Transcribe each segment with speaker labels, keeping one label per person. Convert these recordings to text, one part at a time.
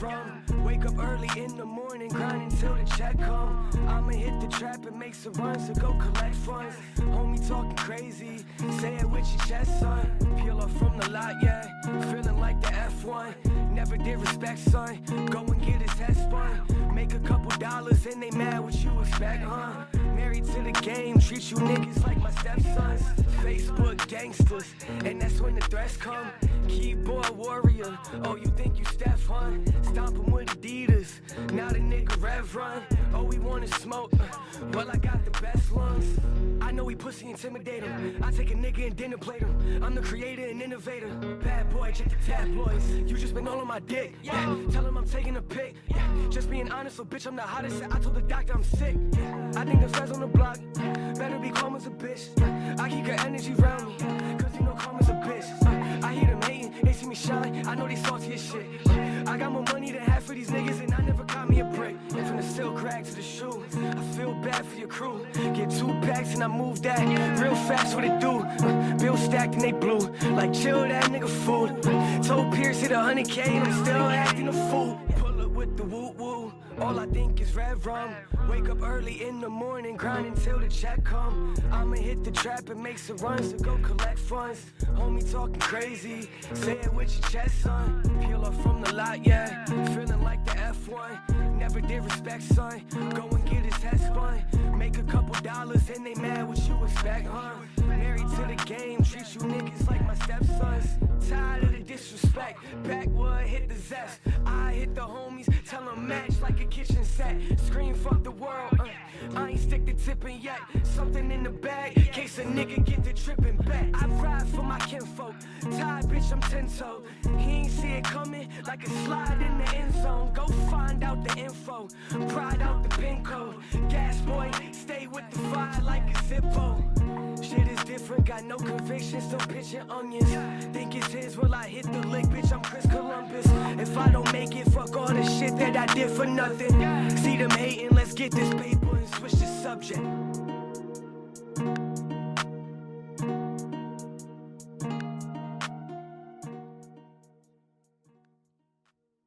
Speaker 1: red rum. Wake up early in the morning, grinding till the check come. I'ma hit the trap and make some runs to go collect funds. Homie talking crazy, say it with your chest, son. Peel off from the lot, yeah, feeling like the F1. Never did respect, son. Go and get his head spun. Make a couple dollars and they mad what you expect, huh? Married to the game, treat you niggas like my stepsons. Facebook gangsters, and that's when the threats come. Keyboard warrior, oh you think you Steph, huh? Stomp him with Adidas, now the nigga rev run. Oh we wanna smoke, well I got the best lungs. I know he pussy intimidate him. I take a nigga and dinner plate him. I'm the creator and innovator. Bad boy, check the tabloids. You just been all on my dick, yeah. Tell him I'm taking a pic, yeah. Just being honest, so bitch I'm the hottest. I told the doctor I'm sick, yeah. I think the feds on the block better be calm as a bitch, yeah. I keep good energy around me, cause you know calm as a bitch. I hear them hating, they see me shine. I know they salty as shit. I got more money than half of these niggas and I never got me a brick. From the silk rag to the shoe, I feel bad for your crew. Get 2 packs and I move that real fast, what it do? Bill stacked and they blue, like chill that nigga fool. Told Pierce hit 100K and I'm still acting a fool. Pull up with the woo woo, all I think is red rum. Wake up early in the morning, grinding till the check come. I'ma hit the trap and make some runs to go collect funds. Homie talking crazy, say it with your chest, son. Peel off from the lot, yeah, feeling like the F1. Never did respect, son. Go and get his head spun. Make a couple dollars and they mad what you expect, huh? Married to the game, treat you niggas like my stepsons. Tired of the disrespect, backwood hit the zest. I hit the homies, tell them match like a kitchen set. Scream fuck the world, I ain't stick to tipping yet. Something in the bag, case a nigga get to tripping back. I ride for my kinfolk, tired bitch I'm 10-toed. He ain't see it coming, like a slide in the end zone. Go find out the info, pride out the pin code. Gas boy, stay with the fire like a Zippo. Shit is different, got no conviction, still pitching onions. Think it's his, well I hit the lick, bitch, I'm Chris Columbus. If I don't make it, fuck all the shit that I did for nothing. See them hating, let's get this paper and switch the subject.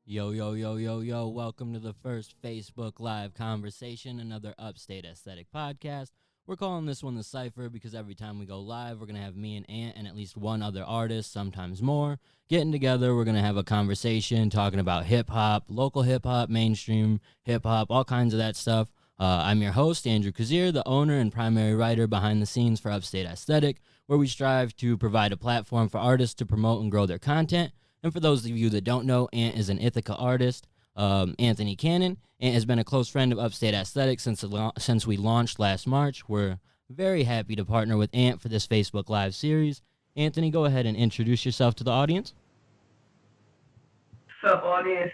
Speaker 2: Yo, welcome to the first Facebook Live conversation, another Upstate Aesthetic podcast. We're calling this one the Cypher because every time we go live, we're going to have me and Ant and at least one other artist, sometimes more, getting together. We're going to have a conversation talking about hip-hop, local hip-hop, mainstream hip-hop, all kinds of that stuff. I'm your host, Andrew Kazir, the owner and primary writer behind the scenes for Upstate Aesthetic, where we strive to provide a platform for artists to promote and grow their content. And for those of you that don't know, Ant is an Ithaca artist, Anthony Kannon. Ant has been a close friend of Upstate Aesthetic since we launched last March. We're very happy to partner with Ant for this Facebook Live series. Anthony, go ahead and introduce yourself to the audience.
Speaker 3: What's up, audience?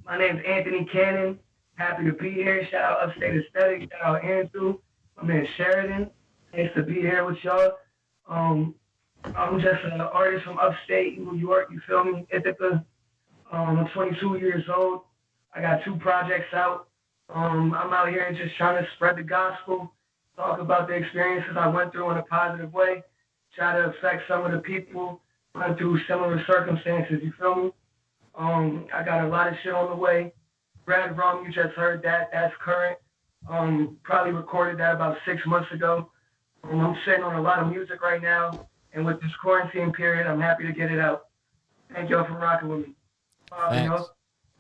Speaker 3: My name is Anthony Kannon. Happy to be here. Shout out Upstate Aesthetic. Shout out Andrew. I'm in Sheridan. Thanks to be here with y'all. I'm just an artist from upstate New York, you feel me? Ithaca. I'm 22 years old. I got 2 projects out. I'm out here and just trying to spread the gospel, talk about the experiences I went through in a positive way, try to affect some of the people going through similar circumstances, you feel me? I got a lot of shit on the way. Red Rum, you just heard that. That's current. Probably recorded that about 6 months ago. I'm sitting on a lot of music right now. And with this quarantine period, I'm happy to get it out. Thank y'all for rocking with me.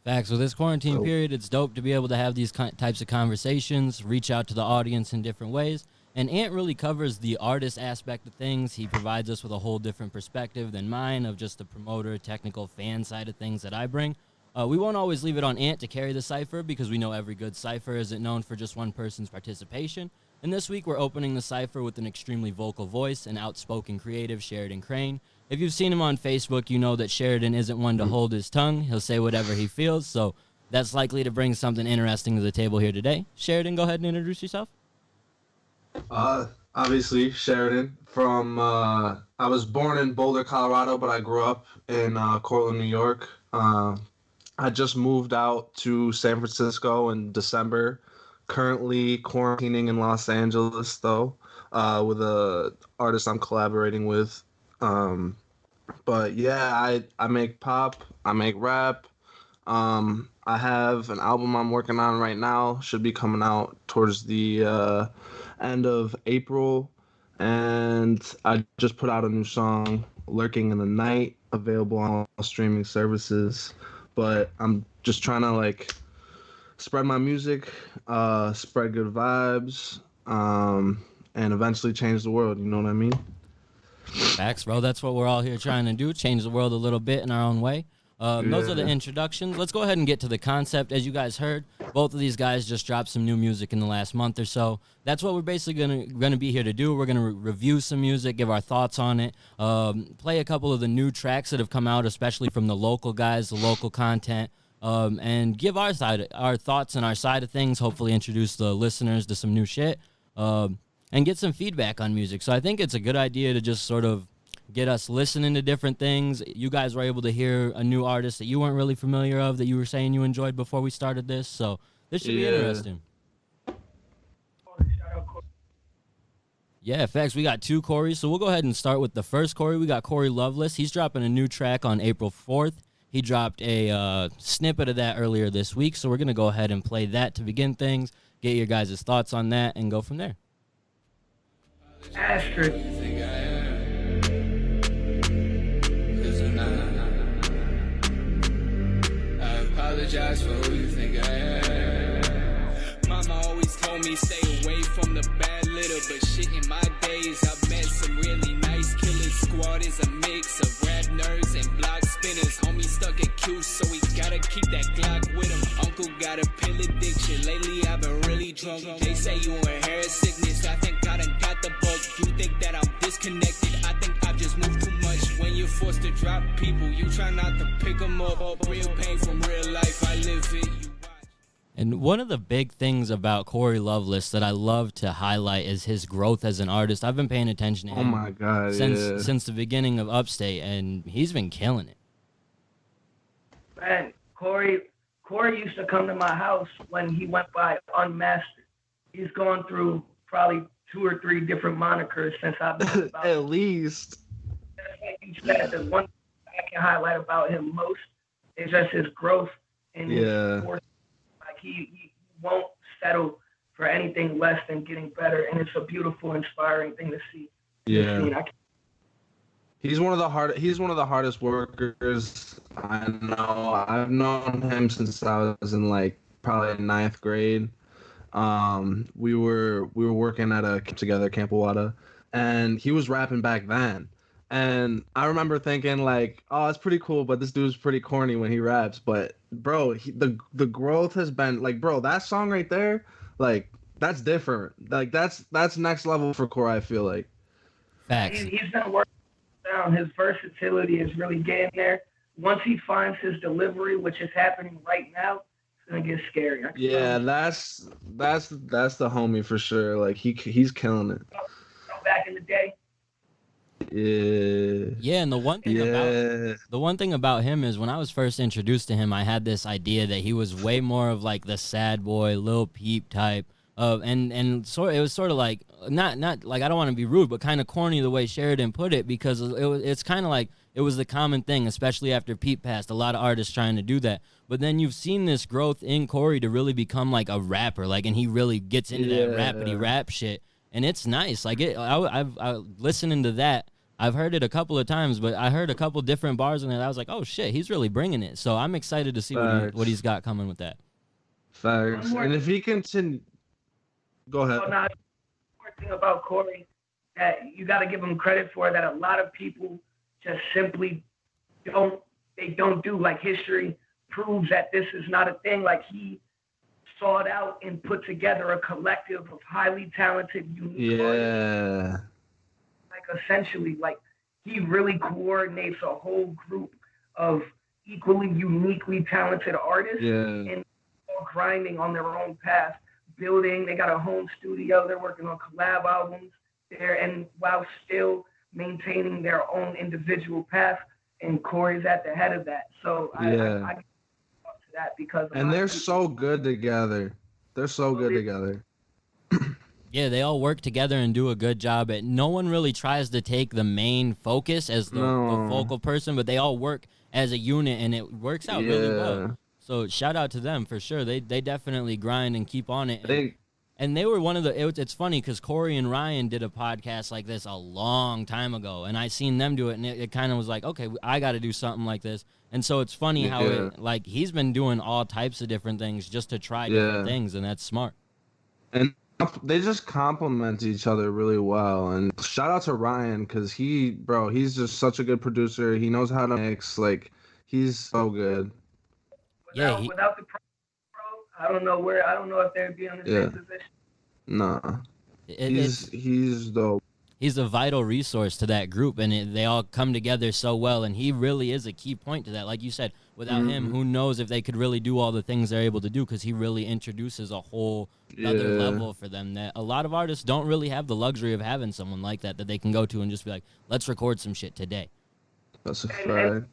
Speaker 2: Facts. With this quarantine period, it's dope to be able to have these types of conversations, reach out to the audience in different ways. And Ant really covers the artist aspect of things. He provides us with a whole different perspective than mine of just the promoter, technical fan side of things that I bring. We won't always leave it on Ant to carry the Cypher because we know every good Cypher isn't known for just one person's participation. And this week, we're opening the Cypher with an extremely vocal voice and outspoken creative, Sheridan Crane. If you've seen him on Facebook, you know that Sheridan isn't one to hold his tongue. He'll say whatever he feels, so that's likely to bring something interesting to the table here today. Sheridan, go ahead and introduce yourself.
Speaker 4: Obviously, Sheridan. I was born in Boulder, Colorado, but I grew up in Cortland, New York. I just moved out to San Francisco in December. Currently quarantining in Los Angeles, though, with a artist I'm collaborating with. But yeah, I make pop, I make rap. I I have an album I'm working on right now. Should be coming out towards the end of April. And I just put out a new song, Lurking in the Night, available on all streaming services. But I'm just trying to like spread my music, spread good vibes, and eventually change the world. You know what I mean?
Speaker 2: Facts, bro. That's what we're all here trying to do, change the world a little bit in our own way. Those are the introductions. Let's go ahead and get to the concept. As you guys heard, both of these guys just dropped some new music in the last month or so. That's what we're basically gonna be here to do. We're gonna review some music, give our thoughts on it, play a couple of the new tracks that have come out, especially from the local guys, the local content, and give our thoughts and our side of things. Hopefully, introduce the listeners to some new shit, and get some feedback on music. So I think it's a good idea to just sort of get us listening to different things. You guys were able to hear a new artist that you weren't really familiar of that you were saying you enjoyed before we started this. So this should be interesting. Yeah, facts. We got 2 Corys. So we'll go ahead and start with the first Cory. We got Corey Loveless. He's dropping a new track on April 4th. He dropped a snippet of that earlier this week. So we're going to go ahead and play that to begin things, get your guys' thoughts on that, and go from there.
Speaker 3: Asterisk.
Speaker 1: Apologize for who you think I am. Mama always told me stay away from the bad little, but shit in my days I've met some really nice killers. Squad is a mix of rap nerds and block spinners. Homie stuck at Q, so we gotta keep that Glock with him. Uncle got a pill addiction, lately I've been really drunk. They say you inherit sickness, I think I done got the bug. You think that I'm disconnected, I think I've just moved too much. When you're forced to drop people, you try not to pick them up. Real pain from real life, I live it.
Speaker 2: And one of the big things about Corey Loveless that I love to highlight is his growth as an artist. I've been paying attention to him
Speaker 4: Oh my God,
Speaker 2: since the beginning of Upstate, and he's been killing it.
Speaker 3: Man, Corey used to come to my house when he went by Unmastered. He's gone through probably 2 or 3 different monikers since I've been about
Speaker 4: At least.
Speaker 3: Like you said, the one thing I can highlight about him most is just his growth and his force. Like he won't settle for anything less than getting better, and it's a beautiful, inspiring thing to see.
Speaker 4: Yeah. He's one of the hardest workers I know. I've known him since I was in like probably 9th grade. We were working at a camp together, Camp Awada, and he was rapping back then. And I remember thinking like, oh, it's pretty cool, but this dude's pretty corny when he raps. But bro, the growth has been like, bro, that song right there, like that's different. Like that's next level for Corey, I feel like.
Speaker 2: Facts.
Speaker 3: He's been working down. His versatility is really getting there. Once he finds his delivery, which is happening right now, it's gonna get scary.
Speaker 4: Yeah, that's the homie for sure. Like he's killing it.
Speaker 3: Back in the day.
Speaker 2: Yeah, and the one thing about him is when I was first introduced to him, I had this idea that he was way more of like the sad boy, Lil Peep type of, and so it was sort of like not like, I don't want to be rude, but kind of corny the way Sheridan put it, because it's kind of like it was the common thing, especially after Peep passed. A lot of artists trying to do that, but then you've seen this growth in Corey to really become like a rapper, like, and he really gets into that rappity rap shit. And it's nice. Like I listening to that, I've heard it a couple of times, but I heard a couple different bars in it. I was like, oh shit, he's really bringing it. So I'm excited to see what he's got coming with that.
Speaker 4: Facts. And if he continue, go ahead.
Speaker 3: Now, one thing about Corey that you got to give him credit for, that a lot of people just simply don't do. Like, history proves that this is not a thing. Like, he sought out and put together a collective of highly talented, unique artists. Like, essentially, like, he really coordinates a whole group of equally uniquely talented artists and all grinding on their own path, building. They got a home studio. They're working on collab albums there, and while still maintaining their own individual path. And Corey's at the head of that. So I to that because
Speaker 4: they're so good together. They're so good together.
Speaker 2: Yeah, they all work together and do a good job. No one really tries to take the main focus as the focal person, but they all work as a unit, and it works out really well. So shout out to them for sure. They definitely grind and keep on it.
Speaker 4: They
Speaker 2: And they were one of the. It's funny because Corey and Ryan did a podcast like this a long time ago, and I seen them do it, and it kind of was like, okay, I got to do something like this. And so it's funny how like he's been doing all types of different things just to try different things, and that's smart.
Speaker 4: And they just complement each other really well. And shout out to Ryan because he's just such a good producer. He knows how to mix. Like, he's so good.
Speaker 3: Without the pro, I don't know if they'd be in the same position.
Speaker 4: Nah. He's dope.
Speaker 2: He's a vital resource to that group, and they all come together so well, and he really is a key point to that. Like you said, without him, who knows if they could really do all the things they're able to do, because he really introduces a whole other level for them that a lot of artists don't really have the luxury of having someone like that they can go to and just be like, let's record some shit today.
Speaker 4: That's a fact.
Speaker 3: And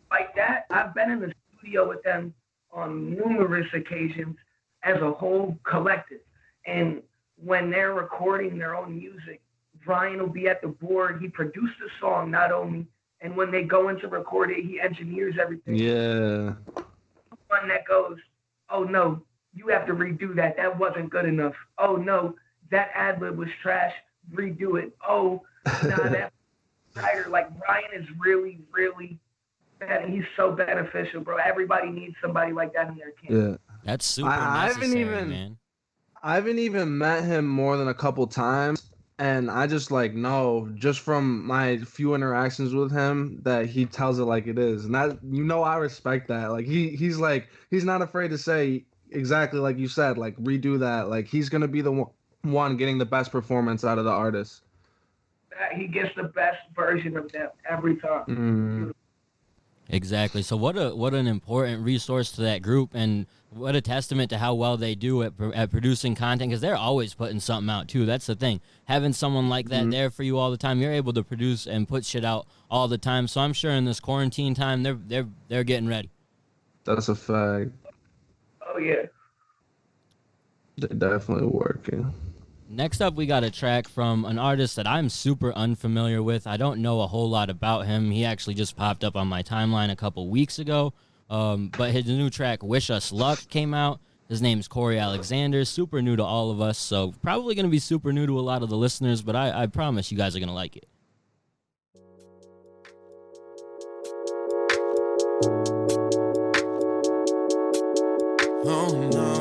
Speaker 3: like that, I've been in the studio with them on numerous occasions as a whole collective. And when they're recording their own music, Brian will be at the board. He produced the song, not only, and when they go in to record it, he engineers everything.
Speaker 4: Yeah.
Speaker 3: One that goes, oh no, you have to redo that. That wasn't good enough. Oh no, that ad-lib was trash. Redo it. Oh, nah, that's tighter. Like, Brian is really, really bad. He's so beneficial, bro. Everybody needs somebody like that in their camp.
Speaker 4: Yeah.
Speaker 2: That's super necessary, man.
Speaker 4: I haven't even met him more than a couple times. And I just know just from my few interactions with him that he tells it like it is. And that, I respect that. Like he's not afraid to say exactly like you said, like redo that. Like he's going to be the one getting the best performance out of the artist.
Speaker 3: He gets the best version of them every time.
Speaker 2: Exactly. So what an important resource to that group, and what a testament to how well they do at producing content, because they're always putting something out too. That's the thing. Having someone like that there for you all the time, you're able to produce and put shit out all the time. So I'm sure in this quarantine time, they're getting ready.
Speaker 4: That's a fact.
Speaker 3: Oh yeah.
Speaker 4: They're definitely working.
Speaker 2: Next up, we got a track from an artist that I'm super unfamiliar with. I don't know a whole lot about him. He actually just popped up on my timeline a couple weeks ago. But his new track, Wish Us Luck, came out. His name's Corey Alexander, super new to all of us, so probably going to be super new to a lot of the listeners, but I promise you guys are going to like it.
Speaker 5: Oh, no.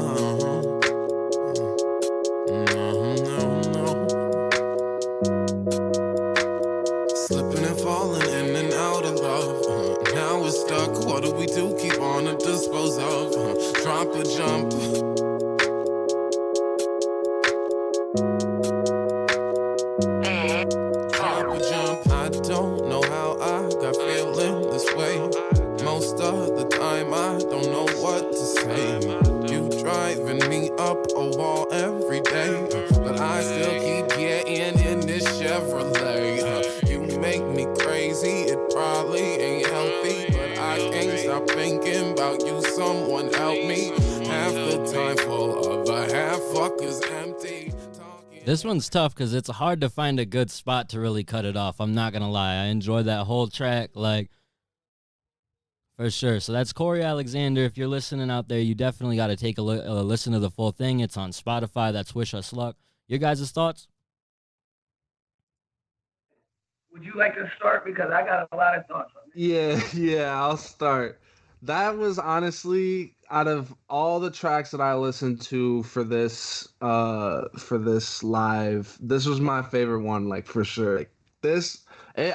Speaker 5: Slipping and falling in and out of love. Now we're stuck. What do we do? Keep on to dispose of. Drop or jump. Drop or jump. I don't know how I got feeling this way. Most of the time I don't know what to say. You driving me up a wall every day, but I still keep getting in this Chevrolet. You make me crazy, it probably ain't healthy, but I can't stop thinking about you. Someone help me. Half the time full, other half fuckers empty.
Speaker 2: This one's tough because it's hard to find a good spot to really cut it off. I'm not going to lie. I enjoyed that whole track, for sure. So that's Corey Alexander. If you're listening out there, you definitely got to take a listen to the full thing. It's on Spotify. That's Wish Us Luck. Your guys' thoughts?
Speaker 3: Would you like to start? Because I got a lot of thoughts on it.
Speaker 4: Yeah, I'll start. That was honestly, out of all the tracks that I listened to for this live, this was my favorite one, for sure.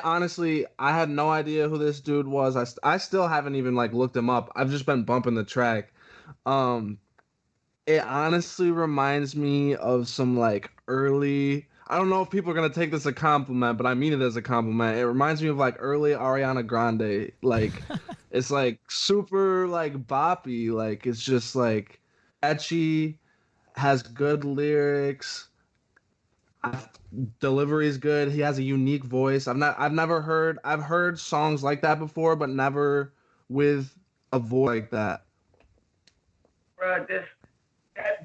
Speaker 4: Honestly, I had no idea who this dude was. I still haven't even looked him up. I've just been bumping the track. It honestly reminds me of some early. I don't know if people are gonna take this a compliment, but I mean it as a compliment. It reminds me of early Ariana Grande. It's super boppy. It's just catchy, has good lyrics. Delivery's good. He has a unique voice. I've heard songs like that before, but never with a voice like that.
Speaker 3: Bro,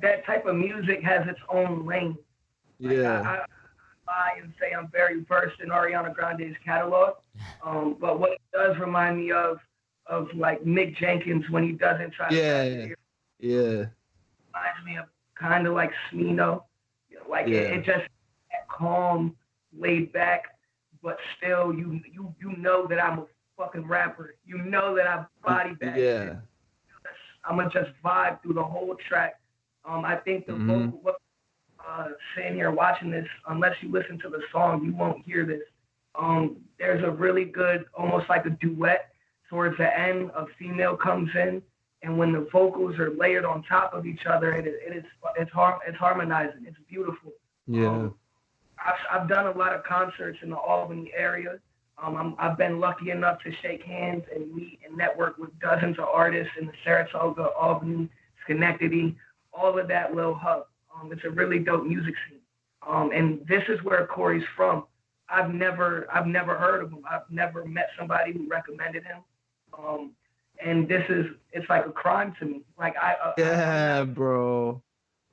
Speaker 3: that type of music has its own lane.
Speaker 4: Yeah.
Speaker 3: I lie and say I'm very versed in Ariana Grande's catalog, but what it does remind me of of like Mick Jenkins when he doesn't try to.
Speaker 4: Yeah.
Speaker 3: Reminds me of kind of like Smino. Like it just calm, laid back, but still you know that I'm a fucking rapper. You know that I body bag.
Speaker 4: Yeah.
Speaker 3: I'm gonna just vibe through the whole track. I think the vocal, sitting here watching this, unless you listen to the song, you won't hear this. There's a really good, almost like a duet towards the end. A female comes in, and when the vocals are layered on top of each other, it's harmonizing. It's beautiful.
Speaker 4: Yeah.
Speaker 3: I've done a lot of concerts in the Albany area. I've been lucky enough to shake hands and meet and network with dozens of artists in the Saratoga, Albany, Schenectady, all of that little hub. It's a really dope music scene. And this is where Corey's from. I've never heard of him. I've never met somebody who recommended him. And it's like a crime to me. Like
Speaker 4: bro.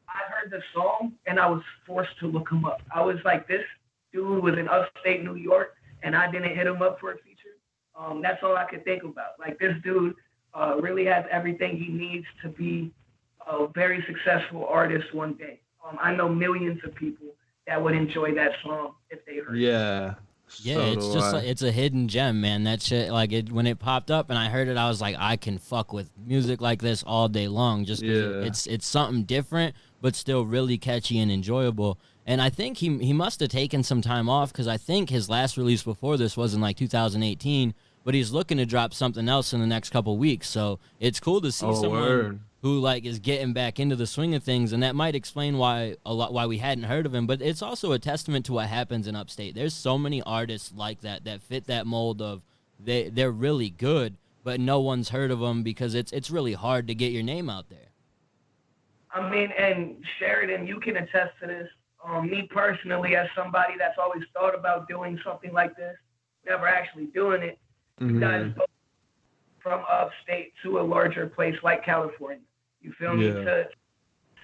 Speaker 3: I heard the song and I was forced to look him up. I was like, this dude was in upstate New York and I didn't hit him up for a feature. That's all I could think about. Like, this dude really has everything he needs to be a very successful artist one day. I know millions of people that would enjoy that song if they heard it.
Speaker 2: Yeah, it's just like, it's a hidden gem, man. That shit, like, when it popped up and I heard it, I was like, I can fuck with music like this all day long. Just 'cause it's something different, but still really catchy and enjoyable. And I think he must have taken some time off, because I think his last release before this was in like 2018. But he's looking to drop something else in the next couple weeks. So it's cool to see someone who like is getting back into the swing of things, and that might explain why we hadn't heard of him. But it's also a testament to what happens in Upstate. There's so many artists like that fit that mold of they're really good, but no one's heard of them because it's really hard to get your name out there.
Speaker 3: I mean, and Sheridan, you can attest to this. Me personally, as somebody that's always thought about doing something like this, never actually doing it. You guys go from Upstate to a larger place like California. You feel me? To a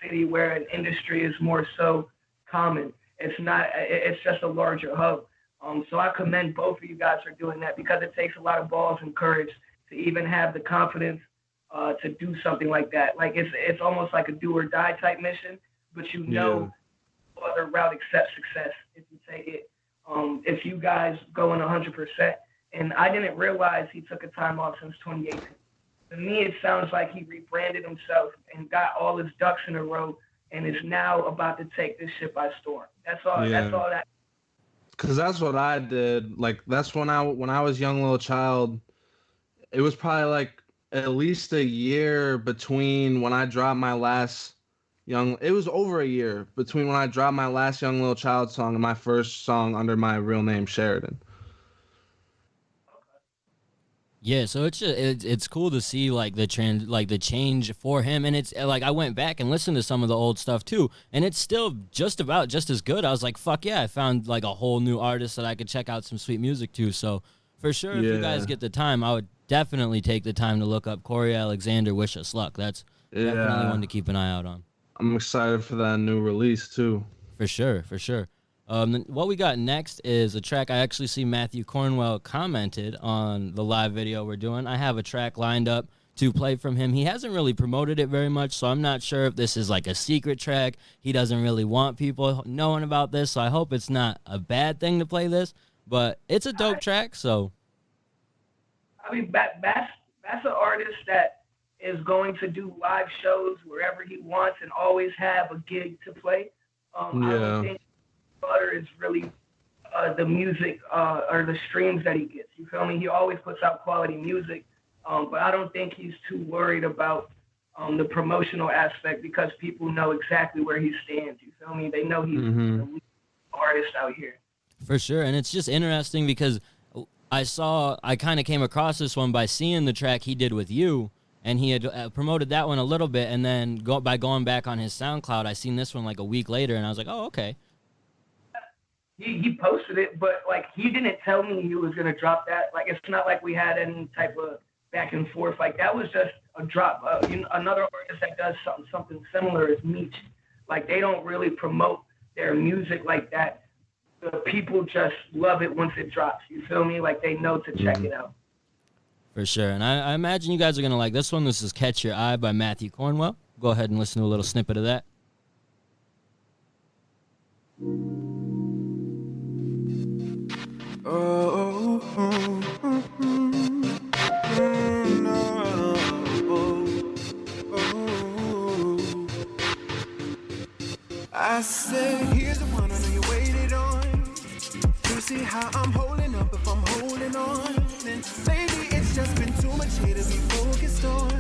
Speaker 3: city where an industry is more so common. It's just a larger hub. So I commend both of you guys for doing that, because it takes a lot of balls and courage to even have the confidence to do something like that. Like, it's almost like a do or die type mission, but no other route except success if you take it. If you guys go in 100%. And I didn't realize he took a time off since 2018. To me, it sounds like he rebranded himself and got all his ducks in a row and is now about to take this shit by storm. That's all. That's all that.
Speaker 4: Because that's what I did. Like, that's when I was a young little child. It was probably like at least a year between when I dropped my last it was over a year between when I dropped my last Young Little Child song and my first song under my real name, Sheridan.
Speaker 2: Yeah, so it's cool to see like the change for him, and it's like I went back and listened to some of the old stuff too, and it's still just as good. I was like, fuck yeah, I found like a whole new artist that I could check out some sweet music to. So for sure, if you guys get the time, I would definitely take the time to look up Corey Alexander. Wish us luck. That's definitely one to keep an eye out on. I'm
Speaker 4: excited for that new release too.
Speaker 2: For sure. What we got next is a track I actually see Matthew Cornwell commented on the live video we're doing. I have a track lined up to play from him. He hasn't really promoted it very much, so I'm not sure if this is like a secret track. He doesn't really want people knowing about this, so I hope it's not a bad thing to play this, but it's a dope track, so.
Speaker 3: I mean, that's an artist that is going to do live shows wherever he wants and always have a gig to play. I don't think butter is really the music or the streams that he gets. You feel me? He always puts out quality music, but I don't think he's too worried about the promotional aspect, because people know exactly where he stands. You feel me? They know he's the lead artist out here.
Speaker 2: For sure, and it's just interesting because I kind of came across this one by seeing the track he did with you, and he had promoted that one a little bit, and then by going back on his SoundCloud, I seen this one like a week later, and I was like, oh, okay.
Speaker 3: He posted it, but like he didn't tell me he was gonna drop that. Like, it's not like we had any type of back and forth. Like, that was just a drop. Another artist that does something similar is Meech. Like, they don't really promote their music like that. The people just love it once it drops. You feel me? Like, they know to check it out.
Speaker 2: For sure. And I imagine you guys are going to like this one. This is Catch Your Eye by Matthew Cornwell. Go ahead and listen to a little snippet of that.
Speaker 1: I said, here's the one I know you waited on. To see how I'm holding up, if I'm holding on. Then maybe it's just been too much here to be focused on.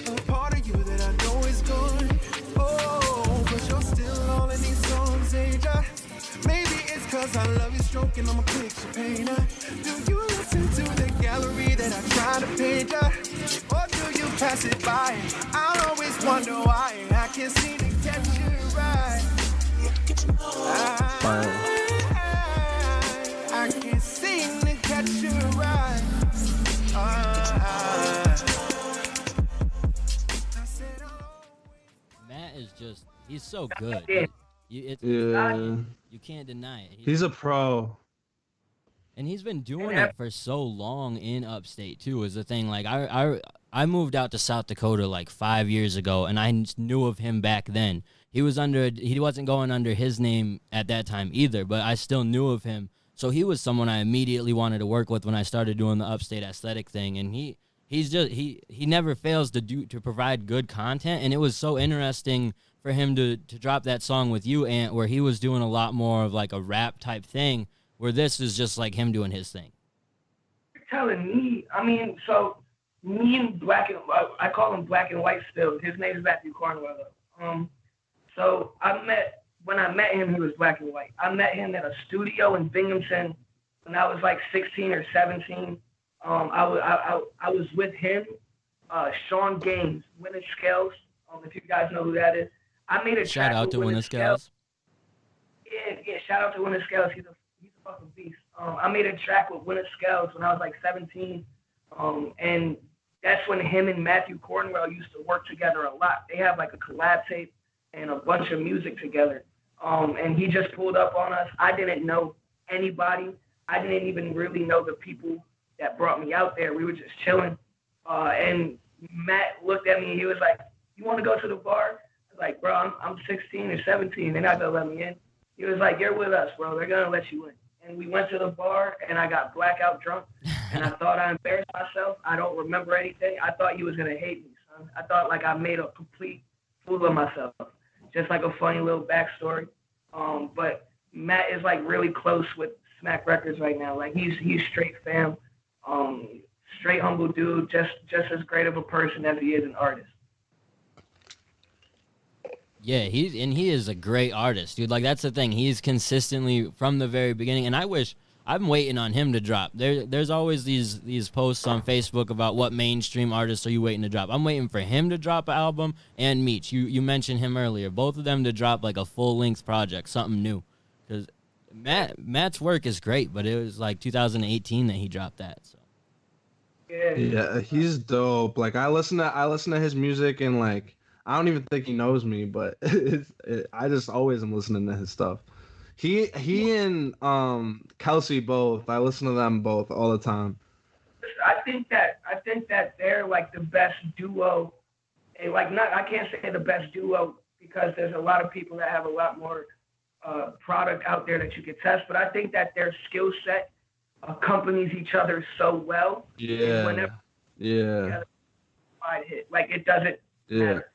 Speaker 1: A part of you that I know is gone. Oh, but you're still all in these songs, ain't ya? Maybe it's cause I love you stroking, I'm a picture painter. Do you listen to the gallery that I try to paint ya? Or do you pass it by? I'll always wonder why I can't seem to catch you right. I can't seem to catch you right.
Speaker 2: Matt is just, he's so good. You can't deny it.
Speaker 4: He's a pro.
Speaker 2: And he's been doing it for so long in Upstate too. Is the thing. Like I moved out to South Dakota like 5 years ago, and I knew of him back then. He wasn't going under his name at that time either, but I still knew of him. So he was someone I immediately wanted to work with when I started doing the Upstate aesthetic thing. And he never fails to provide good content. And it was so interesting for him to drop that song with you, Ant, where he was doing a lot more of like a rap type thing, where this is just like him doing his thing.
Speaker 3: You're telling me, I mean, so me and I call him Black and White still. His name is Matthew Cornwell. So when I met him, he was Black and White. I met him at a studio in Binghamton when I was like 16 or 17. I was with him, Sean Gaines, Winter Scales. If you guys know who that is. I made a track
Speaker 2: Shout out to Winter Scales.
Speaker 3: Yeah, shout out to Winter Scales. He's a fucking beast. I made a track with Winter Scales when I was like 17. And that's when him and Matthew Cornwell used to work together a lot. They have like a collab tape and a bunch of music together. And he just pulled up on us. I didn't know anybody. I didn't even really know the people that brought me out there. We were just chilling. And Matt looked at me and he was like, "You want to go to the bar?" I was like, "Bro, I'm 16 or 17. They're not going to let me in." He was like, "You're with us, bro. They're going to let you in." And we went to the bar and I got blackout drunk. And I thought I embarrassed myself. I don't remember anything. I thought he was going to hate me, son. I thought like I made a complete fool of myself. Just like a funny little backstory. But Matt is like really close with Smack Records right now. Like he's straight fam. Straight humble dude, just as great of a person as he is an artist.
Speaker 2: Yeah, he is a great artist, dude. Like that's the thing. He's consistently from the very beginning, and I'm waiting on him to drop. There's always these posts on Facebook about what mainstream artists are you waiting to drop. I'm waiting for him to drop an album, and Meech. You mentioned him earlier. Both of them to drop like a full-length project, something new. Because Matt's work is great, but it was like 2018 that he dropped that. So.
Speaker 4: Yeah, he's dope. Like I listen to his music, and like I don't even think he knows me, but I just always am listening to his stuff. He and Kelsey both. I listen to them both all the time.
Speaker 3: I think that they're like the best duo. And like I can't say the best duo because there's a lot of people that have a lot more product out there that you could test. But I think that their skill set accompanies each other so well.
Speaker 4: Yeah. Yeah.
Speaker 3: Hit. Like it doesn't matter.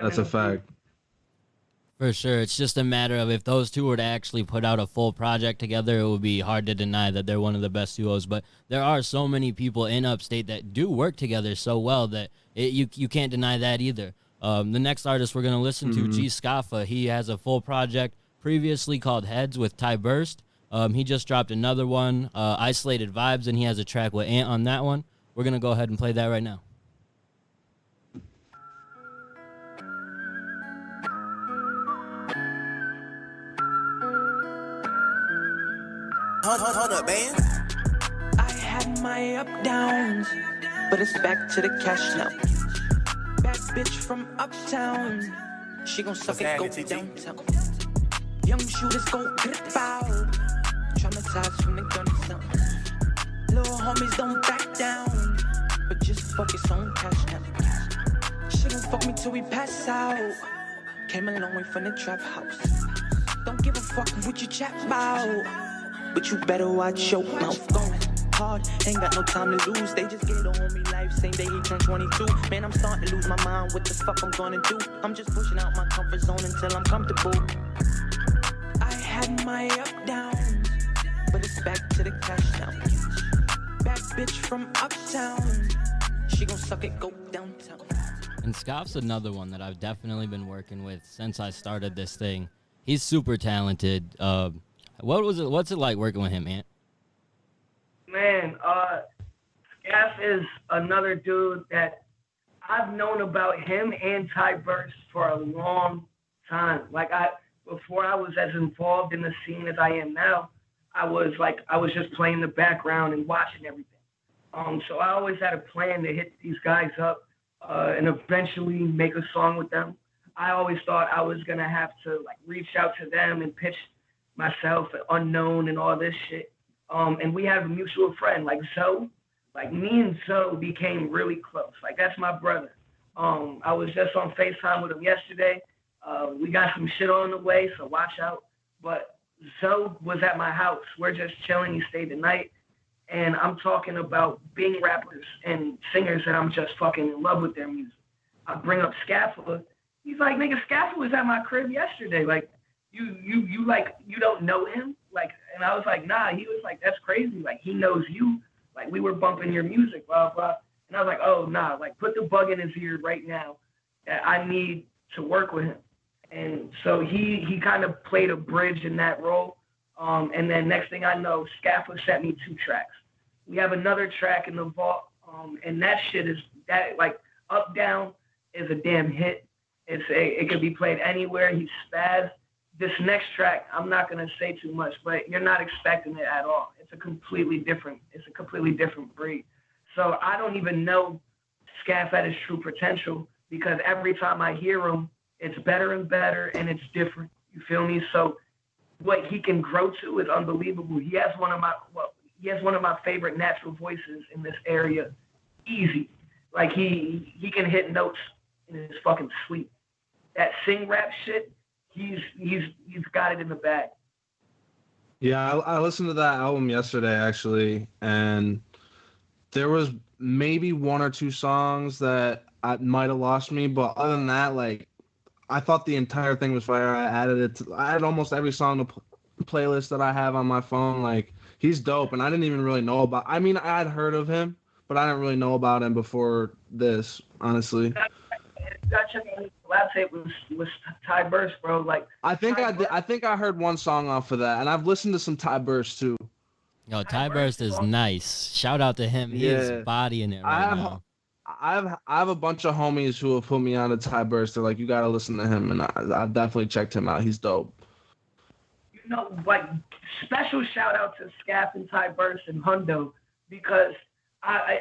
Speaker 4: That's a fact.
Speaker 2: For sure. It's just a matter of if those two were to actually put out a full project together, it would be hard to deny that they're one of the best duos. But there are so many people in Upstate that do work together so well that you can't deny that either. The next artist we're going to listen to, G Scaffa, he has a full project previously called Heads with Ty Burst. He just dropped another one, Isolated Vibes, and he has a track with Ant on that one. We're going to go ahead and play that right now.
Speaker 6: Hold up, man. I had my up downs, but it's back to the cash now. Bad bitch from uptown, she gon' suck it, go downtown. Young shooters go grip out, traumatized from the gun sound. little homies don't back down, but just focus on cash now. She gon' fuck me till we pass out. Came a long way from the trap house. Don't give a fuck what you chat about, but you better watch your mouth. Going hard, ain't got no time to lose. They just gave the homie life, same day he turned 22. Man, I'm starting to lose my mind. What the fuck I'm gonna do? I'm just pushing out my comfort zone until I'm comfortable. I had my up downs, but it's back to the cash now. Bad bitch from uptown, she gon' suck it, go downtown.
Speaker 2: And Scoff's another one that I've definitely been working with since I started this thing. He's super talented. What's it like working with him, man?
Speaker 3: Man, Scaff is another dude that I've known about him and Ty Burst for a long time. Before I was as involved in the scene as I am now, I was just playing the background and watching everything. So I always had a plan to hit these guys up and eventually make a song with them. I always thought I was gonna have to reach out to them and pitch myself, unknown and all this shit. And we have a mutual friend, Zoe. Me and Zoe became really close. That's my brother. I was just on FaceTime with him yesterday. We got some shit on the way, so watch out. But Zoe was at my house. We're just chilling. He stayed the night. And I'm talking about being rappers and singers that I'm just fucking in love with their music. I bring up Scaffold. He's like, nigga, Scaffold was at my crib yesterday. You don't know him? And I was like, nah. He was like, that's crazy. He knows you. We were bumping your music, blah, blah. And I was like, oh, nah. Put the bug in his ear right now that I need to work with him. And so he kind of played a bridge in that role. And then next thing I know, Scaffold sent me 2 tracks. We have another track in the vault. And that shit is, Up Down is a damn hit. It could be played anywhere. He's spaz. This next track, I'm not gonna say too much, but you're not expecting it at all. It's a completely different breed. So I don't even know Scaff at his true potential because every time I hear him, it's better and better and it's different. You feel me? So what he can grow to is unbelievable. He has one of my favorite natural voices in this area. Easy. He can hit notes in his fucking sleep. That sing rap shit, he's got it in the bag.
Speaker 4: Yeah, I listened to that album yesterday actually, and there was maybe 1 or 2 songs that I might have lost me, but other than that, I thought the entire thing was fire. I had almost every song to playlist that I have on my phone. He's dope, and I didn't even really know about. I mean, I had heard of him, but I didn't really know about him before this, honestly.
Speaker 3: Last tape was Ty Burst, bro.
Speaker 4: I think I heard 1 song off of that, and I've listened to some Ty Burst too.
Speaker 2: Yo, Ty Burst is nice. Shout out to him. He is bodying it right now.
Speaker 4: I have a bunch of homies who have put me on to Ty Burst. They're like, you gotta listen to him, and I've definitely checked him out. He's dope.
Speaker 3: Special shout out to Scaff and Ty Burst and Hundo because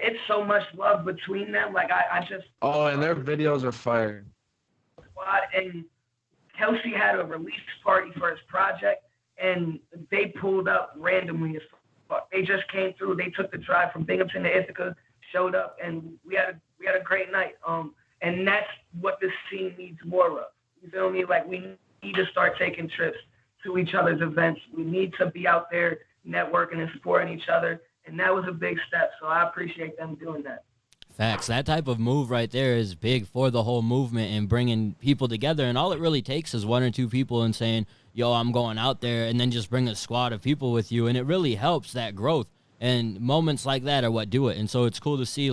Speaker 3: it's so much love between them. I just.
Speaker 4: Oh, and their videos are fire.
Speaker 3: And Kelsey had a release party for his project, and they pulled up randomly as fuck. They just came through. They took the drive from Binghamton to Ithaca, showed up, and we had a great night. And that's what this scene needs more of. You feel me? We need to start taking trips to each other's events. We need to be out there networking and supporting each other. And that was a big step. So I appreciate them doing that.
Speaker 2: Facts. That type of move right there is big for the whole movement and bringing people together. And all it really takes is 1 or 2 people and saying, yo, I'm going out there, and then just bring a squad of people with you. And it really helps that growth. And moments like that are what do it. And so it's cool to see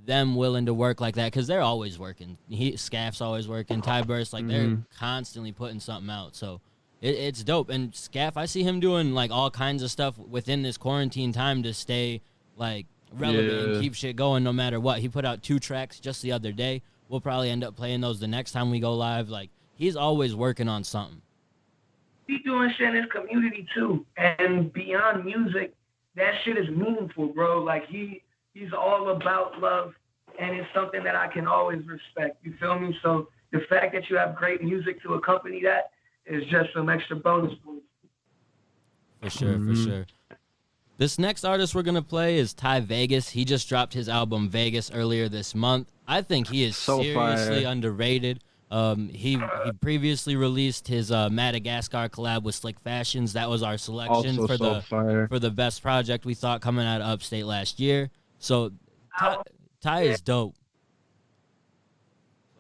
Speaker 2: them willing to work like that because they're always working. Scaff's always working. Ty Burst, they're constantly putting something out. So it's dope. And Scaff, I see him doing all kinds of stuff within this quarantine time to stay relevant and keep shit going no matter what. He put out 2 tracks just the other day. We'll probably end up playing those the next time we go live. He's always working on something.
Speaker 3: He's doing shit in his community too. And beyond music, that shit is meaningful, bro. He's all about love, and it's something that I can always respect. You feel me? So the fact that you have great music to accompany that is just some extra bonus points.
Speaker 2: For sure, for sure. This next artist we're gonna play is Ty Vegas. He just dropped his album Vegas earlier this month. I think he is
Speaker 4: So
Speaker 2: seriously
Speaker 4: fire.
Speaker 2: underrated. He previously released his Madagascar collab with Slick Fashions. That was our selection
Speaker 4: Also
Speaker 2: for
Speaker 4: so fire.
Speaker 2: the best project we thought coming out of Upstate last year. So Ty is dope.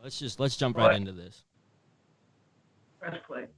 Speaker 2: Let's jump right into this.
Speaker 3: Press play.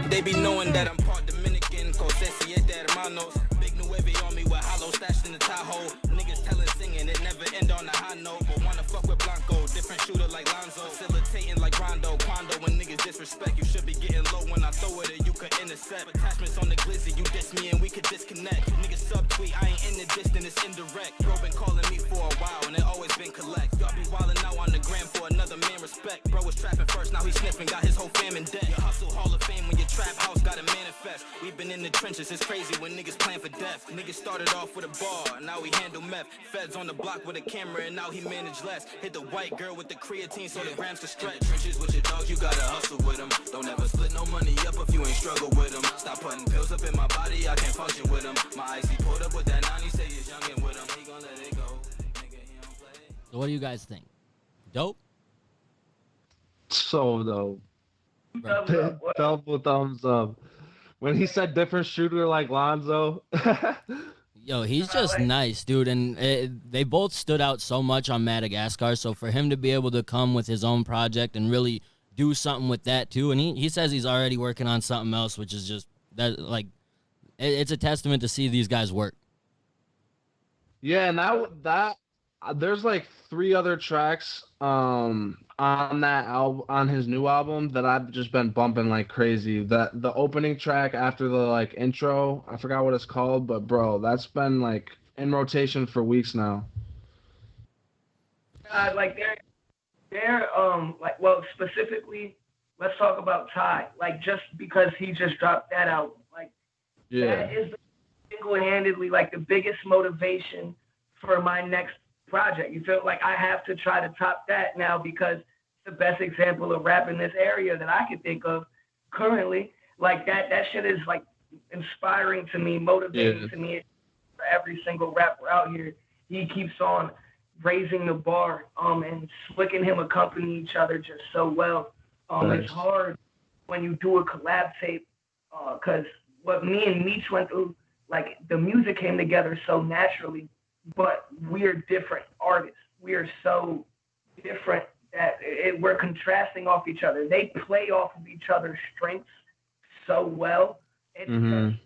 Speaker 7: They be knowing that I'm part Dominican, Cosesi siete hermanos. Big Nueve on me with hollow stashed in the Tahoe. Niggas telling singing, it never end on a high note. But wanna fuck with Blanco, different shooter like Lonzo. Facilitating like Rondo, Quando. When niggas disrespect, you should be getting low when I throw it or you could intercept. Attachments on the glizzy, you diss me and we could disconnect. Niggas subtweet, I ain't in the distance, it's indirect. Bro been calling me for a while and it always been collect. Y'all be wildin' out on the gram for another man respect. Bro was trapping first, now he sniffing, got his whole fam in debt. Your hustle Hall of Fame when your trap house gotta manifest. We've been in the trenches, it's crazy when niggas plan for death. Niggas started off with a bar, now we handle meth. Feds on the block with a camera and now he manage less. Hit the white girl with the creatine so the grams can stretch. Trenches with your dogs, you gotta hustle with them. Don't ever split no money up if you ain't struggle with them. Stop putting pills up in my body, I can't function with them. My icy pulled up with that 90, say he's youngin' with him. He gon' let it go. Nigga, he don't play.
Speaker 2: So what do you guys think? Dope?
Speaker 4: So dope.
Speaker 3: Thumbs up, what?
Speaker 4: Double thumbs up. When he said different shooter like Lonzo.
Speaker 2: Yo, he's just nice, dude, and they both stood out so much on Madagascar, so for him to be able to come with his own project and really do something with that, too, and he says he's already working on something else, which is just, that like, it's a testament to see these guys work.
Speaker 4: Yeah, and that there's like 3 other tracks on that album, on his new album, that I've just been bumping like crazy. That the opening track after the like intro, I forgot what it's called, but bro, that's been like in rotation for weeks now.
Speaker 3: Like they're like, well, specifically, let's talk about Ty. Like, just because he just dropped that album, like
Speaker 4: Yeah.
Speaker 3: that is single-handedly like the biggest motivation for my next project. You feel like I have to try to top that now because it's the best example of rap in this area that I could think of currently. Like that shit is like inspiring to me, motivating to me. For every single rapper out here, he keeps on raising the bar, and Slick and him accompany each other just so well.
Speaker 4: Nice.
Speaker 3: It's hard when you do a collab tape, cause what me and Meech went through, like the music came together so naturally, but we're different artists. We are so different that we're contrasting off each other. They play off of each other's strengths so well. It's just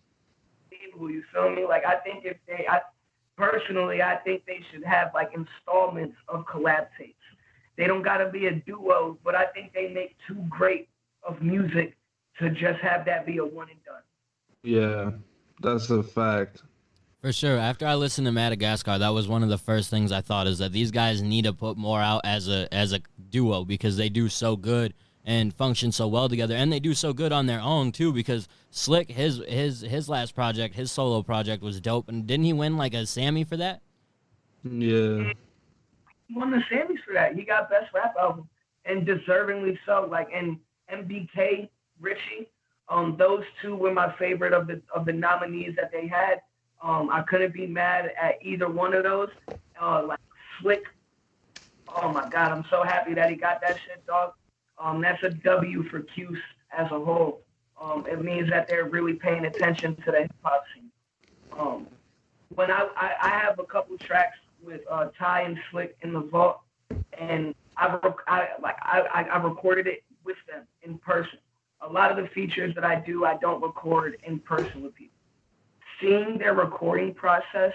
Speaker 3: unbelievable, you feel me? Like, I think personally, I think they should have like installments of collab tapes. They don't gotta be a duo, but I think they make too great of music to just have that be a one and done.
Speaker 4: Yeah, that's a fact.
Speaker 2: For sure. After I listened to Madagascar, that was one of the first things I thought, is that these guys need to put more out as a duo, because they do so good and function so well together, and they do so good on their own too, because Slick, his last project, his solo project, was dope, and didn't he win like a Sammy for that?
Speaker 4: Yeah.
Speaker 3: He won the Sammys for that. He got best rap album, and deservingly so. Like, and MBK, Richie, those two were my favorite of the nominees that they had. I couldn't be mad at either one of those. Like Slick, oh my God, I'm so happy that he got that shit, dog. That's a W for Cuse as a whole. It means that they're really paying attention to the hip hop scene. When I have a couple tracks with Ty and Slick in the vault, and I recorded it with them in person. A lot of the features that I do, I don't record in person with people. Seeing their recording process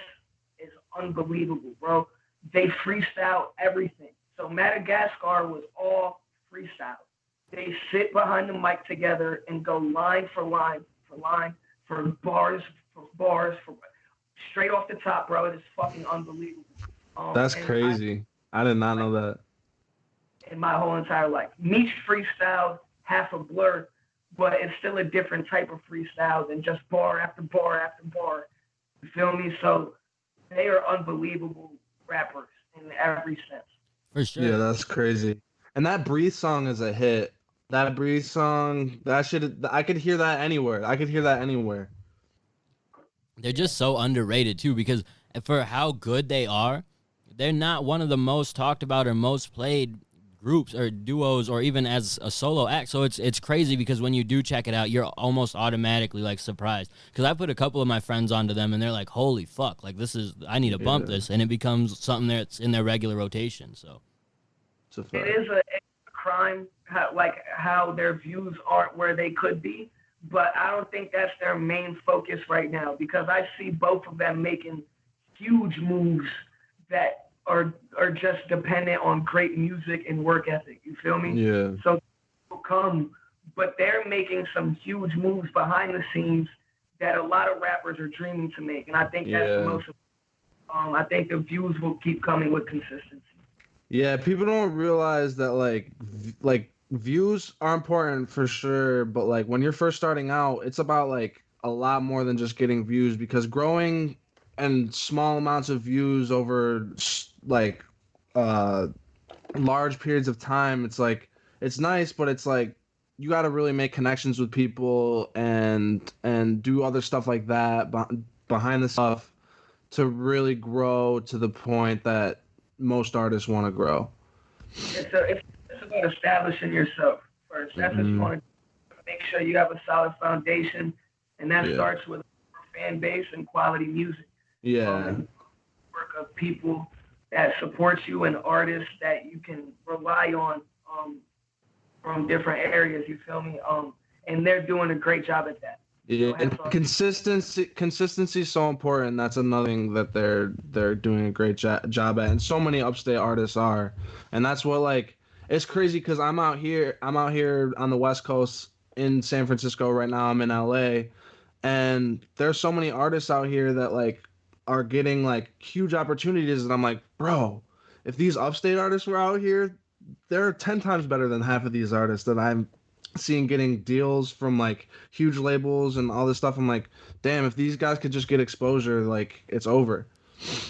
Speaker 3: is unbelievable, bro. They freestyle everything. So Madagascar was all freestyle. They sit behind the mic together and go line for line for line, for bars, straight off the top, bro. It is fucking unbelievable.
Speaker 4: That's crazy. I did not know that.
Speaker 3: In my whole entire life. Meech freestyled half a blur, but it's still a different type of freestyle than just bar after bar after bar. You feel me? So they are unbelievable rappers in every sense.
Speaker 2: For sure.
Speaker 4: Yeah, that's crazy. And that Breathe song is a hit. That Breathe song, I could hear that anywhere.
Speaker 2: They're just so underrated too, because for how good they are, they're not one of the most talked about or most played groups or duos or even as a solo act. So it's crazy because when you do check it out, you're almost automatically like surprised. Because I put a couple of my friends onto them and they're like, holy fuck, like I need to bump this, and it becomes something that's in their regular rotation. So
Speaker 3: it is a crime how their views aren't where they could be, but I don't think that's their main focus right now, because I see both of them making huge moves that are just dependent on great music and work ethic. You feel me?
Speaker 4: Yeah.
Speaker 3: So people come, but they're making some huge moves behind the scenes that a lot of rappers are dreaming to make, and I think that's the most. I think the views will keep coming with consistency.
Speaker 4: Yeah, people don't realize that like views are important for sure, but like when you're first starting out, it's about like a lot more than just getting views, because growing and small amounts of views over like large periods of time, it's like it's nice, but it's like you got to really make connections with people and do other stuff like that behind the stuff to really grow to the point that most artists want to grow.
Speaker 3: It's about establishing yourself first. That's what you want to make sure you have a solid foundation, and that starts with a fan base and quality music. Work of people that support you and artists that you can rely on from different areas. You feel me? And they're doing a great job at that.
Speaker 4: Yeah, and consistency is so important. That's another thing that they're doing a great job at, and so many Upstate artists are. And that's what, like, it's crazy because I'm out here on the West Coast in San Francisco right now. I'm in LA, and there's so many artists out here that like are getting like huge opportunities, and I'm like, bro, if these Upstate artists were out here, they're 10 times better than half of these artists that I'm seeing getting deals from like huge labels and all this stuff. I'm like, damn, if these guys could just get exposure, like it's over.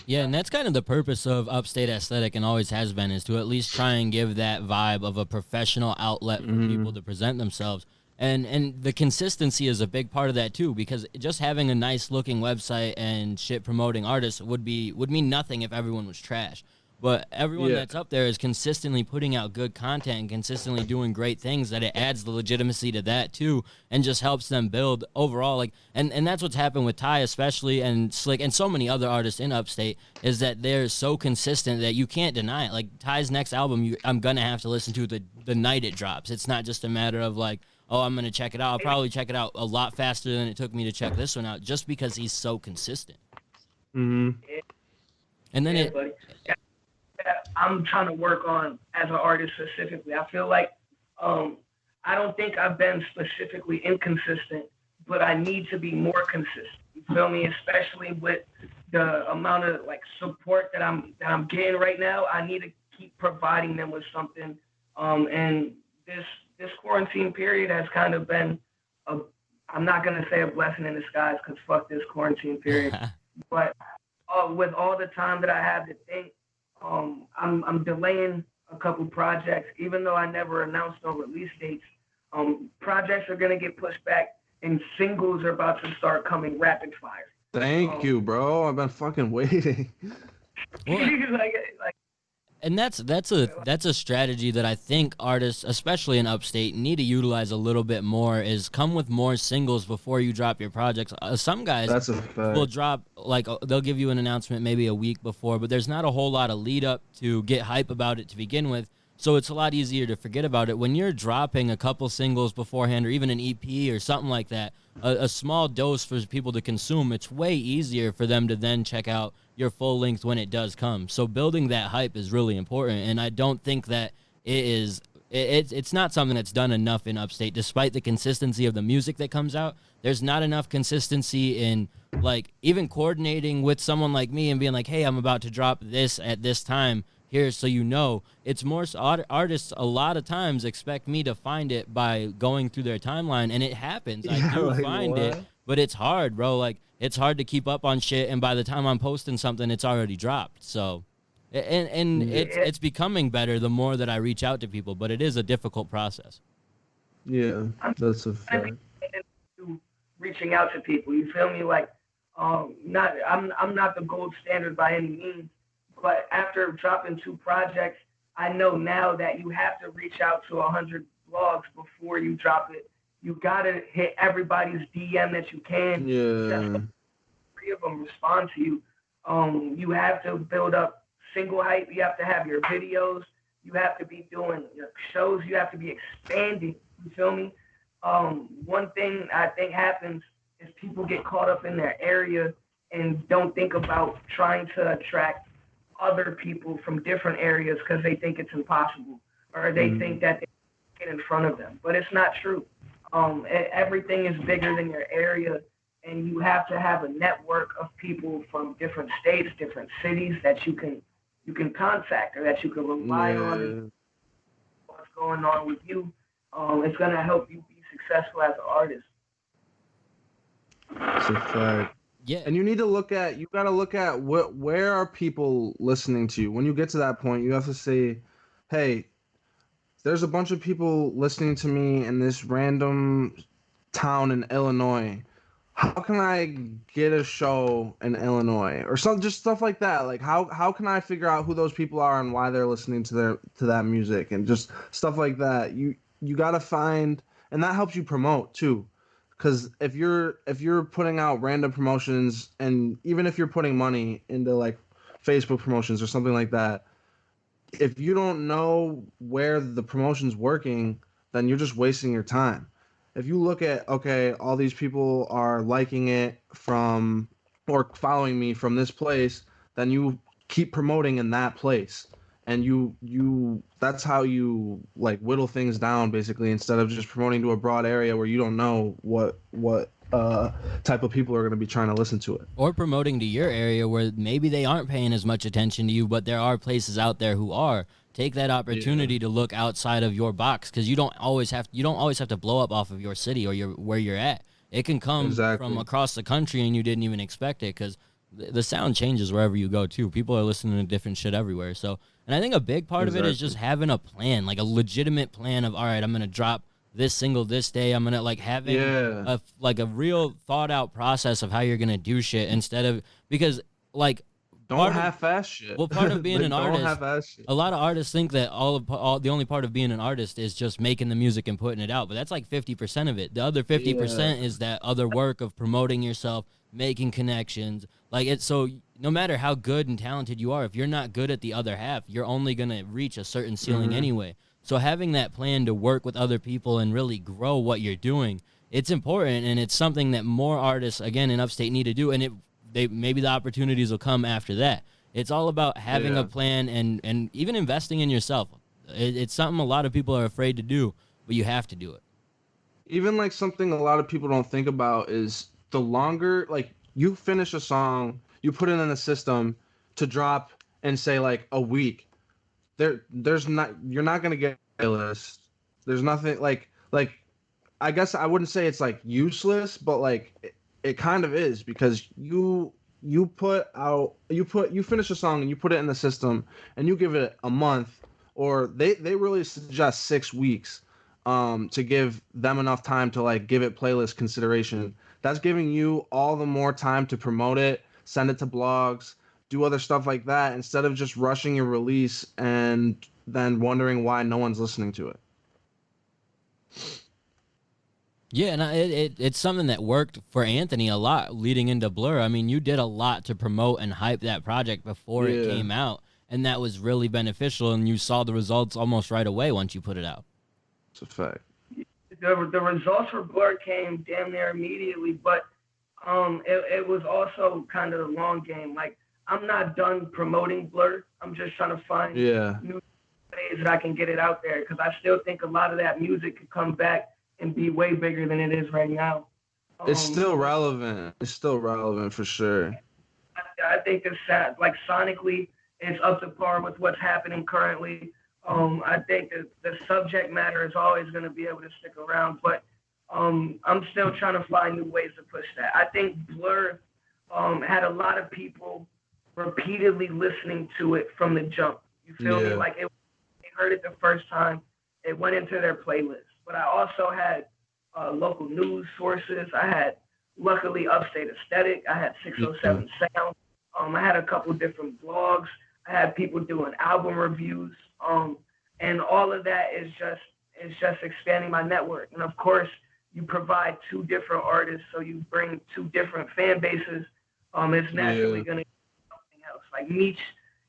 Speaker 2: Yeah, and that's kind of the purpose of Upstate Aesthetic, and always has been, is to at least try and give that vibe of a professional outlet for people to present themselves. And the consistency is a big part of that too, because just having a nice looking website and shit promoting artists would mean nothing if everyone was trash. But everyone that's up there is consistently putting out good content and consistently doing great things, that it adds the legitimacy to that too, and just helps them build overall. Like, and that's what's happened with Ty especially, and Slick, and so many other artists in Upstate, is that they're so consistent that you can't deny it. Like Ty's next album, I'm gonna have to listen to the night it drops. It's not just a matter of like, oh, I'm gonna check it out. I'll probably check it out a lot faster than it took me to check this one out, just because he's so consistent. And then
Speaker 3: I'm trying to work on as an artist specifically. I feel like I don't think I've been specifically inconsistent, but I need to be more consistent. You feel me? Especially with the amount of like support that I'm getting right now. I need to keep providing them with something. And this quarantine period has kind of been I'm not gonna say a blessing in disguise, because fuck this quarantine period. But with all the time that I have to think, I'm delaying a couple projects, even though I never announced no release dates. Projects are gonna get pushed back, and singles are about to start coming rapid fire.
Speaker 4: Thank you, bro. I've been fucking waiting.
Speaker 2: And that's a strategy that I think artists, especially in Upstate, need to utilize a little bit more, is come with more singles before you drop your projects. Some guys will drop, like, they'll give you an announcement maybe a week before, but there's not a whole lot of lead up to get hype about it to begin with. So it's a lot easier to forget about it. When you're dropping a couple singles beforehand, or even an EP or something like that, a small dose for people to consume, it's way easier for them to then check out your full length when it does come. So building that hype is really important, and I don't think that it's not something that's done enough in Upstate. Despite the consistency of the music that comes out, there's not enough consistency in like even coordinating with someone like me and being like, hey, I'm about to drop this at this time. Here's so you know. It's more so artists a lot of times expect me to find it by going through their timeline, and it happens. I do
Speaker 4: like,
Speaker 2: find it, but it's hard, bro. Like, it's hard to keep up on shit, and by the time I'm posting something, it's already dropped. So, and it's becoming better the more that I reach out to people, but it is a difficult process.
Speaker 4: Yeah, that's a fact.
Speaker 3: Reaching out to people, you feel me? Like, I'm not the gold standard by any means, but after dropping 2 projects, I know now that you have to reach out to 100 blogs before you drop it. You gotta hit everybody's DM that you can.
Speaker 4: Yeah.
Speaker 3: 3 of them respond to you. You have to build up single hype. You have to have your videos. You have to be doing your shows. You have to be expanding. You feel me? One thing I think happens is people get caught up in their area and don't think about trying to attract other people from different areas because they think it's impossible, or they think that they can get in front of them. But it's not true. Everything is bigger than your area, and you have to have a network of people from different states, different cities that you can contact or that you can rely on. And what's going on with you? It's gonna help you be successful as an artist.
Speaker 4: It's a fact.
Speaker 2: Yeah.
Speaker 4: And you gotta look at where are people listening to you. When you get to that point, you have to say, hey, there's a bunch of people listening to me in this random town in Illinois. How can I get a show in Illinois? Or just stuff like that. Like how can I figure out who those people are and why they're listening to that music, and just stuff like that. You gotta find, and that helps you promote too. Because if you're putting out random promotions, and even if you're putting money into like Facebook promotions or something like that, if you don't know where the promotion's working, then you're just wasting your time. If you look at, okay, all these people are liking it from or following me from this place, then you keep promoting in that place. And you that's how you like whittle things down, basically, instead of just promoting to a broad area where you don't know what type of people are going to be trying to listen to it.
Speaker 2: Or promoting to your area where maybe they aren't paying as much attention to you, but there are places out there who are. Take that opportunity to look outside of your box, because you don't always have to blow up off of your city or where you're at. It can come from across the country and you didn't even expect it, because the sound changes wherever you go too. People are listening to different shit everywhere. So, and I think a big part of it is just having a plan, like a legitimate plan of, all right, I'm gonna drop this single this day. I'm gonna like having a real thought out process of how you're gonna do shit, instead of, because like
Speaker 4: don't half-ass shit.
Speaker 2: Well, part of being an artist, a lot of artists think that all the only part of being an artist is just making the music and putting it out, but that's like 50% of it. The other 50% is that other work of promoting yourself, making connections. Like, it's so no matter how good and talented you are, if you're not good at the other half, you're only gonna reach a certain ceiling anyway. So having that plan to work with other people and really grow what you're doing, it's important, and it's something that more artists, again, in Upstate need to do. And maybe the opportunities will come after that. It's all about having a plan and even investing in yourself. It's something a lot of people are afraid to do, but you have to do it.
Speaker 4: Even like something a lot of people don't think about is the longer, like, you finish a song, you put it in the system to drop in, say, like a week. You're not gonna get a playlist. There's nothing like I guess I wouldn't say it's like useless, but like it kind of is, because you finish a song and you put it in the system and you give it a month, or they really suggest 6 weeks to give them enough time to like give it playlist consideration. That's giving you all the more time to promote it, send it to blogs, do other stuff like that, instead of just rushing your release and then wondering why no one's listening to it.
Speaker 2: Yeah, and it's something that worked for Anthony a lot leading into Blur. I mean, you did a lot to promote and hype that project before it came out, and that was really beneficial, and you saw the results almost right away once you put it out.
Speaker 4: It's a fact.
Speaker 3: The results for Blur came damn near immediately, but it was also kind of a long game. Like, I'm not done promoting Blur. I'm just trying to find new ways that I can get it out there, because I still think a lot of that music could come back and be way bigger than it is right now.
Speaker 4: It's still relevant. It's still relevant for sure.
Speaker 3: I think it's sad. Like, sonically, it's up to par with what's happening currently. I think that the subject matter is always going to be able to stick around, but I'm still trying to find new ways to push that. I think Blur had a lot of people repeatedly listening to it from the jump. You feel me?
Speaker 4: Yeah.
Speaker 3: Like they heard it the first time, it went into their playlist. But I also had local news sources. I had, luckily, Upstate Aesthetic. I had 607 Sound. I had a couple different blogs. I had people doing album reviews. And all of that is just expanding my network. And of course, you provide two different artists, so you bring two different fan bases. It's naturally going to be something else. Like Meech,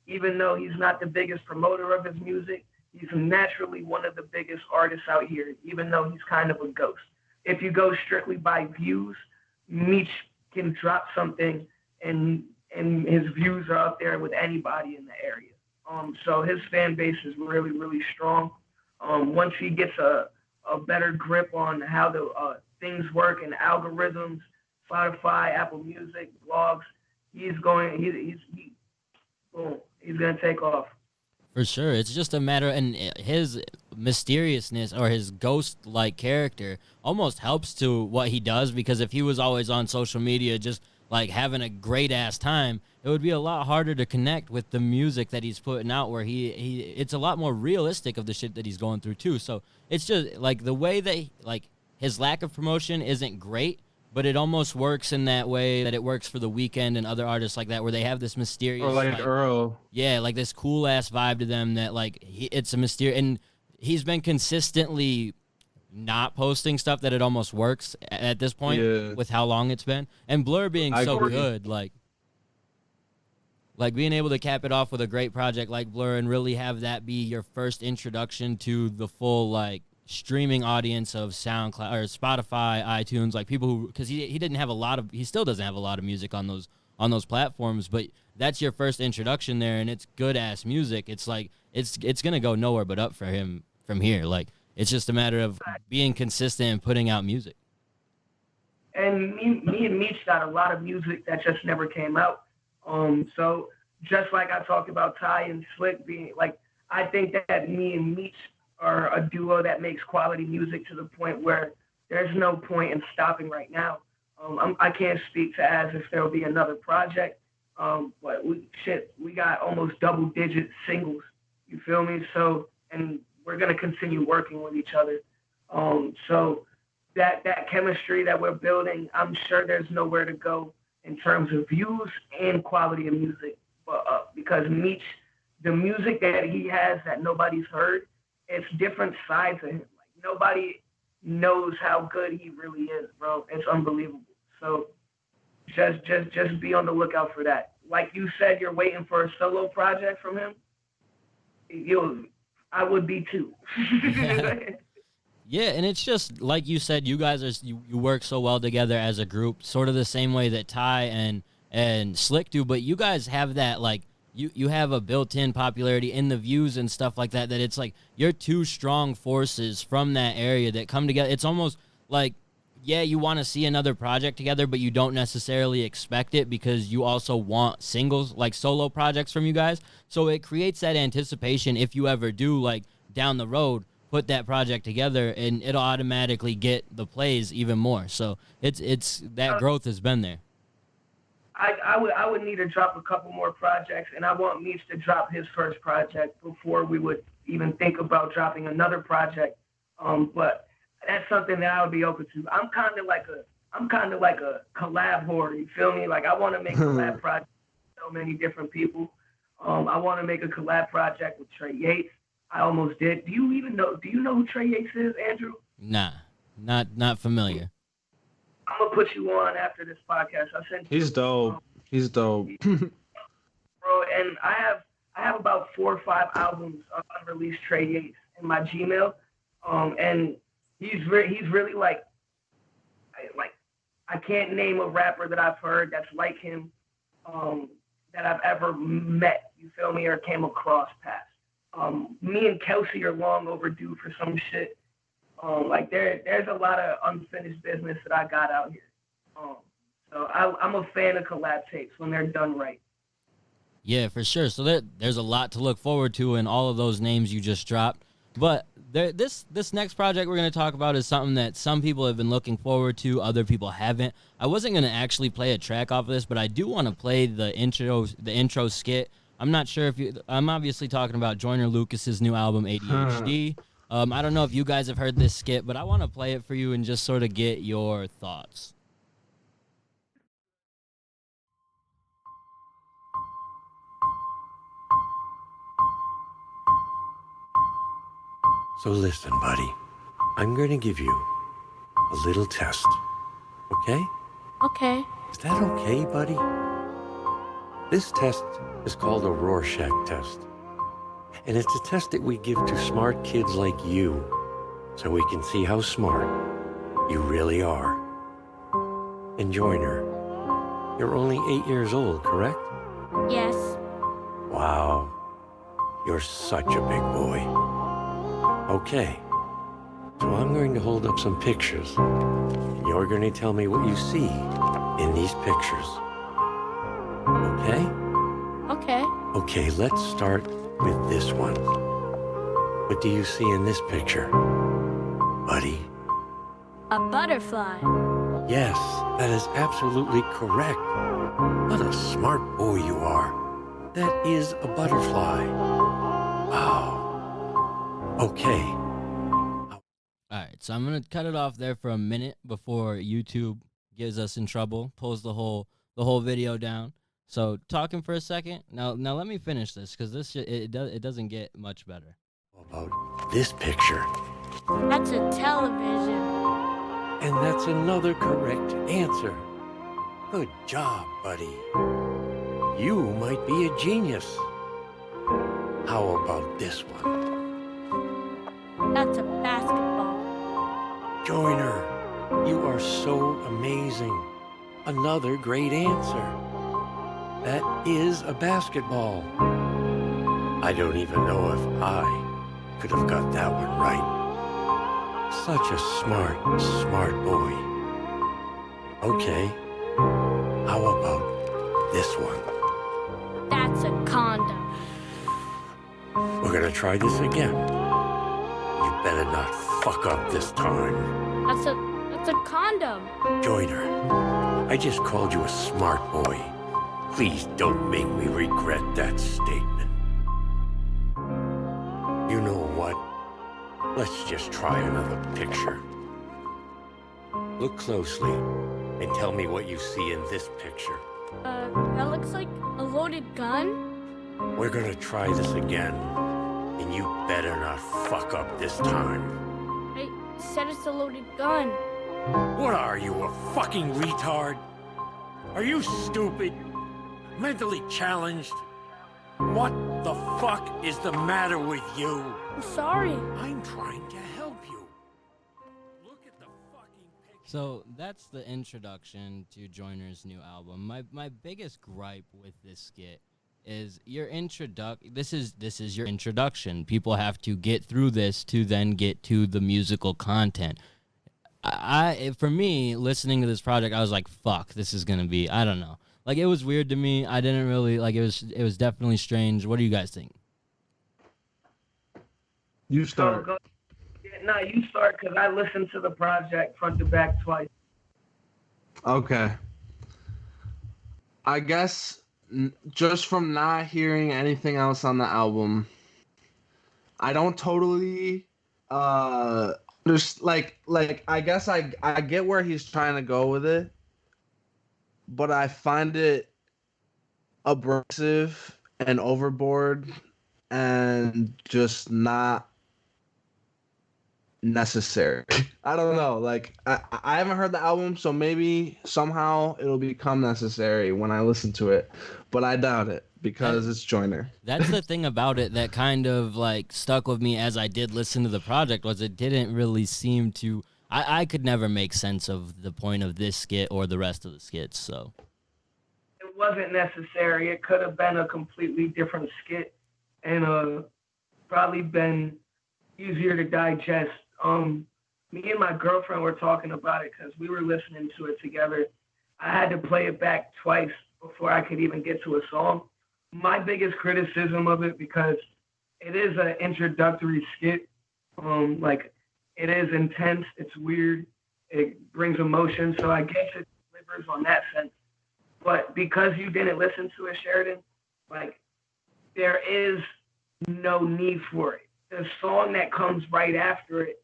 Speaker 3: even though he's not the biggest promoter of his music, he's naturally one of the biggest artists out here, even though he's kind of a ghost. If you go strictly by views, Meech can drop something and his views are up there with anybody in the area. So his fan base is really, really strong. Once he gets a better grip on how the things work and algorithms, Spotify, Apple Music, blogs, he's going to take off.
Speaker 2: For sure. It's just a matter, and his mysteriousness or his ghost-like character almost helps to what he does, because if he was always on social media just like having a great-ass time, it would be a lot harder to connect with the music that he's putting out, where it's a lot more realistic of the shit that he's going through too. So it's just like the way that like his lack of promotion isn't great, but it almost works in that way that it works for The Weeknd and other artists like that, where they have this mysterious,
Speaker 4: Or like Earl.
Speaker 2: yeah, like this cool ass vibe to them that like it's a mysterious, and he's been consistently not posting stuff that it almost works at this point with how long it's been. And Blur being so good, like being able to cap it off with a great project like Blur and really have that be your first introduction to the full like streaming audience of SoundCloud or Spotify, iTunes, like people who, because he didn't have a lot of, he still doesn't have a lot of music on those platforms, but that's your first introduction there, and it's good ass music. It's like it's gonna go nowhere but up for him from here. Like it's just a matter of being consistent and putting out music.
Speaker 3: And me and Meech got a lot of music that just never came out. So just like I talked about Ty and Slick being like, I think that me and Meech are a duo that makes quality music to the point where there's no point in stopping right now. I can't speak to as if there will be another project, but we got almost double-digit singles. You feel me? So, and we're gonna continue working with each other. So that chemistry that we're building, I'm sure there's nowhere to go in terms of views and quality of music, but because Meech, the music that he has that nobody's heard, it's different sides of him. Like nobody knows how good he really is, bro. It's unbelievable. So just be on the lookout for that. Like you said, you're waiting for a solo project from him. I would be too.
Speaker 2: Yeah, and it's just like you said, you guys you work so well together as a group, sort of the same way that Ty and Slick do, but you guys have that like you have a built-in popularity in the views and stuff like that it's like you're two strong forces from that area that come together. It's almost like, yeah, you want to see another project together, but you don't necessarily expect it because you also want singles, like solo projects from you guys. So it creates that anticipation if you ever do, like, down the road, put that project together, and it'll automatically get the plays even more. So it's that growth has been there.
Speaker 3: I would need to drop a couple more projects, and I want Meech to drop his first project before we would even think about dropping another project. But that's something that I would be open to. I'm kind of like a collab whore. You feel me? Like I want to make collab projects with so many different people. I want to make a collab project with Trey Yates. I almost did. Do you know who Trey Yates is, Andrew?
Speaker 2: Nah, not familiar.
Speaker 3: I'm gonna put you on after this podcast. I'll send you.
Speaker 4: He's dope. He's dope.
Speaker 3: Bro, and I have about 4 or 5 albums of unreleased Trey Yates in my Gmail. And he's really like I can't name a rapper that I've heard that's like him, that I've ever met, you feel me, or came across past. Me and Kelsey are long overdue for some shit. Like there's a lot of unfinished business that I got out here. So I'm a fan of collab tapes when they're done right.
Speaker 2: Yeah, for sure. So there's a lot to look forward to in all of those names you just dropped. But this next project we're going to talk about is something that some people have been looking forward to, other people haven't. I wasn't going to actually play a track off of this, but I do want to play the intro skit. I'm not sure if I'm obviously talking about Joyner Lucas's new album ADHD. I don't know if you guys have heard this skit, but I want to play it for you and just sort of get your thoughts.
Speaker 8: So listen, buddy. I'm going to give you a little test. Okay?
Speaker 9: Okay.
Speaker 8: Is that okay, buddy? This test is called a Rorschach test. And it's a test that we give to smart kids like you so we can see how smart you really are. And Joyner, you're only 8 years old, correct?
Speaker 9: Yes.
Speaker 8: Wow. You're such a big boy. Okay, so I'm going to hold up some pictures, and you're going to tell me what you see in these pictures. Okay?
Speaker 9: Okay.
Speaker 8: Okay, let's start with this one. What do you see in this picture, buddy?
Speaker 9: A butterfly.
Speaker 8: Yes, that is absolutely correct. What a smart boy you are. That is a butterfly. Wow. Okay.
Speaker 2: All right, so I'm gonna cut it off there for a minute before YouTube gives us in trouble, pulls the whole video down. So talking for a second. Now let me finish this because it doesn't get much better.
Speaker 8: About this picture.
Speaker 9: That's a television.
Speaker 8: And that's another correct answer. Good job, buddy. You might be a genius. How about this one?
Speaker 9: That's a basketball.
Speaker 8: Joyner, you are so amazing. Another great answer. That is a basketball. I don't even know if I could have got that one right. Such a smart boy. Okay, how about this one?
Speaker 9: That's a condom.
Speaker 8: We're gonna try this again. You better not fuck up this time.
Speaker 9: That's a condom.
Speaker 8: Joyner, I just called you a smart boy. Please don't make me regret that statement. You know what? Let's just try another picture. Look closely and tell me what you see in this picture.
Speaker 9: That looks like a loaded gun.
Speaker 8: We're gonna try this again, and you better not fuck up this time.
Speaker 9: I said it's a loaded gun.
Speaker 8: What are you, a fucking retard? Are you stupid? Mentally challenged? What the fuck is the matter with you?
Speaker 9: I'm sorry.
Speaker 8: I'm trying to help you. Look at the fucking picture.
Speaker 2: So that's the introduction to Joyner's new album. My biggest gripe with this skit is your this is your introduction. People have to get through this to then get to the musical content. For me, listening to this project, I was like, fuck, this is gonna be, I don't know. Like, it was weird to me. I didn't really, like, it was definitely strange. What do you guys think?
Speaker 4: You start.
Speaker 3: You start, because I listened to the project front to back twice.
Speaker 4: Okay. I guess just from not hearing anything else on the album, I don't totally there's like I guess I get where he's trying to go with it, but I find it abrasive and overboard and just not necessary. I don't know. Like, I haven't heard the album, so maybe somehow it'll become necessary when I listen to it, but I doubt it because it's Joyner.
Speaker 2: That's the thing about it that kind of like stuck with me as I did listen to the project, was it didn't really seem to, I could never make sense of the point of this skit or the rest of the skits. So
Speaker 3: it wasn't necessary. It could have been a completely different skit and probably been easier to digest. Me and my girlfriend were talking about it because we were listening to it together. I had to play it back twice before I could even get to a song. my biggest criticism of it, because it is an introductory skit. Like, it is intense. It's weird. It brings emotion. So I guess it delivers on that sense. But because you didn't listen to it, Sheridan, like, there is no need for it. The song that comes right after it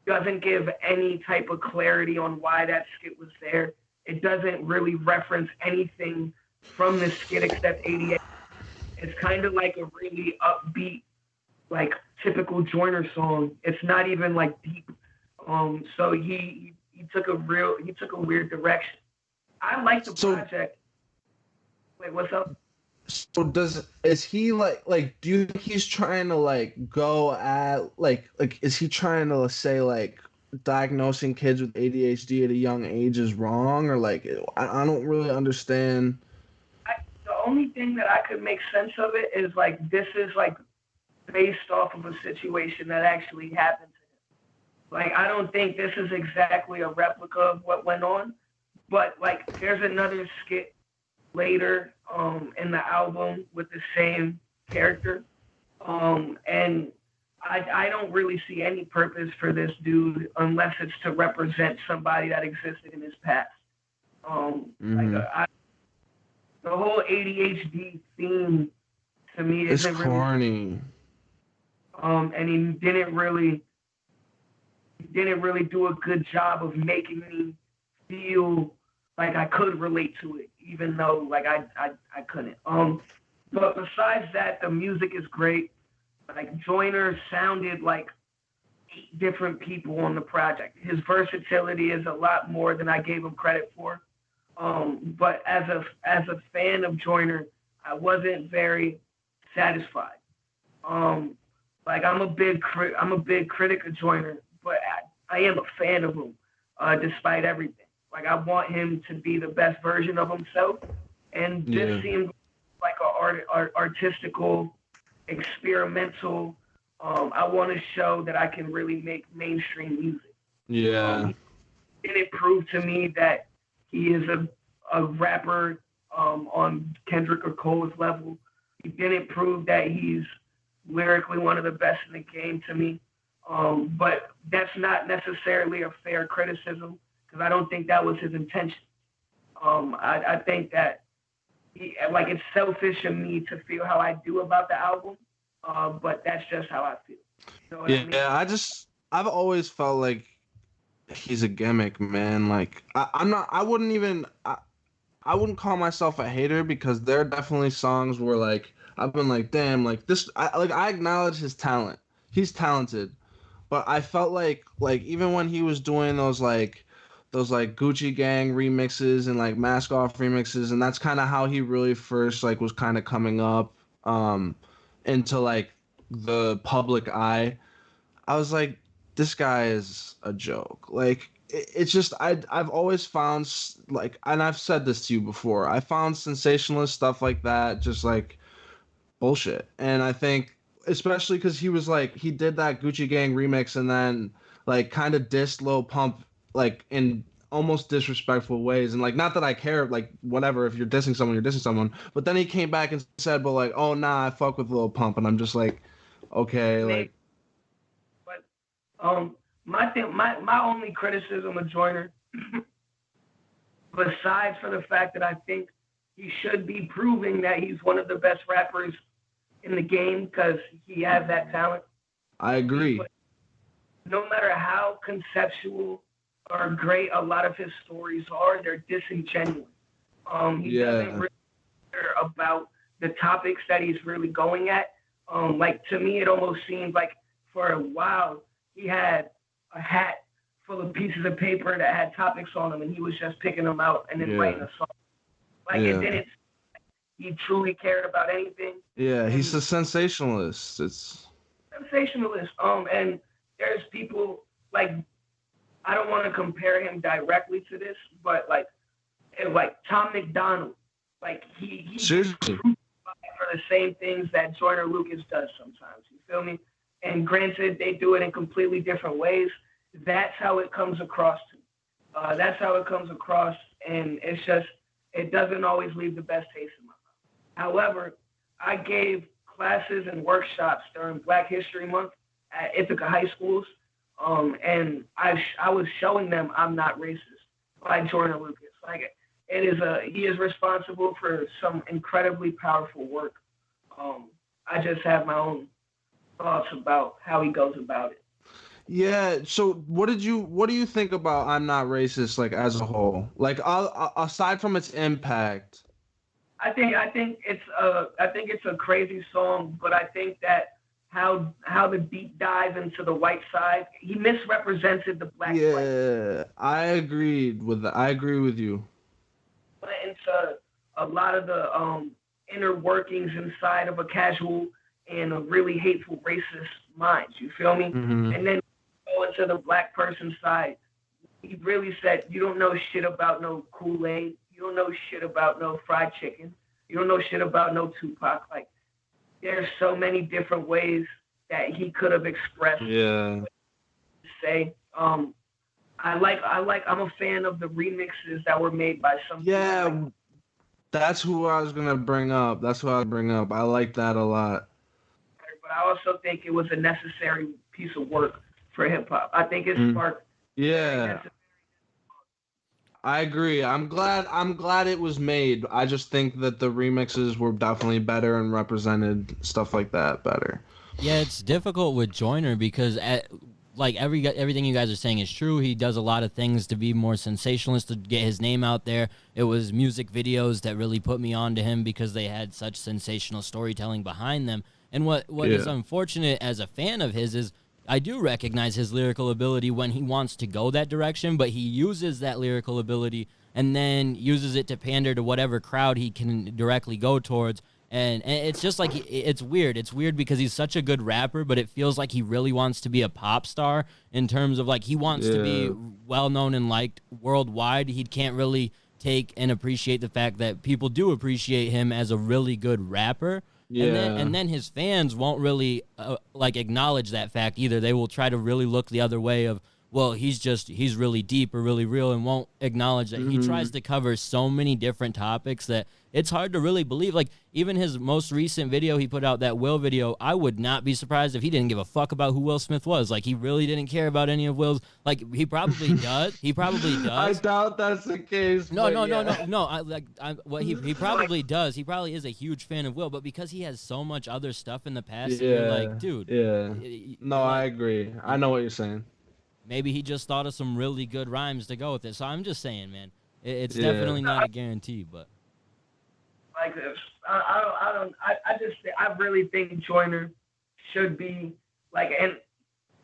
Speaker 3: doesn't give any type of clarity on why that skit was there. It doesn't really reference anything from the skit except 88. It's kind of like a really upbeat, like typical Joyner song. It's not even like deep. So he took a weird direction. I like the project. Wait, what's up?
Speaker 4: So is he like do you think he's trying to like go at like is he trying to say like diagnosing kids with ADHD at a young age is wrong, or like I don't really understand.
Speaker 3: The only thing that I could make sense of it is like this is like based off of a situation that actually happened to him. Like, I don't think this is exactly a replica of what went on, but like there's another skit later in the album with the same character, and I don't really see any purpose for this dude unless it's to represent somebody that existed in his past. The whole ADHD theme to me
Speaker 4: it's
Speaker 3: isn't
Speaker 4: corny.
Speaker 3: And he didn't really do a good job of making me feel like I could relate to it, even though like I couldn't. But besides that, the music is great. Like, Joyner sounded like 8 different people on the project. His versatility is a lot more than I gave him credit for. But as a fan of Joyner, I wasn't very satisfied. Like, I'm a big critic of Joyner, but I am a fan of him, despite everything. Like, I want him to be the best version of himself, and this seemed like a artistical, experimental. I want to show that I can really make mainstream music.
Speaker 4: Yeah.
Speaker 3: It didn't prove to me that he is a rapper on Kendrick or Cole's level. He didn't prove that he's lyrically one of the best in the game to me. But that's not necessarily a fair criticism, because I don't think that was his intention. I think that it's selfish of me to feel how I do about the album, but that's just how I feel. You know what I mean?
Speaker 4: I've always felt like he's a gimmick, man. Like, I wouldn't call myself a hater, because there are definitely songs where like I've been like, damn, like this, I acknowledge his talent. He's talented, but I felt like even when he was doing those Gucci Gang remixes and like Mask Off remixes, and that's kind of how he really first like was kind of coming up into like the public eye. I was like, this guy is a joke. Like, it's just I've always found, like, and I've said this to you before, I found sensationalist stuff like that just like bullshit. And I think especially because he was like, he did that Gucci Gang remix and then like kind of dissed Lil Pump like in almost disrespectful ways, and like, not that I care, like, whatever, if you're dissing someone, you're dissing someone, but then he came back and said, but like, oh nah, I fuck with Lil Pump, and I'm just like, okay, like.
Speaker 3: But my only criticism of Joyner, besides for the fact that I think he should be proving that he's one of the best rappers in the game because he has that talent.
Speaker 4: I agree.
Speaker 3: But no matter how conceptual or great a lot of his stories are, they're disingenuous. He doesn't really care about the topics that he's really going at. Like, to me, it almost seemed like for a while he had a hat full of pieces of paper that had topics on them, and he was just picking them out and then writing a song. Like, it didn't. He truly cared about anything.
Speaker 4: Yeah, he's a sensationalist. It's
Speaker 3: sensationalist. And there's people like, I don't want to compare him directly to this, but like Tom McDonald, like he
Speaker 4: seriously
Speaker 3: for the same things that Joyner Lucas does sometimes. You feel me? And granted, they do it in completely different ways. That's how it comes across to me. That's how it comes across, and it's just, it doesn't always leave the best taste in my mouth. However, I gave classes and workshops during Black History Month at Ithaca high schools, and I was showing them I'm not racist by Joyner Lucas. Like he is responsible for some incredibly powerful work. I just have my own thoughts about how he goes about it.
Speaker 4: Yeah. So what do you think about I'm Not Racist, like, as a whole? Like, aside from its impact.
Speaker 3: I think it's a crazy song, but I think that how the deep dive into the white side, he misrepresented the black side.
Speaker 4: Yeah, I agreed with that. I agree with you.
Speaker 3: Went into a lot of the inner workings inside of a casual and a really hateful racist mind. You feel me?
Speaker 4: Mm-hmm.
Speaker 3: And then go into the black person side. He really said, you don't know shit about no Kool-Aid. You don't know shit about no fried chicken. You don't know shit about no Tupac. Like, there's so many different ways that he could have expressed.
Speaker 4: Yeah.
Speaker 3: Say, I'm a fan of the remixes that were made by some.
Speaker 4: Yeah,
Speaker 3: people.
Speaker 4: that's who I was gonna bring up. I like that a lot.
Speaker 3: But I also think it was a necessary piece of work for hip hop. I think it sparked.
Speaker 4: Yeah. I agree. I'm glad it was made. I just think that the remixes were definitely better and represented stuff like that better.
Speaker 2: Yeah, it's difficult with Joyner because everything you guys are saying is true. He does a lot of things to be more sensationalist, to get his name out there. It was music videos that really put me on to him because they had such sensational storytelling behind them. And what is unfortunate as a fan of his is I do recognize his lyrical ability when he wants to go that direction, but he uses that lyrical ability and then uses it to pander to whatever crowd he can directly go towards. And it's just like, it's weird. It's weird because he's such a good rapper, but it feels like he really wants to be a pop star in terms of, like, he wants to be well-known and liked worldwide. He can't really take and appreciate the fact that people do appreciate him as a really good rapper. Yeah. And then his fans won't really acknowledge that fact either. They will try to really look the other way of, well, he's really deep or really real, and won't acknowledge that he tries to cover so many different topics that it's hard to really believe. Like, even his most recent video he put out, that Will video, I would not be surprised if he didn't give a fuck about who Will Smith was. Like, he really didn't care about any of Will's. Like, he probably does. He probably does.
Speaker 4: I doubt that's the case.
Speaker 2: No. He probably does. He probably is a huge fan of Will, but because he has so much other stuff in the past, you're like, dude.
Speaker 4: Yeah. No, I agree. I know what you're saying.
Speaker 2: Maybe he just thought of some really good rhymes to go with it. So I'm just saying, man, it's definitely not a guarantee, but.
Speaker 3: Like this, I really think Joyner should be like, and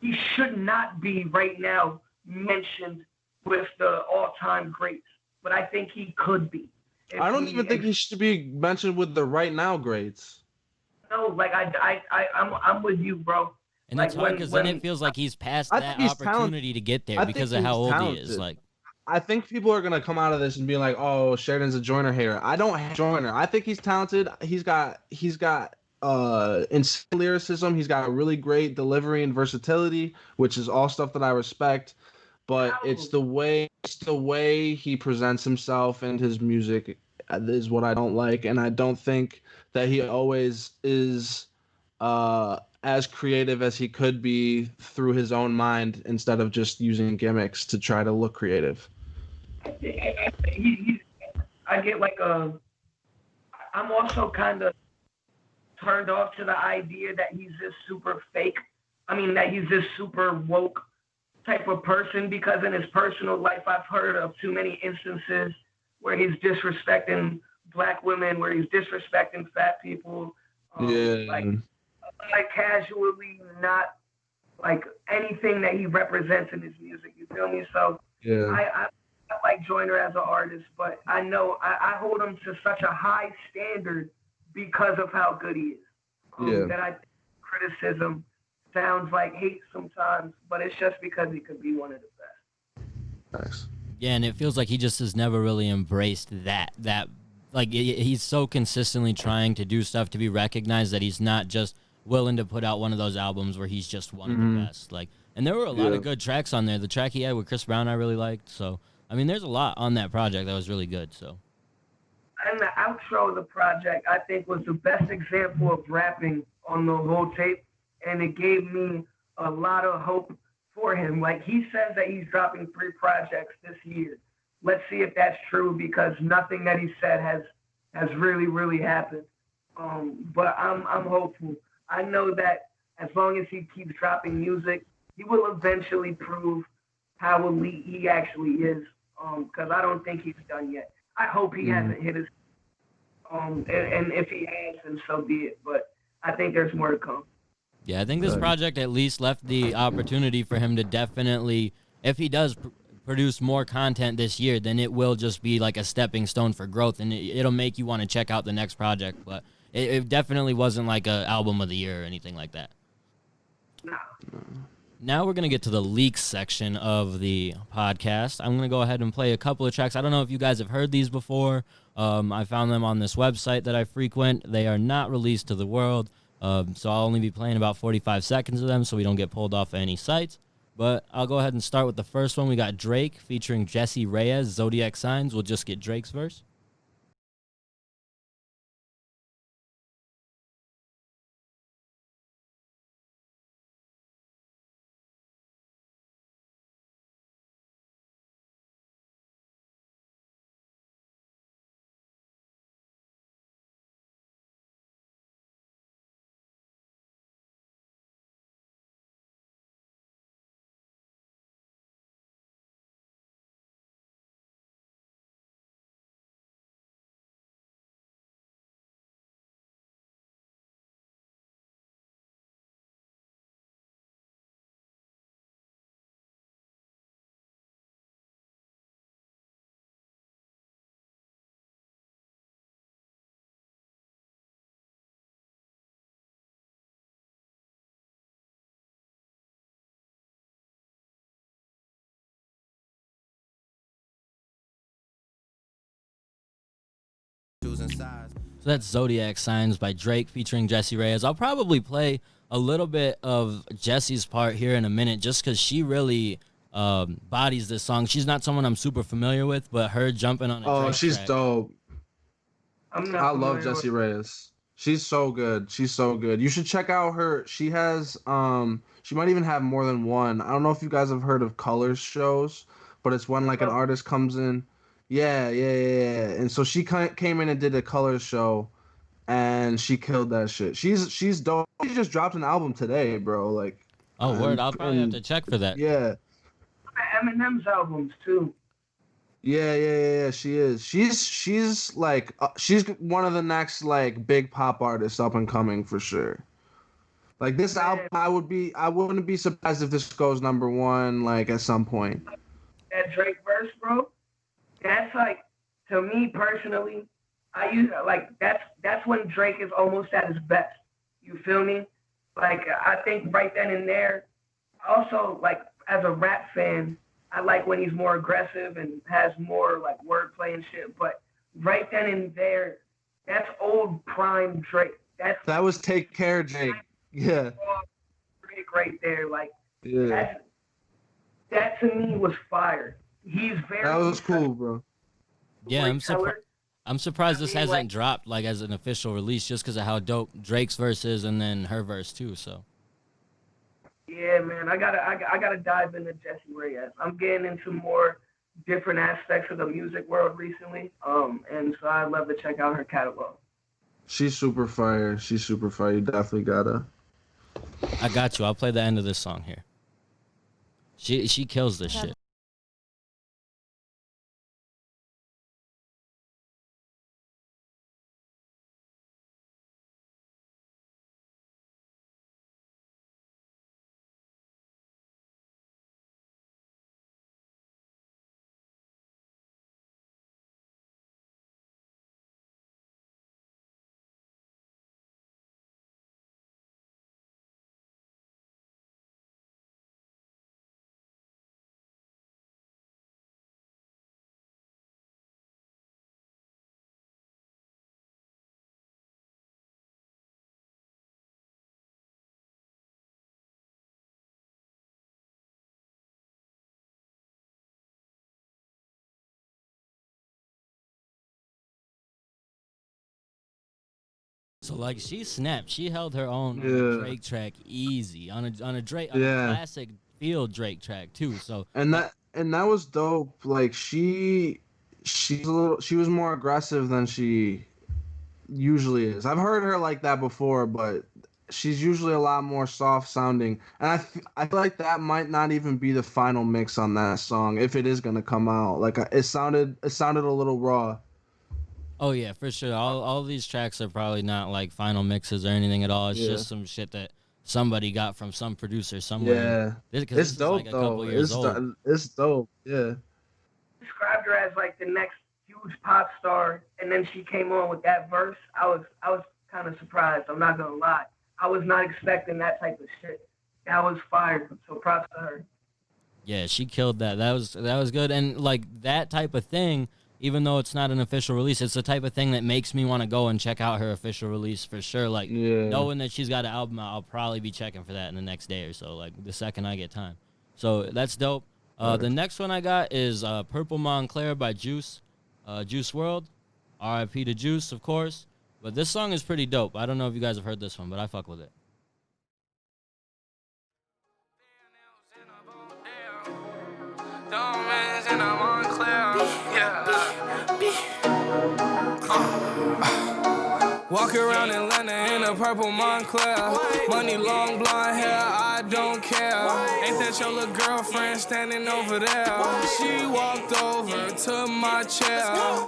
Speaker 3: he should not be right now mentioned with the all-time greats, but I think he could be.
Speaker 4: I don't even think he should be mentioned with the right now greats.
Speaker 3: No, like I'm with you, bro.
Speaker 2: And that's hard because then it feels like he's past that opportunity to get there because of how old he is. Like,
Speaker 4: I think people are gonna come out of this and be like, "Oh, Sheridan's a Joyner hater." I don't hate Joyner. I think he's talented. He's got insane lyricism. He's got really great delivery and versatility, which is all stuff that I respect. But it's the way he presents himself and his music is what I don't like, and I don't think that he always is as creative as he could be through his own mind instead of just using gimmicks to try to look creative.
Speaker 3: I get like I'm also kind of turned off to the idea that he's this super fake. I mean, that he's this super woke type of person, because in his personal life, I've heard of too many instances where he's disrespecting black women, where he's disrespecting fat people. Like casually, not like anything that he represents in his music. You feel me? So I like Joyner as an artist, but I know I hold him to such a high standard because of how good he is. That I think criticism sounds like hate sometimes, but it's just because he could be one of the best.
Speaker 4: Nice.
Speaker 2: Yeah, and it feels like he just has never really embraced that like he's so consistently trying to do stuff to be recognized that he's not just willing to put out one of those albums where he's just one of the best. Like, and there were a lot of good tracks on there. The track he had with Chris Brown I really liked. So I mean, there's a lot on that project that was really good. So
Speaker 3: and the outro of the project, I think, was the best example of rapping on the whole tape, and it gave me a lot of hope for him. Like he says that he's dropping 3 projects this year. Let's see if that's true because nothing that he said has really happened. But I'm hopeful. I know that as long as he keeps dropping music, he will eventually prove how elite he actually is. Because I don't think he's done yet. I hope he hasn't hit his. And if he has, then so be it. But I think there's more to come.
Speaker 2: Yeah, I think this project at least left the opportunity for him to definitely, if he does produce more content this year, then it will just be like a stepping stone for growth, and it'll make you want to check out the next project. But it definitely wasn't like a album of the year or anything like that.
Speaker 3: Nah.
Speaker 2: Now we're going to get to the leaks section of the podcast. I'm going to go ahead and play a couple of tracks. I don't know if you guys have heard these before. I found them on this website that I frequent. They are not released to the world, so I'll only be playing about 45 seconds of them so we don't get pulled off any sites. But I'll go ahead and start with the first one. We got Drake featuring Jesse Reyes, Zodiac Signs. We'll just get Drake's verse. So that's Zodiac Signs by Drake featuring Jesse Reyes. I'll probably play a little bit of Jesse's part here in a minute just because she really bodies this song. She's not someone I'm super familiar with, but her jumping on a Drake
Speaker 4: she's
Speaker 2: track.
Speaker 4: dope. I love
Speaker 3: familiar
Speaker 4: Jessie Reyes. She's so good. She's so good. You should check out her. She has she might even have more than one. I don't know if you guys have heard of Colors shows, but it's when like an artist comes in. Yeah. And so she came in and did a Colors show, and she killed that shit. She's dope. She just dropped an album today, bro. Like,
Speaker 2: Oh, word. I'll probably have to check for that.
Speaker 4: Yeah.
Speaker 3: Eminem's albums too.
Speaker 4: Yeah. She is. She's like she's one of the next like big pop artists up and coming for sure. Like this album, I wouldn't be surprised if this goes number 1 like at some point.
Speaker 3: That Drake verse, bro. That's like, to me personally, I use like that's when Drake is almost at his best. You feel me? Like I think right then and there. Also, like as a rap fan, I like when he's more aggressive and has more like wordplay and shit. But right then and there, that's old prime Drake.
Speaker 4: That was Take Care Drake. Yeah.
Speaker 3: Drake right there. Like
Speaker 4: Yeah.
Speaker 3: that to me was fire. He's very.
Speaker 4: That was cool, bro.
Speaker 2: Yeah, I'm surprised this hasn't dropped like as an official release just because of how dope Drake's verse is and then her verse too. So.
Speaker 3: Yeah, man, I gotta dive into Jesse Reyes. I'm getting into more different aspects of the music world recently, and so I'd love to check out her catalog.
Speaker 4: She's super fire. You definitely gotta.
Speaker 2: I got you. I'll play the end of this song here. She kills this shit. So like she snapped. She held her own on the Drake track easy on a Drake on a classic field Drake track too. So
Speaker 4: and that was dope. Like she was more aggressive than she usually is. I've heard her like that before, but she's usually a lot more soft sounding. And I feel like that might not even be the final mix on that song if it is gonna come out. Like it sounded a little raw.
Speaker 2: Oh yeah, for sure. All these tracks are probably not like final mixes or anything at all. It's just some shit that somebody got from some producer somewhere.
Speaker 4: Yeah,
Speaker 2: It's dope
Speaker 4: like though. It's dope. Yeah.
Speaker 3: Described her as like the next huge pop star, and then she came on with that verse. I was kind of surprised. I'm not gonna lie. I was not expecting that type of shit. That was fire. So props to her.
Speaker 2: Yeah, she killed that. That was good. And like that type of thing, even though it's not an official release, it's the type of thing that makes me want to go and check out her official release for sure. Like knowing that she's got an album out, I'll probably be checking for that in the next day or so, like the second I get time. So that's dope. The next one I got is Purple Montclair by Juice WRLD. R.I.P. to Juice, of course. But this song is pretty dope. I don't know if you guys have heard this one, but I fuck with it.
Speaker 1: Walk around Atlanta in a purple Montclair. Money, long blonde hair, I don't care. Ain't that your little girlfriend standing over there? She walked over to my chair.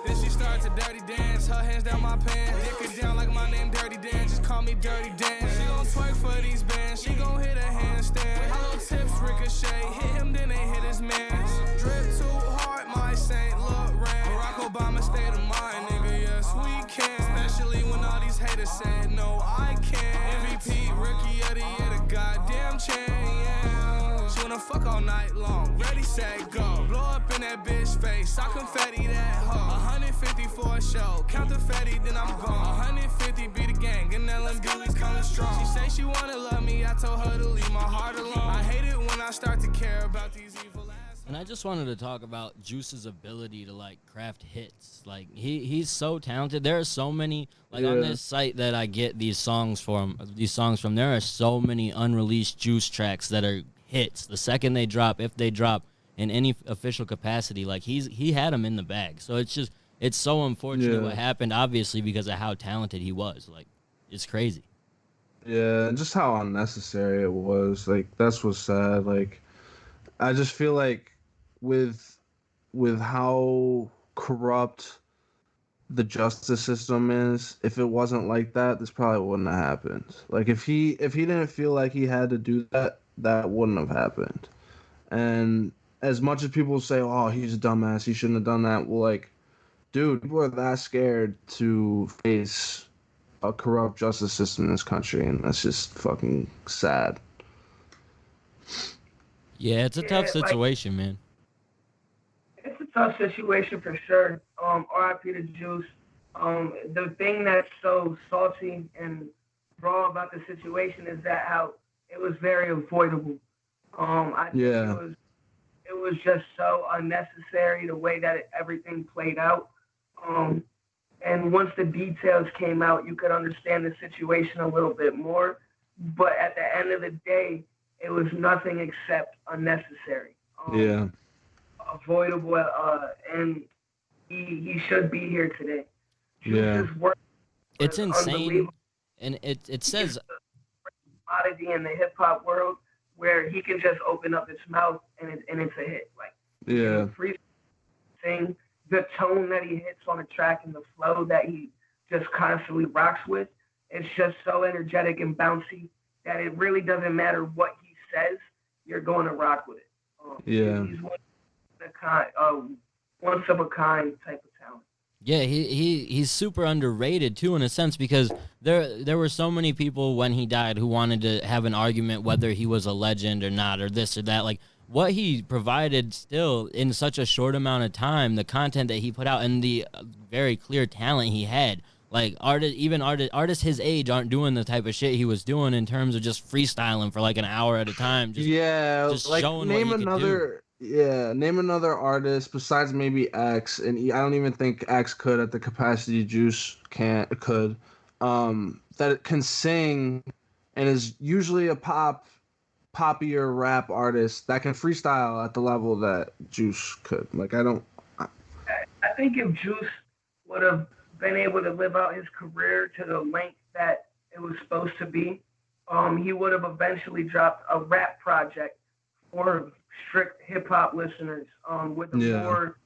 Speaker 1: Then she started to dirty dance, her hands down my pants. Dick it down like my name Dirty Dan, just call me Dirty Dan. She gon' twerk for these bands, she gon' hit a handstand. Hollow tips ricochet, hit him then they hit his mans. Drip too hard, my Saint Laurent. Barack Obama state of mind, nigga, yes we can. Especially when all these haters said no I can't. MVP, rookie of the year, the goddamn champ, yeah. She wanna fuck all night long, ready, set, go. Blow up in that bitch face, I confetti that hoe. 150 for a show, count the fatty, then I'm gone. 150 be the gang, and LMB coming strong. She say she wanna love me, I told her to leave my heart alone. I hate it when I start to care about these evil ass.
Speaker 2: And I just wanted to talk about Juice's ability to like craft hits. Like he's so talented. There are so many on this site that I get these songs from. There are so many unreleased Juice tracks that are hits. The second they drop, if they drop in any official capacity, like he had them in the bag. So it's so unfortunate what happened. Obviously because of how talented he was. Like it's crazy.
Speaker 4: Yeah, and just how unnecessary it was. Like that's what's sad. Like I just feel like with how corrupt the justice system is, if it wasn't like that, this probably wouldn't have happened. Like if he didn't feel like he had to do that, that wouldn't have happened. And as much as people say, "Oh, he's a dumbass, he shouldn't have done that," well, like, dude, people are that scared to face a corrupt justice system in this country, and that's just fucking sad.
Speaker 2: Yeah, it's a tough situation, man.
Speaker 3: It's a tough situation for sure. R.I.P. to Juice. The thing that's so salty and raw about the situation is that how it was very avoidable. I think it was just so unnecessary the way that everything played out. And once the details came out, you could understand the situation a little bit more. But at the end of the day, it was nothing except unnecessary. Avoidable, and he should be here today.
Speaker 2: It's insane, and it says
Speaker 3: commodity in the hip hop world where he can just open up his mouth and it's a hit. Like free thing, the tone that he hits on the track and the flow that he just constantly rocks with, it's just so energetic and bouncy that it really doesn't matter what he says, you're going to rock with it. He's once of a kind type of talent.
Speaker 2: Yeah, he's super underrated too in a sense because there were so many people when he died who wanted to have an argument whether he was a legend or not or this or that. Like what he provided still in such a short amount of time, the content that he put out and the very clear talent he had. Like artists his age aren't doing the type of shit he was doing in terms of just freestyling for like an hour at a time. Just
Speaker 4: like
Speaker 2: showing
Speaker 4: name
Speaker 2: what he
Speaker 4: another.
Speaker 2: could do.
Speaker 4: Yeah, name another artist besides maybe X, and I don't even think X could at the capacity Juice could. that can sing and is usually a poppier rap artist that can freestyle at the level that Juice could. Like
Speaker 3: I think if Juice would have been able to live out his career to the length that it was supposed to be, he would have eventually dropped a rap project for strict hip hop listeners, with a more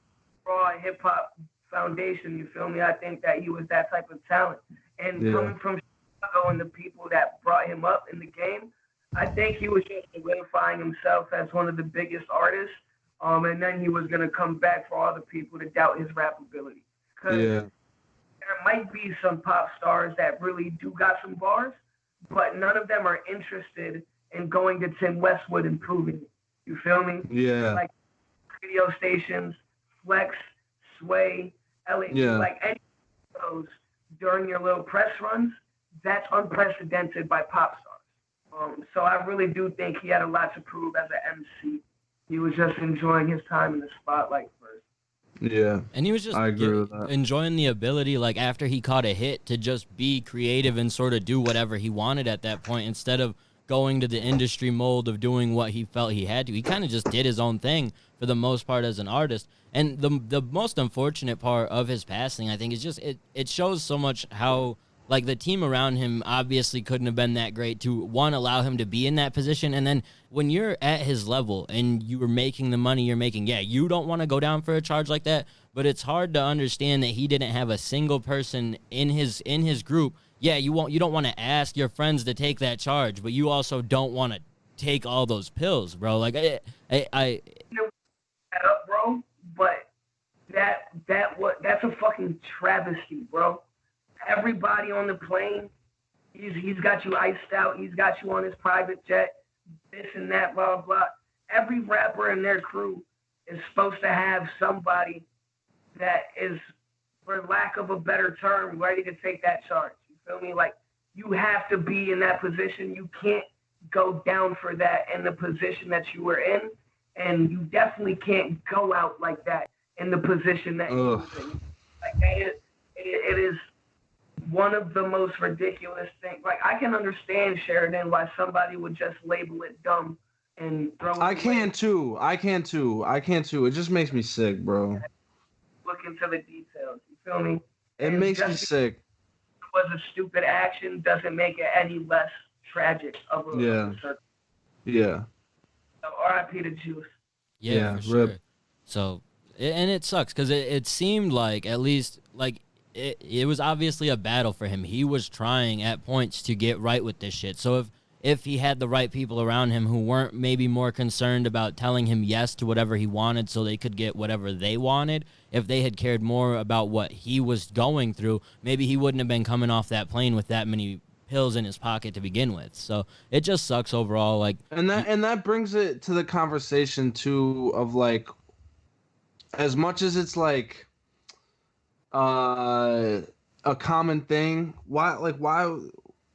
Speaker 3: raw hip hop foundation. You feel me? I think that he was that type of talent. And coming from Chicago and the people that brought him up in the game, I think he was just solidifying himself as one of the biggest artists. And then he was going to come back for all the people to doubt his rap ability. Because there might be some pop stars that really do got some bars, but none of them are interested in going to Tim Westwood and proving it. You feel me?
Speaker 4: Yeah.
Speaker 3: Like radio stations, Flex, Sway, LA, like any of those during your little press runs, that's unprecedented by pop stars. So I really do think he had a lot to prove as an MC. He was just enjoying his time in the spotlight first.
Speaker 4: Yeah.
Speaker 2: And he was just enjoying the ability, like, after he caught a hit, to just be creative and sort of do whatever he wanted at that point, instead of going to the industry mold of doing what he felt he had to. He kind of just did his own thing for the most part as an artist. And the most unfortunate part of his passing, I think, is just it shows so much how, like, the team around him obviously couldn't have been that great to, one, allow him to be in that position. And then when you're at his level and you were making the money you're making, you don't want to go down for a charge like that. But it's hard to understand that he didn't have a single person in his group. Yeah, you don't want to ask your friends to take that charge, but you also don't want to take all those pills, bro. Like I
Speaker 3: up, bro, but that's a fucking travesty, bro. Everybody on the plane, he's got you iced out. He's got you on his private jet, this and that, blah, blah. Every rapper in their crew is supposed to have somebody that is, for lack of a better term, ready to take that charge. You feel me? Like, you have to be in that position. You can't go down for that in the position that you were in. And you definitely can't go out like that in the position that you was in. Like, it is one of the most ridiculous things. Like, I can understand, Sheridan, why somebody would just label it dumb and throw it away.
Speaker 4: I can too. It just makes me sick, bro.
Speaker 3: Look into the details. You feel me?
Speaker 4: It makes me sick.
Speaker 3: It was a stupid action, doesn't make it any less tragic of a circumstance.
Speaker 4: Yeah.
Speaker 3: So R.I.P. to Juice.
Speaker 2: Yeah, for sure. So, and it sucks because it seemed like, at least, like, it was obviously a battle for him. He was trying at points to get right with this shit. So if he had the right people around him who weren't maybe more concerned about telling him yes to whatever he wanted so they could get whatever they wanted, if they had cared more about what he was going through, maybe he wouldn't have been coming off that plane with that many pills in his pocket to begin with. So it just sucks overall. Like,
Speaker 4: and that brings it to the conversation too of, like, as much as it's like a common thing, why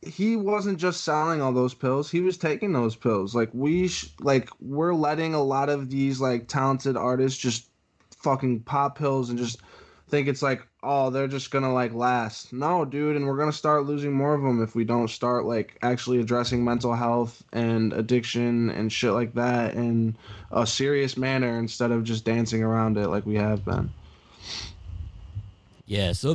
Speaker 4: he wasn't just selling all those pills, he was taking those pills. Like, we're letting a lot of these, like, talented artists just fucking pop pills and just think it's like, oh, they're just gonna, like, last. No, dude, and we're gonna start losing more of them if we don't start, like, actually addressing mental health and addiction and shit like that in a serious manner instead of just dancing around it like we have been.
Speaker 2: Yeah, so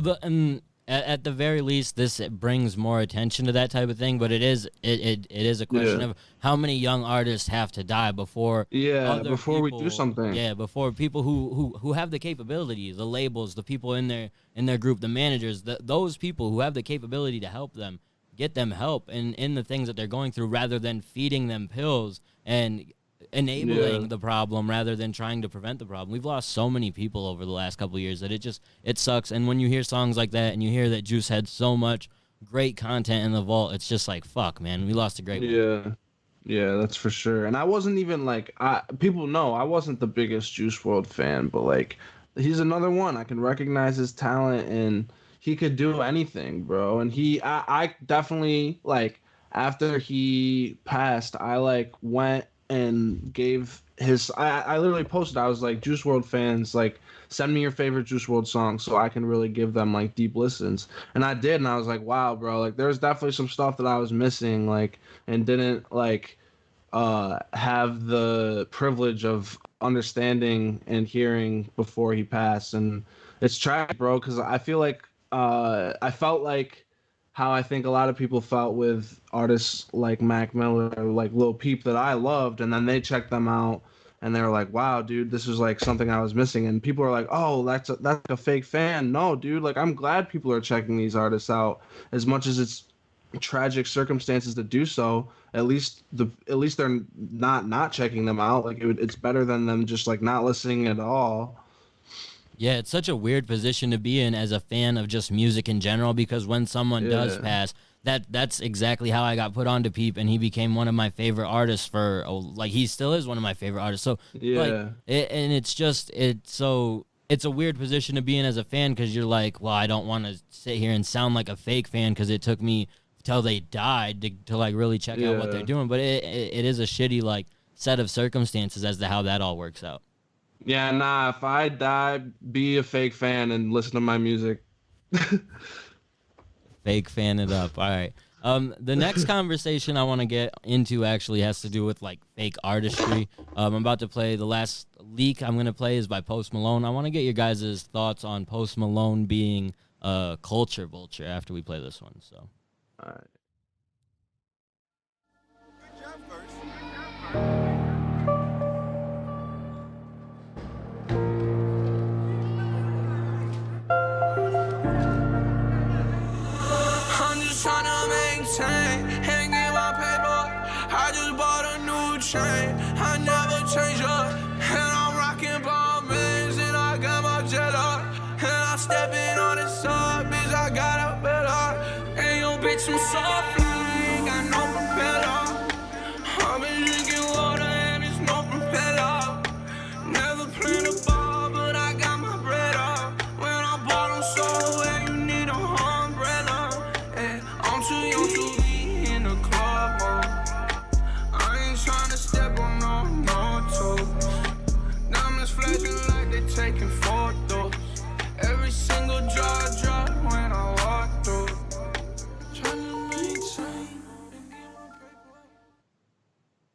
Speaker 2: at the very least, it brings more attention to that type of thing, but it is a question of how many young artists have to die before
Speaker 4: we do something.
Speaker 2: Yeah, before people who have the capability, the labels, the people in their group, the managers, those people who have the capability to help them, get them help in the things that they're going through, rather than feeding them pills and enabling the problem rather than trying to prevent the problem. We've lost so many people over the last couple of years that it sucks. And when you hear songs like that and you hear that Juice had so much great content in the vault, it's just like, fuck, man, we lost a great one.
Speaker 4: Yeah, that's for sure. And I wasn't even like, people know I wasn't the biggest Juice WRLD fan, but, like, he's another one. I can recognize his talent and he could do anything, bro. And I definitely, like, after he passed, I, like, went and gave his. I literally posted. I was like, Juice World fans, like, send me your favorite Juice World song so I can really give them like deep listens. And I did, and I was like, wow, bro, like there's definitely some stuff that I was missing, like, and didn't like have the privilege of understanding and hearing before he passed. And it's tragic, bro, because I feel like I felt like how I think a lot of people felt with artists like Mac Miller or like Lil Peep that I loved, and then they checked them out and they were like, wow, dude, this is like something I was missing. And people are like, oh, that's a fake fan. No, dude, like I'm glad people are checking these artists out. As much as it's tragic circumstances to do so, at least they're not checking them out. Like it's better than them just like not listening at all.
Speaker 2: Yeah, it's such a weird position to be in as a fan of just music in general, because when someone does pass, that's exactly how I got put on to Peep, and he became one of my favorite artists for, like, he still is one of my favorite artists. So like, and it's a weird position to be in as a fan, because you're like, well, I don't want to sit here and sound like a fake fan because it took me till they died to like really check out what they're doing. But it is a shitty like set of circumstances as to how that all works out.
Speaker 4: Yeah, nah, if I die, be a fake fan and listen to my music.
Speaker 2: Fake fan it up. All right. The next conversation I want to get into actually has to do with like fake artistry. I'm about to play the last leak I'm going to play is by Post Malone. I want to get your guys' thoughts on Post Malone being a culture vulture after we play this one. So,
Speaker 4: all right.
Speaker 5: Tryna maintain and get my paper. I just bought a new chain. I never change up. And I'm rocking bomb bands and I got my jet up. And I'm stepping on the sub, bitch. I got a better. And yo, bitch, I'm soft. Ain't got no propeller. I've been drinking water and it's no propeller. Never played the ball, but I got my bread up. When I bought them so well, you need a umbrella. I'm too young to be in the club, I ain't tryna step on no toes. Diamonds flashing like they taking photos. Every single drop when I walk through. Tryna maintain.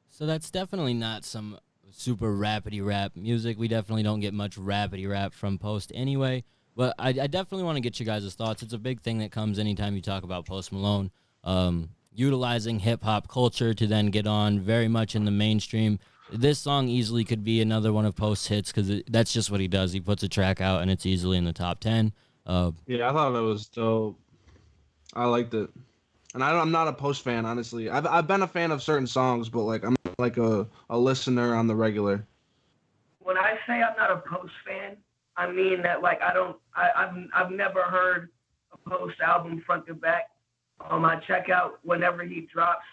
Speaker 2: So that's definitely not some super rapidy rap music. We definitely don't get much rapidy rap from Post anyway. But I definitely want to get you guys' thoughts. It's a big thing that comes anytime you talk about Post Malone, utilizing hip-hop culture to then get on very much in the mainstream. This song easily could be another one of Post's hits because that's just what he does. He puts a track out, and it's easily in the top 10.
Speaker 4: Yeah, I thought it was dope. I liked it. And I'm not a Post fan, honestly. I've been a fan of certain songs, but like I'm like a listener on the regular.
Speaker 3: When I say I'm not a Post fan, I mean that like I've never heard a Post album front to back. I check out whenever he drops,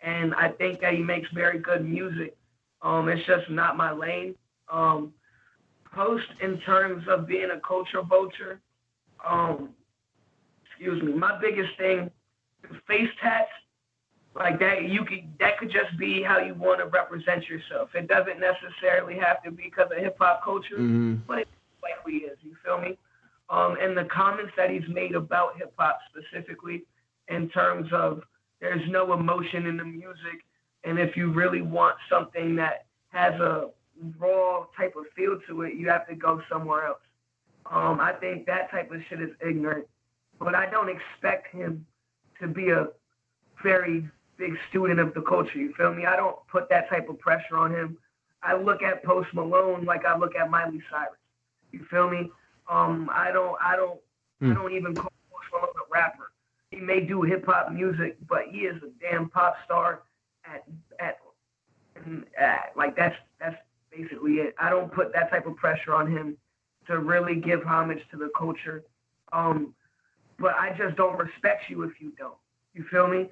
Speaker 3: and I think that he makes very good music. It's just not my lane. Post, in terms of being a culture vulture, my biggest thing is face tats. Like that, that could just be how you want to represent yourself. It doesn't necessarily have to be because of hip hop culture, but it likely is. You feel me? And the comments that he's made about hip hop specifically, in terms of there's no emotion in the music, and if you really want something that has a raw type of feel to it, you have to go somewhere else. I think that type of shit is ignorant, but I don't expect him to be a very big student of the culture. You feel me? I don't put that type of pressure on him. I look at Post Malone like I look at Miley Cyrus. You feel me? I don't even call Post Malone a rapper. He may do hip hop music, but he is a damn pop star at like that's basically it. I don't put that type of pressure on him to really give homage to the culture. But I just don't respect you if you don't. You feel me?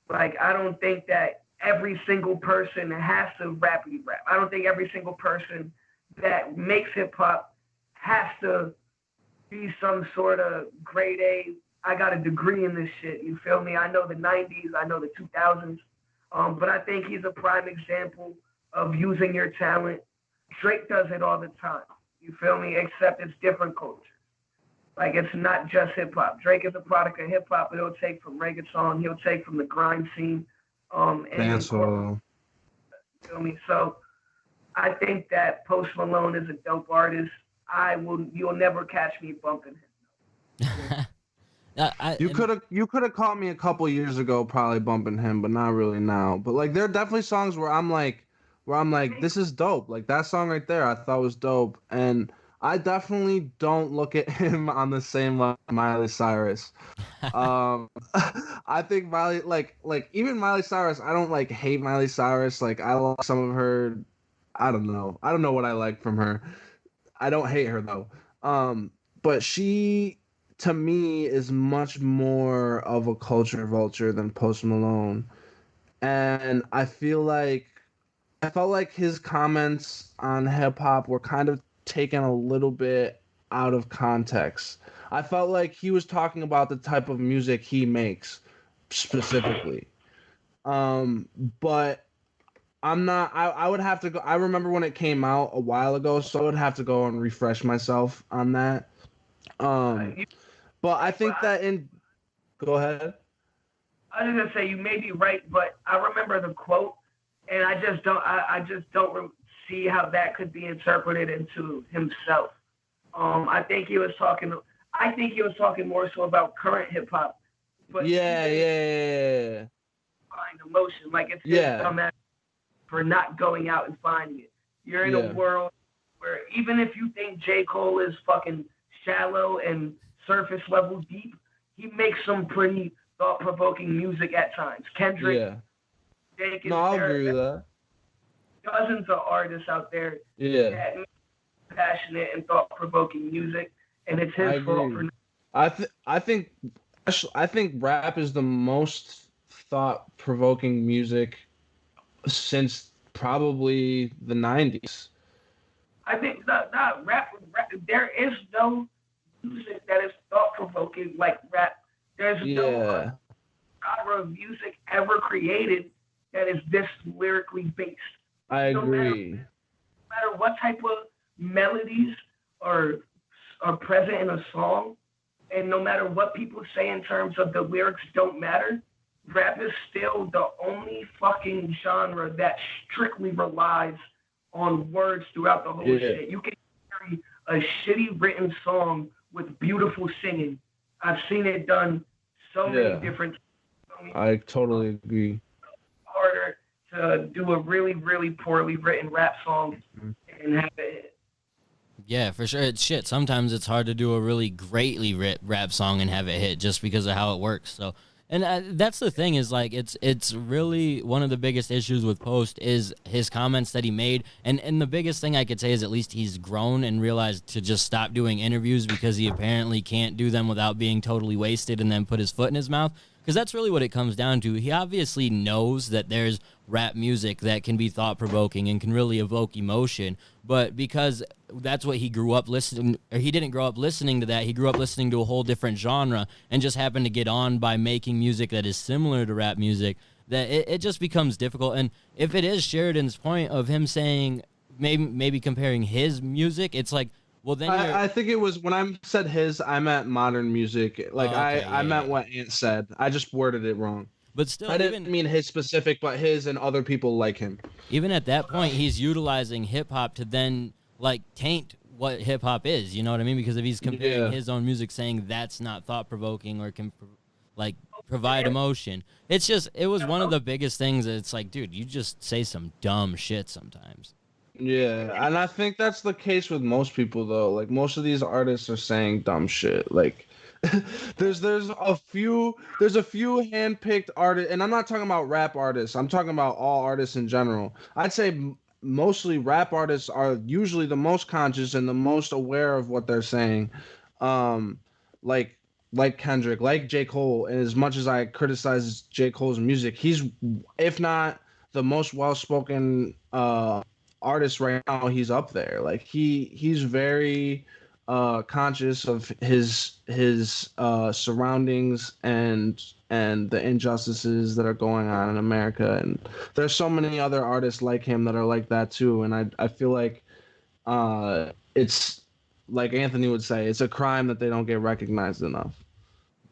Speaker 3: Like, I don't think that every single person has to rapidly rap. I don't think every single person that makes hip hop has to be some sort of grade A. I got a degree in this shit. You feel me? I know the 90s. I know the 2000s. But I think he's a prime example of using your talent. Drake does it all the time. You feel me? Except it's different culture. Like, it's not just hip hop. Drake is a product of hip hop, but he'll take from reggaeton, he'll take from the grime scene, and
Speaker 4: Dancehall.
Speaker 3: you feel me? So I think that Post Malone is a dope artist. You'll never catch me bumping him.
Speaker 4: You could have caught me a couple years ago probably bumping him, but not really now. But like there are definitely songs where I'm like this is dope. Like that song right there I thought was dope, and I definitely don't look at him on the same level as Miley Cyrus. I think Miley like even Miley Cyrus, I don't like hate Miley Cyrus. Like I like some of her, I don't know what I like from her. I don't hate her though. But she to me is much more of a culture vulture than Post Malone. And I felt like his comments on hip hop were kind of taken a little bit out of context. I felt like he was talking about the type of music he makes specifically. But I'm not I would have to go. I remember when it came out a while ago, so I would have to go and refresh myself on that. But I think that go ahead.
Speaker 3: I was gonna say you may be right, but I remember the quote, and I just don't see how that could be interpreted into himself. I think he was talking more so about current hip hop. But
Speaker 4: yeah.
Speaker 3: Find emotion, like it's just dumbass for not going out and finding it. You're in a world where even if you think J. Cole is fucking shallow and surface level deep, he makes some pretty thought-provoking music at times. Kendrick, Jake,
Speaker 4: I'll agree with that.
Speaker 3: Dozens of artists out there that make passionate and thought-provoking music, and it's his fault for.
Speaker 4: I think rap is the most thought-provoking music since probably the 90s.
Speaker 3: I think not rap. There is no music that is thought-provoking like rap. There's no genre of music ever created that is this lyrically based.
Speaker 4: I agree.
Speaker 3: No matter what type of melodies are present in a song, and no matter what people say in terms of the lyrics don't matter, rap is still the only fucking genre that strictly relies on words throughout the whole shit. You can carry a shitty written song with beautiful singing. I've seen it done so many different.
Speaker 4: I totally agree.
Speaker 3: Harder to do a really, really poorly written rap song and have it.
Speaker 2: Yeah, for sure. It's shit. Sometimes it's hard to do a really greatly written rap song and have it hit just because of how it works. So, and that's the thing is like it's really one of the biggest issues with Post is his comments that he made, and the biggest thing I could say is at least he's grown and realized to just stop doing interviews because he apparently can't do them without being totally wasted and then put his foot in his mouth. Because that's really what it comes down to. He obviously knows that there's rap music that can be thought-provoking and can really evoke emotion, but because that's what he grew up listening, or he didn't grow up listening to that, he grew up listening to a whole different genre and just happened to get on by making music that is similar to rap music, that it just becomes difficult. And if it is Sheridan's point of him saying, maybe comparing his music, it's like, well, then
Speaker 4: I think it was when I said his, I meant modern music. Like I meant what Ant said. I just worded it wrong.
Speaker 2: But still,
Speaker 4: I didn't mean his specific, but his and other people like him.
Speaker 2: Even at that point, he's utilizing hip hop to then like taint what hip hop is. You know what I mean? Because if he's comparing his own music, saying that's not thought provoking or can like provide emotion, it was one of the biggest things. That it's like, dude, you just say some dumb shit sometimes.
Speaker 4: Yeah, and I think that's the case with most people though. Like most of these artists are saying dumb shit. Like there's a few handpicked artists, and I'm not talking about rap artists. I'm talking about all artists in general. I'd say mostly rap artists are usually the most conscious and the most aware of what they're saying. Like Kendrick, like J. Cole, and as much as I criticize J. Cole's music, he's if not the most well-spoken artist right now. He's up there. Like he's very conscious of his surroundings and the injustices that are going on in America. And there's so many other artists like him that are like that too. And I feel like it's like Anthony would say, it's a crime that they don't get recognized enough.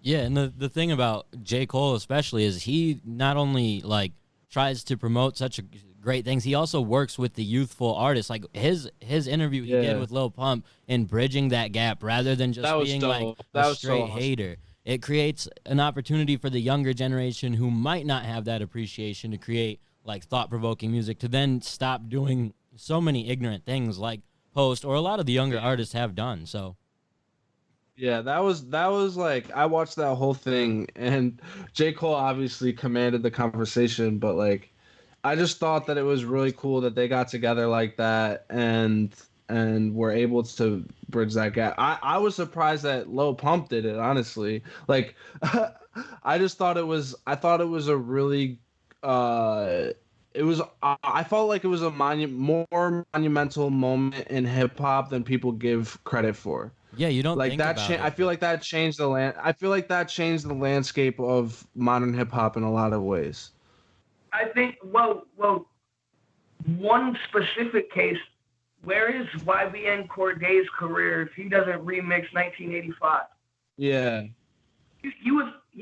Speaker 2: Yeah, and the thing about J. Cole especially is he not only like tries to promote such great things, he also works with the youthful artists. Like his interview he did with Lil Pump in bridging that gap rather than just being like a straight hater. It creates an opportunity for the younger generation who might not have that appreciation to create like thought-provoking music to then stop doing so many ignorant things like Post or a lot of the younger artists have done. So
Speaker 4: yeah, that was like I watched that whole thing, and J. Cole obviously commanded the conversation, but like I just thought that it was really cool that they got together like that and were able to bridge that gap. I was surprised that Lil Pump did it, honestly. Like I thought it was a really I felt like it was a more monumental moment in hip hop than people give credit for.
Speaker 2: yeah, you don't
Speaker 4: Like
Speaker 2: think
Speaker 4: that
Speaker 2: about it.
Speaker 4: I feel like that changed the I feel like that changed the landscape of modern hip hop in a lot of ways.
Speaker 3: I think, well, one specific case, where is YBN Corday's career if he doesn't remix 1985?
Speaker 4: Yeah.
Speaker 3: He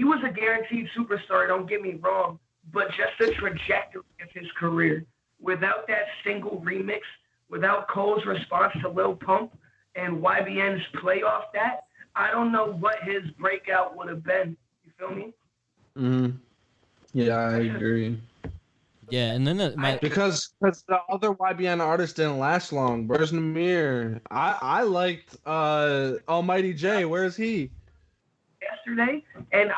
Speaker 3: was a guaranteed superstar, don't get me wrong, but just the trajectory of his career, without that single remix, without Cole's response to Lil Pump and YBN's play off that, I don't know what his breakout would have been. You feel me?
Speaker 4: Mm-hmm. Yeah, I agree.
Speaker 2: Yeah, and then
Speaker 4: because the other YBN artists didn't last long. Where's Namir? I liked Almighty J. Where's he?
Speaker 3: Yesterday, and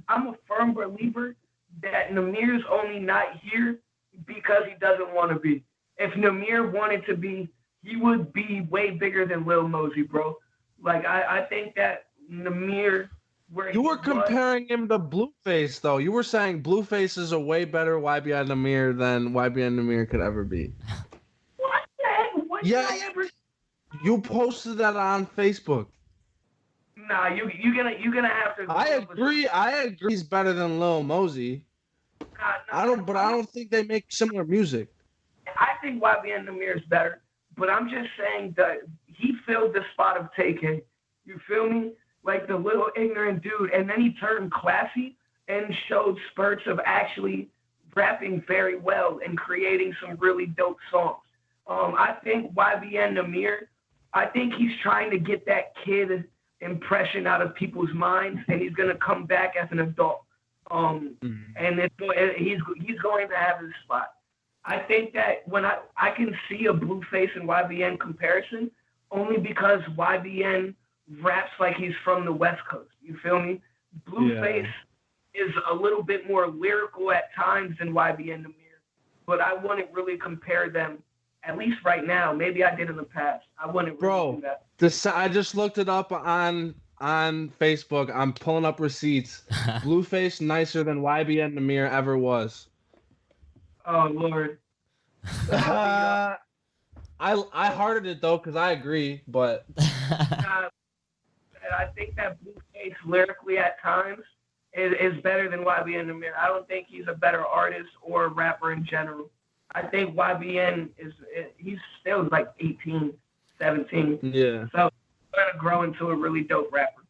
Speaker 3: I'm a firm believer that Namir's only not here because he doesn't want to be. If Namir wanted to be, he would be way bigger than Lil Mosey, bro. Like I think that Namir.
Speaker 4: You were comparing him to Blueface, though. You were saying Blueface is a way better YBN Namir than YBN Namir could ever be.
Speaker 3: What the heck? What
Speaker 4: yeah,
Speaker 3: did I ever...
Speaker 4: You posted that on Facebook.
Speaker 3: Nah, you're gonna have to.
Speaker 4: I agree. He's better than Lil Mosey. I don't think they make similar music.
Speaker 3: I think YBN Namir is better, but I'm just saying that he filled the spot of TK. You feel me? Like the little ignorant dude, and then he turned classy and showed spurts of actually rapping very well and creating some really dope songs. I think YBN Namir, I think he's trying to get that kid impression out of people's minds, and he's gonna come back as an adult. And he's going to have his spot. I think that when I can see a Blueface and YBN comparison, only because YBN raps like he's from the West Coast. You feel me? Blueface is a little bit more lyrical at times than YBN Namir, but I wouldn't really compare them, at least right now. Maybe I did in the past. I wouldn't really do that.
Speaker 4: I just looked it up on Facebook. I'm pulling up receipts. Blueface nicer than YBN Namir ever was.
Speaker 3: Oh, Lord.
Speaker 4: I hearted it, though, because I agree, but...
Speaker 3: I think that Blueface lyrically at times is better than YBN Namir. I don't think he's a better artist or rapper in general. I think YBN he's still like 18, 17.
Speaker 4: Yeah.
Speaker 3: So he's going to grow into a really dope rapper.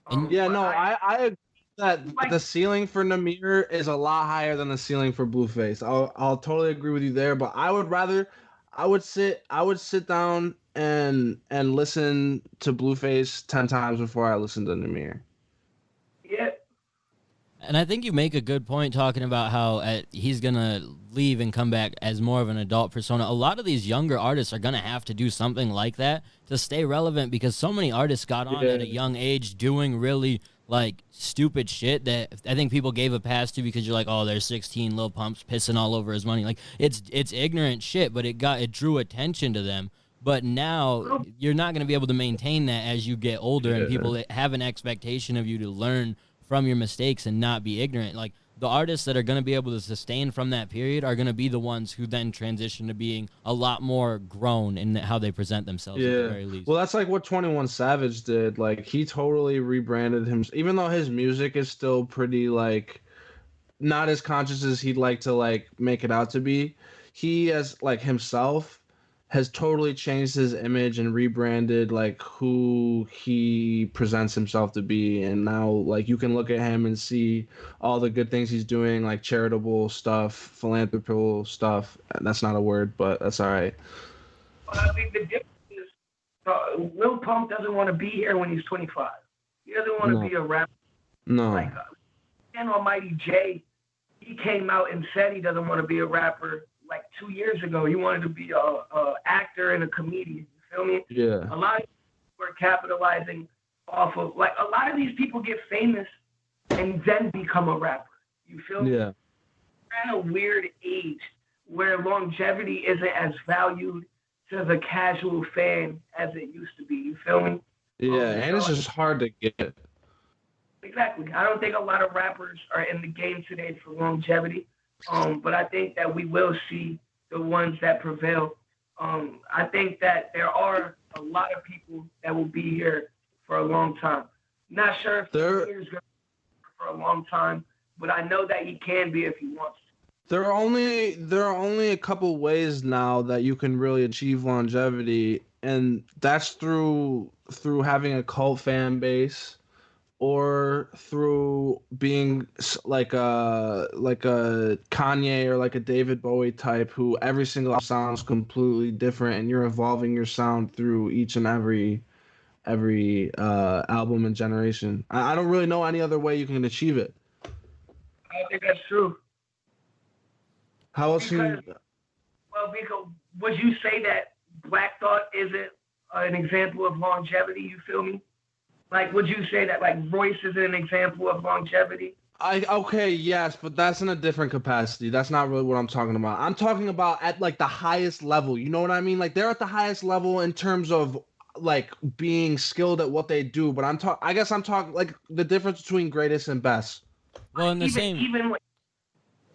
Speaker 4: I agree that the ceiling for Namir is a lot higher than the ceiling for Blueface. I'll totally agree with you there, but I would sit down and listen to Blueface 10 times before I listen to Namir.
Speaker 3: Yeah.
Speaker 2: And I think you make a good point talking about how he's going to leave and come back as more of an adult persona. A lot of these younger artists are going to have to do something like that to stay relevant because so many artists got on at a young age doing really like stupid shit that I think people gave a pass to because you're like, oh, there's 16 Lil Pumps pissing all over his money. Like it's ignorant shit, but it drew attention to them. But now you're not going to be able to maintain that as you get older and people have an expectation of you to learn from your mistakes and not be ignorant. Like the artists that are going to be able to sustain from that period are going to be the ones who then transition to being a lot more grown in how they present themselves at the very least.
Speaker 4: Well, that's like what 21 Savage did. Like, he totally rebranded him, even though his music is still pretty, like, not as conscious as he'd like to, like, make it out to be. He, as, like, himself, has totally changed his image and rebranded, like, who he presents himself to be. And now, like, you can look at him and see all the good things he's doing, like charitable stuff, philanthropical stuff. That's not a word, but that's all right.
Speaker 3: I think the difference is Lil Pump doesn't want to be here when he's 25. He doesn't want to be a rapper.
Speaker 4: No.
Speaker 3: Like, and Almighty Jay, he came out and said he doesn't want to be a rapper like 2 years ago. He wanted to be a actor and a comedian. You feel me?
Speaker 4: Yeah.
Speaker 3: A lot of people are capitalizing off of, like, a lot of these people get famous and then become a rapper. You feel me?
Speaker 4: Yeah.
Speaker 3: We're in a weird age where longevity isn't as valued to the casual fan as it used to be. You feel me?
Speaker 4: Yeah, and it's just hard to get.
Speaker 3: Exactly. I don't think a lot of rappers are in the game today for longevity. But I think that we will see the ones that prevail. I think that there are a lot of people that will be here for a long time. Not sure if he's going to be for a long time, but I know that he can be if he wants to.
Speaker 4: There are only a couple ways now that you can really achieve longevity, and that's through having a cult fan base, or through being like a Kanye or like a David Bowie type, who every single sounds completely different, and you're evolving your sound through each and every album and generation. I don't really know any other way you can achieve it.
Speaker 3: I think that's true.
Speaker 4: How else
Speaker 3: because would you say that Black Thought isn't an example of longevity? You feel me? Like, would you say that, like, Royce is an example of longevity?
Speaker 4: Okay, yes, but that's in a different capacity. That's not really what I'm talking about. I'm talking about at, like, the highest level. You know what I mean? Like, they're at the highest level in terms of, like, being skilled at what they do. But I guess I'm talking, like, the difference between greatest and best.
Speaker 2: Well, in the same...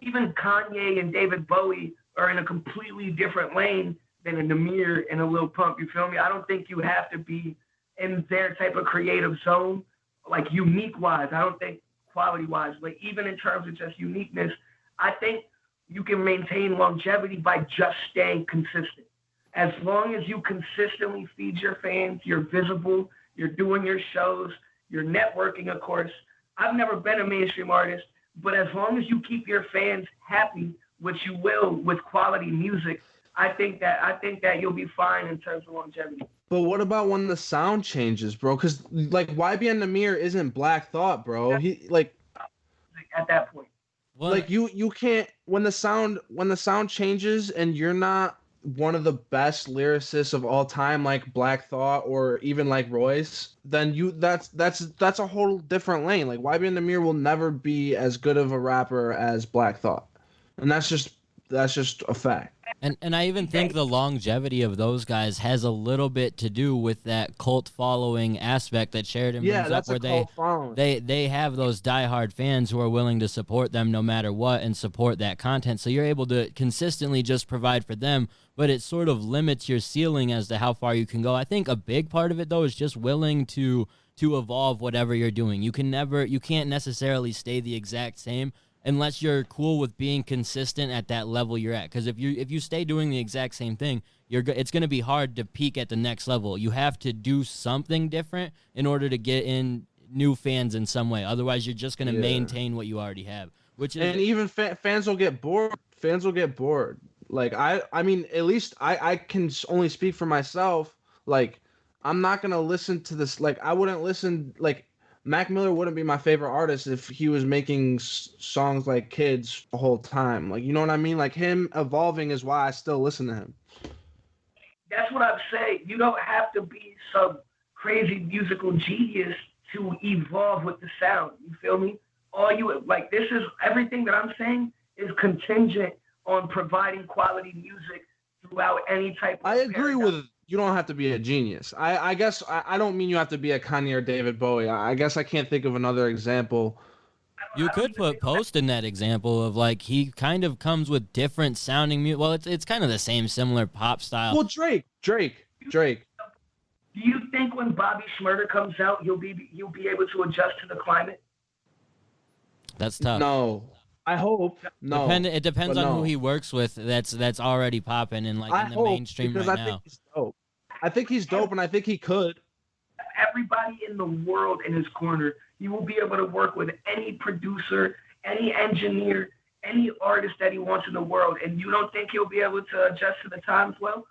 Speaker 3: Even Kanye and David Bowie are in a completely different lane than a Namir and a Lil Pump. You feel me? I don't think you have to be in their type of creative zone, like unique-wise. I don't think quality-wise, but even in terms of just uniqueness, I think you can maintain longevity by just staying consistent. As long as you consistently feed your fans, you're visible, you're doing your shows, you're networking, of course. I've never been a mainstream artist, but as long as you keep your fans happy, which you will with quality music, I think that you'll be fine in terms of longevity.
Speaker 4: But what about when the sound changes, bro? Because, like, YBN Namir isn't Black Thought, bro. He, like,
Speaker 3: at that point,
Speaker 2: what?
Speaker 4: Like, you can't, when the sound changes and you're not one of the best lyricists of all time, like Black Thought or even like Royce, then that's a whole different lane. Like, YBN Namir will never be as good of a rapper as Black Thought, and that's just a fact.
Speaker 2: And I even think the longevity of those guys has a little bit to do with that cult following aspect that Sheridan brings up, where they have those diehard fans who are willing to support them no matter what and support that content. So you're able to consistently just provide for them, but it sort of limits your ceiling as to how far you can go. I think a big part of it, though, is just willing to evolve whatever you're doing. You can't necessarily stay the exact same unless you're cool with being consistent at that level you're at. Because if you stay doing the exact same thing, it's going to be hard to peak at the next level. You have to do something different in order to get in new fans in some way. Otherwise, you're just going to maintain what you already have. And
Speaker 4: even fans will get bored. Fans will get bored. Like, I mean, at least I can only speak for myself. Like, I'm not going to listen to this. Like, I wouldn't listen, like, Mac Miller wouldn't be my favorite artist if he was making songs like Kids the whole time. Like, you know what I mean? Like, him evolving is why I still listen to him.
Speaker 3: That's what I'm saying. You don't have to be some crazy musical genius to evolve with the sound. You feel me? Everything that I'm saying is contingent on providing quality music throughout any type of
Speaker 4: I agree with you don't have to be a genius. I guess I don't mean you have to be a Kanye or David Bowie. I guess I can't think of another example.
Speaker 2: You could put Post in that example of like he kind of comes with different sounding music. Well, it's kind of the same similar pop style.
Speaker 4: Well, Drake.
Speaker 3: Do you think when Bobby Shmurda comes out, he'll be able to adjust to the climate?
Speaker 2: That's tough.
Speaker 4: No, I hope no.
Speaker 2: It depends on who he works with. That's already popping in like in the mainstream right now.
Speaker 4: I think he's dope. I think he's dope, and I think he could.
Speaker 3: Everybody in the world in his corner. He will be able to work with any producer, any engineer, any artist that he wants in the world. And you don't think he'll be able to adjust to the times well?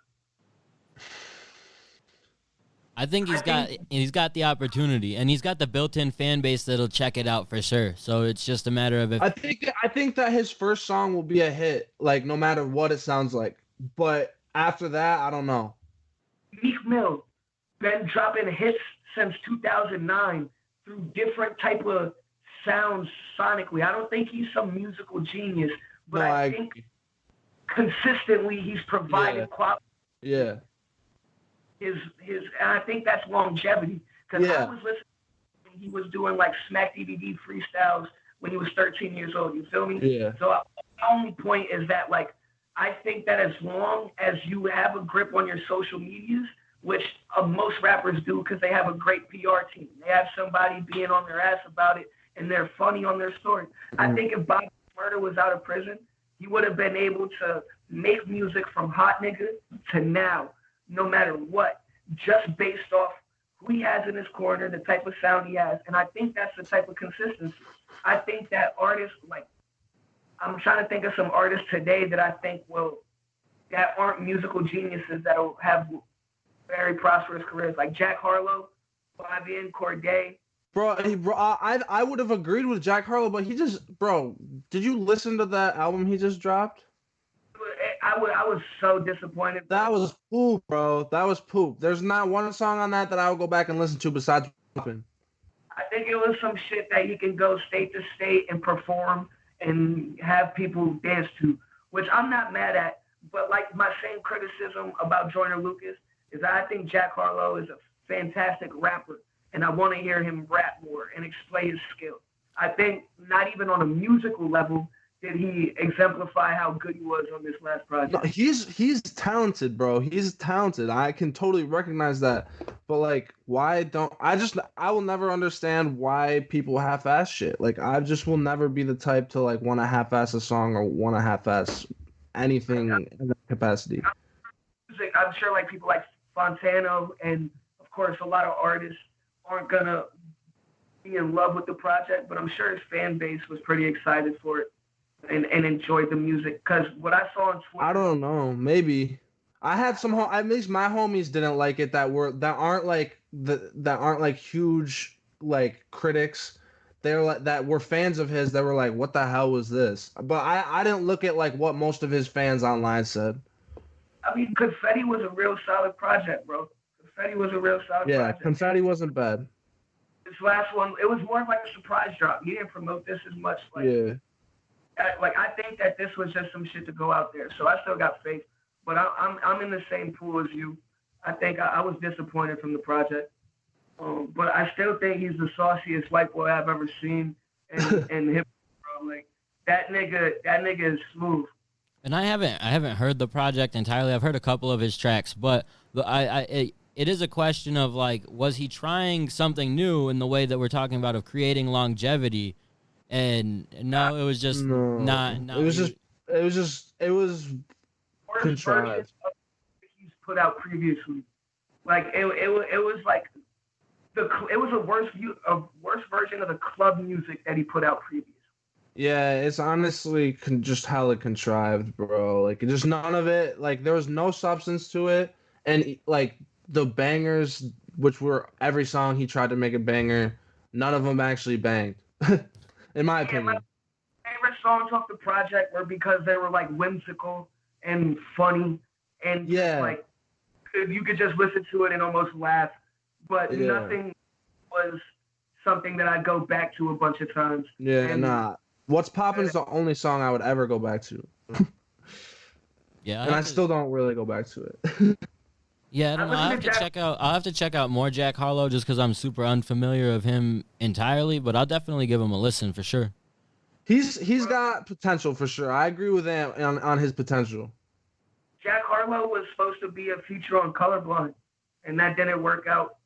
Speaker 2: I think he's got the opportunity, and he's got the built-in fan base that'll check it out for sure. So it's just a matter of if
Speaker 4: I think that his first song will be a hit, like no matter what it sounds like. But after that, I don't know.
Speaker 3: Meek Mill been dropping hits since 2009 through different type of sounds sonically. I don't think he's some musical genius, but I think consistently he's provided quality.
Speaker 4: Yeah.
Speaker 3: And I think that's longevity. Because I was listening when he was doing like Smack DVD freestyles when he was 13 years old. You feel me?
Speaker 4: Yeah.
Speaker 3: So my only point is that like I think that as long as you have a grip on your social medias, which most rappers do because they have a great PR team. They have somebody being on their ass about it, and they're funny on their story. I think if Bobby Shmurda was out of prison, he would have been able to make music from hot nigga to now, no matter what, just based off who he has in his corner, the type of sound he has. And I think that's the type of consistency. I think that artists, like, I'm trying to think of some artists today that I think that aren't musical geniuses that'll have very prosperous careers, like Jack Harlow, Flavian, Corday.
Speaker 4: Bro, I would have agreed with Jack Harlow, but did you listen to that album he just dropped?
Speaker 3: I was so disappointed.
Speaker 4: That was poop, bro. That was poop. There's not one song on that I would go back and listen to besides pooping.
Speaker 3: I think it was some shit that he can go state to state and perform and have people dance to, which I'm not mad at. But like my same criticism about Joyner Lucas is I think Jack Harlow is a fantastic rapper, and I want to hear him rap more and display his skill. I think not even on a musical level did he exemplify how good he was on this last project.
Speaker 4: No, he's talented, bro. He's talented. I can totally recognize that. But like, I will never understand why people half-ass shit. Like, I just will never be the type to like want to half-ass a song or want to half-ass anything in that capacity.
Speaker 3: I'm sure like people like Fontano and of course a lot of artists aren't gonna be in love with the project, but I'm sure his fan base was pretty excited for it and enjoyed the music. Because what I saw on Twitter,
Speaker 4: I don't know, maybe I had some. At least my homies didn't like it. That aren't like huge like critics. They're like that were fans of his. That were like, what the hell was this? But I didn't look at like what most of his fans online said.
Speaker 3: I mean, Confetti was a real solid project, bro. Confetti was a real solid project.
Speaker 4: Yeah, Confetti wasn't bad.
Speaker 3: This last one, it was more like a surprise drop. He didn't promote this as much. Like,
Speaker 4: yeah.
Speaker 3: I think that this was just some shit to go out there. So I still got faith. But I'm in the same pool as you. I think I was disappointed from the project. But I still think he's the sauciest white boy I've ever seen. And hip hop, bro. Like, that nigga is smooth.
Speaker 2: And I haven't heard the project entirely. I've heard a couple of his tracks, but it is a question of like, was he trying something new in the way that we're talking about of creating longevity? And no, it was just not. It was
Speaker 4: contrived.
Speaker 3: He's put out previously, like it was like it was a worse version of the club music that he put out previously.
Speaker 4: Yeah, it's honestly just hella contrived, bro. Like, just none of it. Like, there was no substance to it. And, like, the bangers, which were every song he tried to make a banger, none of them actually banged, in my opinion.
Speaker 3: My favorite songs off the project were because they were, like, whimsical and funny. And, like, you could just listen to it and almost laugh. But nothing was something that I'd go back to a bunch of times.
Speaker 4: Yeah, nah. What's Poppin' is the only song I would ever go back to.
Speaker 2: Yeah,
Speaker 4: and I still don't really go back to it.
Speaker 2: Yeah, I don't know. I'll have to check out more Jack Harlow just because I'm super unfamiliar of him entirely, but I'll definitely give him a listen for sure.
Speaker 4: He's got potential for sure. I agree with Ant on his potential.
Speaker 3: Jack Harlow was supposed to be a feature on Colorblind, and that didn't work out.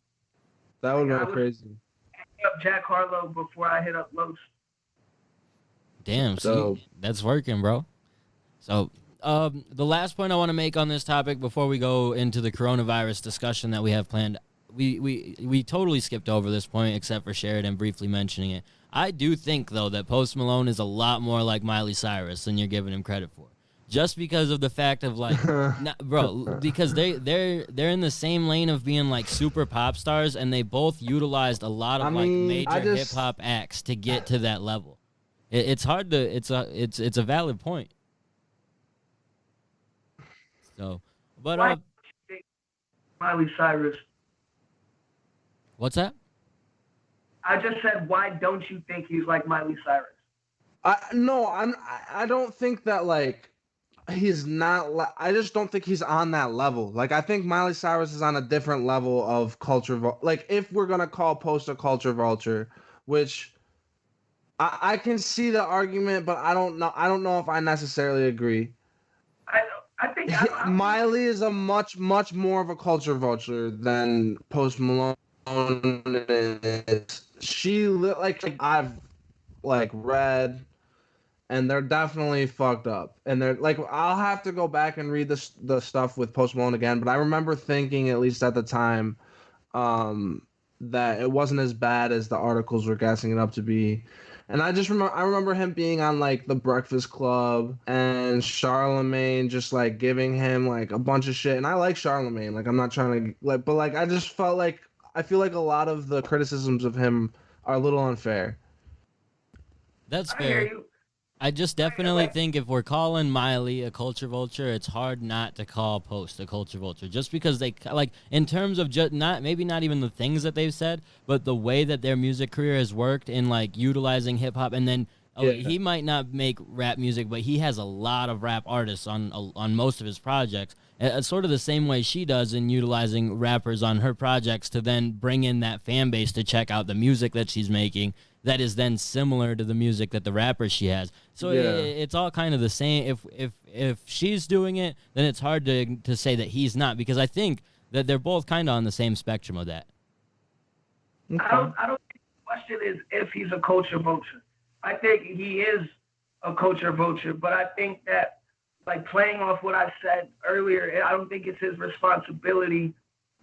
Speaker 4: That would
Speaker 3: I
Speaker 4: have been
Speaker 3: was
Speaker 4: crazy.
Speaker 3: hitting up Jack Harlow before I hit up Los.
Speaker 2: Damn,
Speaker 4: So-
Speaker 2: see, that's working, bro. So, the last point I want to make on this topic before we go into the coronavirus discussion that we have planned, we totally skipped over this point except for Sheridan briefly mentioning it. I do think though that Post Malone is a lot more like Miley Cyrus than you're giving him credit for, just because of the fact of like, bro, because they're in the same lane of being like super pop stars, and they both utilized a lot of major hip hop acts to get to that level. It's hard to it's a valid point. So, but
Speaker 3: Why don't you think Miley Cyrus?
Speaker 2: what's that?
Speaker 3: I just said, why don't you think he's like Miley Cyrus?
Speaker 4: I don't think that like he's not. I just don't think he's on that level. Like I think Miley Cyrus is on a different level of culture. Like if we're gonna call Post a culture vulture, which I can see the argument, but I don't know. I don't know if I necessarily agree.
Speaker 3: I think
Speaker 4: Miley is a much more of a culture vulture than Post Malone is. She like I've like read, and they're definitely fucked up. And they're like, I'll have to go back and read the stuff with Post Malone again. But I remember thinking, at least at the time, that it wasn't as bad as the articles were gassing it up to be. And I remember him being on like The Breakfast Club and Charlemagne just like giving him like a bunch of shit. And I like Charlemagne. Like I'm not trying to like, but like I just felt like I feel like a lot of the criticisms of him are a little unfair.
Speaker 2: That's
Speaker 3: I hear
Speaker 2: fair.
Speaker 3: you.
Speaker 2: I just definitely think if we're calling Miley a culture vulture, it's hard not to call Post a culture vulture, just because they like in terms of just not even the things that they've said, but the way that their music career has worked in like utilizing hip hop. And then he might not make rap music, but he has a lot of rap artists on most of his projects. It's sort of the same way she does in utilizing rappers on her projects to then bring in that fan base to check out the music that she's making that is then similar to the music that the rappers she has. So it's all kind of the same. If she's doing it, then it's hard to say that he's not, because I think that they're both kind of on the same spectrum of that.
Speaker 3: I don't think the question is if he's a culture vulture. I think he is a culture vulture, but I think that like playing off what I said earlier, I don't think it's his responsibility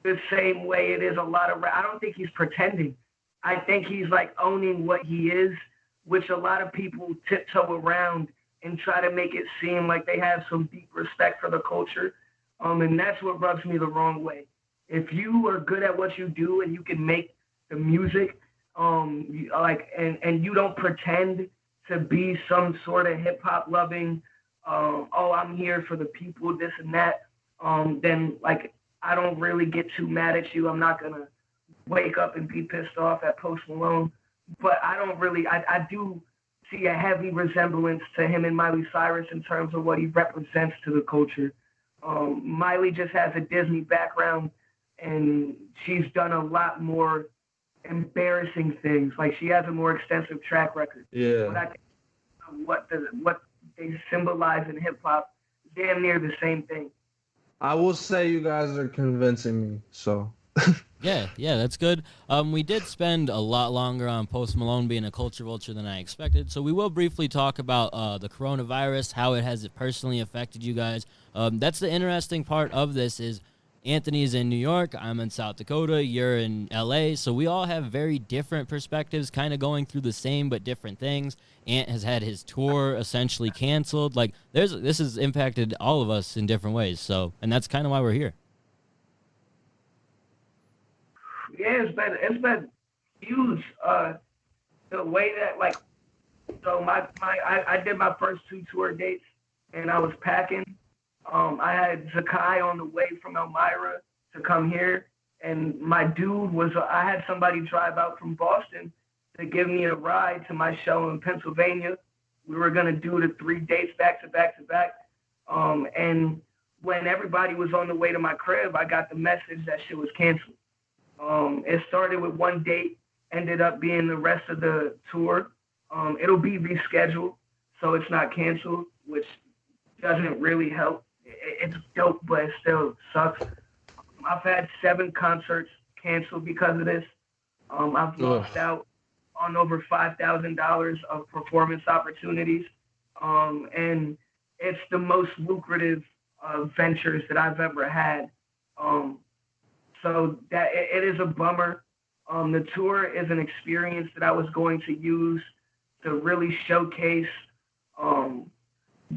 Speaker 3: the same way it is a lot of I don't think he's pretending. I think he's like owning what he is, which a lot of people tiptoe around and try to make it seem like they have some deep respect for the culture. And that's what rubs me the wrong way. If you are good at what you do and you can make the music, and you don't pretend to be some sort of hip hop loving, I'm here for the people, this and that, then like I don't really get too mad at you. I'm not gonna wake up and be pissed off at Post Malone, but I do see a heavy resemblance to him and Miley Cyrus in terms of what he represents to the culture. Miley just has a Disney background, and she's done a lot more embarrassing things. Like she has a more extensive track record.
Speaker 4: Yeah.
Speaker 3: But I think what they symbolize in hip hop, damn near the same thing.
Speaker 4: I will say you guys are convincing me. So.
Speaker 2: Yeah, that's good. We did spend a lot longer on Post Malone being a culture vulture than I expected, so we will briefly talk about the coronavirus, how it has personally affected you guys. That's the interesting part of this is Anthony's in New York, I'm in South Dakota, you're in LA, so we all have very different perspectives, kind of going through the same but different things. Ant has had his tour essentially canceled. Like, this has impacted all of us in different ways, so, and that's kind of why we're here.
Speaker 3: Yeah, it's been huge. The way that so I did my first 2 tour dates, and I was packing. I had Zakai on the way from Elmira to come here, and my dude I had somebody drive out from Boston to give me a ride to my show in Pennsylvania. We were gonna do the 3 dates back to back to back. And when everybody was on the way to my crib, I got the message that shit was canceled. It started with 1 date, ended up being the rest of the tour. It'll be rescheduled, so it's not canceled, which doesn't really help. It's dope, but it still sucks. I've had 7 concerts canceled because of this. I've lost out on over $5,000 of performance opportunities, and it's the most lucrative ventures that I've ever had. So that it is a bummer. The tour is an experience that I was going to use to really showcase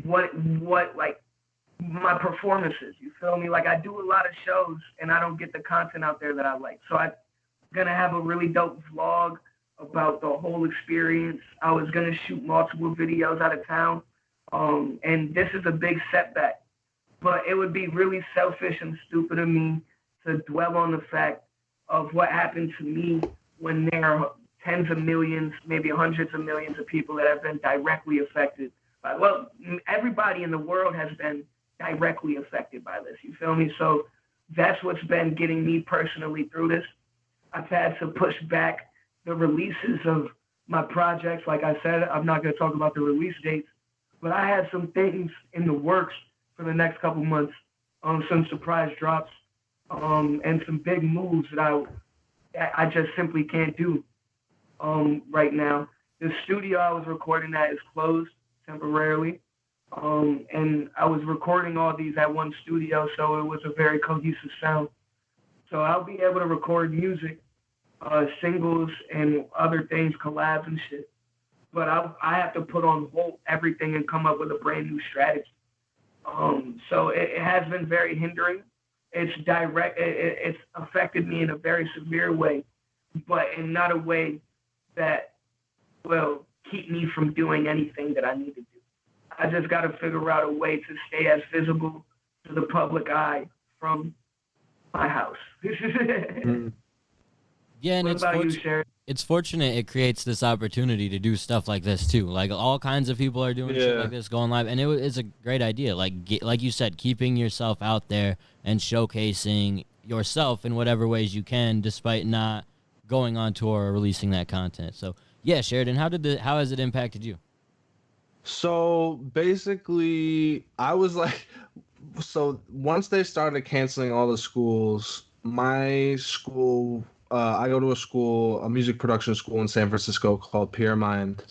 Speaker 3: what like my performances. You feel me? Like I do a lot of shows and I don't get the content out there that I like. So I'm gonna have a really dope vlog about the whole experience. I was gonna shoot multiple videos out of town, and this is a big setback. But it would be really selfish and stupid of me to dwell on the fact of what happened to me when there are tens of millions, maybe hundreds of millions of people that have been directly affected by, well, everybody in the world has been directly affected by this, you feel me? So that's what's been getting me personally through this. I've had to push back the releases of my projects. Like I said, I'm not going to talk about the release dates, but I had some things in the works for the next couple months, some surprise drops, and some big moves that I just simply can't do right now. The studio I was recording at is closed temporarily, and I was recording all these at one studio, so it was a very cohesive sound. So I'll be able to record music, singles and other things, collabs and shit. But I have to put on hold everything and come up with a brand new strategy. So it has been very hindering. It's affected me in a very severe way, but in not a way that will keep me from doing anything that I need to do. I just got to figure out a way to stay as visible to the public eye from my house.
Speaker 2: Yeah, and it's fortunate it creates this opportunity to do stuff like this too. Like all kinds of people are doing shit like this, going live, and it's a great idea. Like you said, keeping yourself out there and showcasing yourself in whatever ways you can, despite not going on tour or releasing that content. So yeah, Sheridan, how has it impacted you?
Speaker 4: So basically, I was like, so once they started canceling all the schools, my school, I go to a music production school in San Francisco called Pure Mind.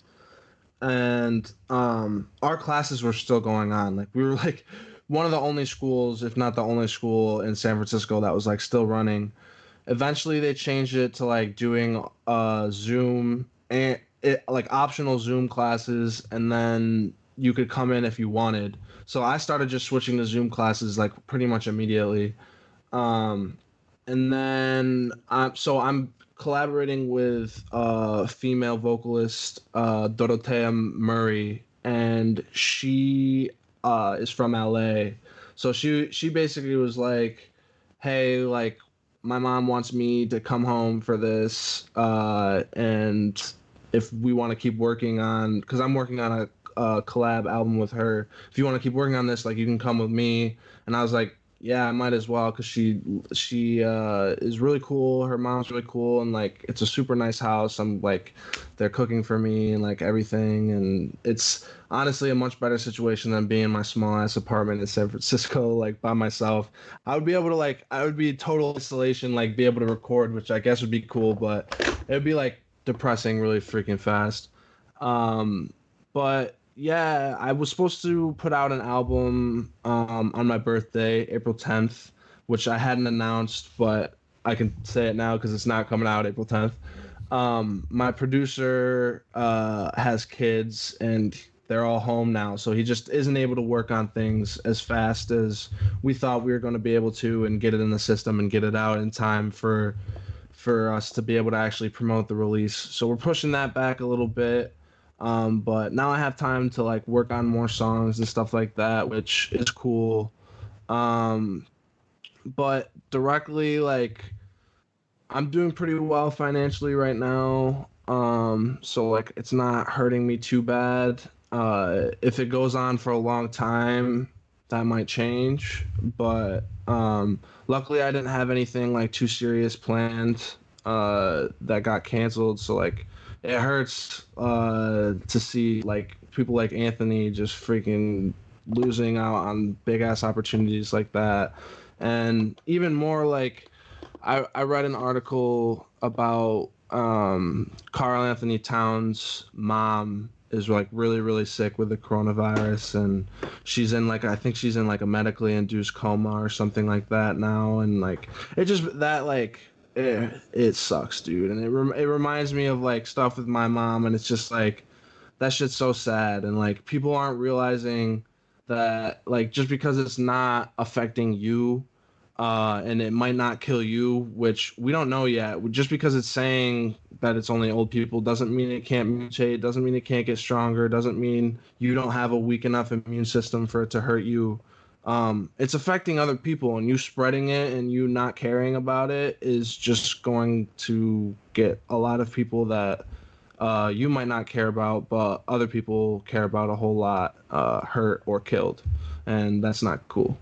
Speaker 4: And our classes were still going on. Like we were like one of the only schools, if not the only school in San Francisco that was like still running. Eventually they changed it to like doing Zoom and like optional Zoom classes, and then you could come in if you wanted. So I started just switching to Zoom classes like pretty much immediately. And then I'm collaborating with a female vocalist, Dorothea Murray, and she is from LA. So she basically was like, hey, like my mom wants me to come home for this, and if we want to keep working on, because I'm working on a collab album with her, if you want to keep working on this, like you can come with me. And I was like, yeah, I might as well, because she is really cool. Her mom's really cool, and like it's a super nice house. I'm like, they're cooking for me and like everything, and it's honestly a much better situation than being in my small ass apartment in San Francisco, like by myself. I would be total isolation, like be able to record, which I guess would be cool, but it would be like depressing really freaking fast. But yeah, I was supposed to put out an album on my birthday, April 10th, which I hadn't announced, but I can say it now because it's not coming out April 10th. My producer has kids, and they're all home now, so he just isn't able to work on things as fast as we thought we were going to be able to and get it in the system and get it out in time for us to be able to actually promote the release. So we're pushing that back a little bit. But now I have time to like work on more songs and stuff like that, which is cool. But directly, like I'm doing pretty well financially right now. So like it's not hurting me too bad. If it goes on for a long time, that might change. But luckily I didn't have anything like too serious planned that got canceled. So like it hurts to see like people like Anthony just freaking losing out on big ass opportunities like that. And even more like I read an article about Carl Anthony Towns' mom is like really really sick with the coronavirus, and she's in like I think she's in like a medically induced coma or something like that now, and like it just that like it sucks, dude, and it reminds me of like stuff with my mom, and it's just like that shit's so sad, and like people aren't realizing that like just because it's not affecting you and it might not kill you, which we don't know yet. Just because it's saying that it's only old people doesn't mean it can't mutate, doesn't mean it can't get stronger, doesn't mean you don't have a weak enough immune system for it to hurt you. It's affecting other people, and you spreading it and you not caring about it is just going to get a lot of people that you might not care about, but other people care about a whole lot, hurt or killed. And that's not cool.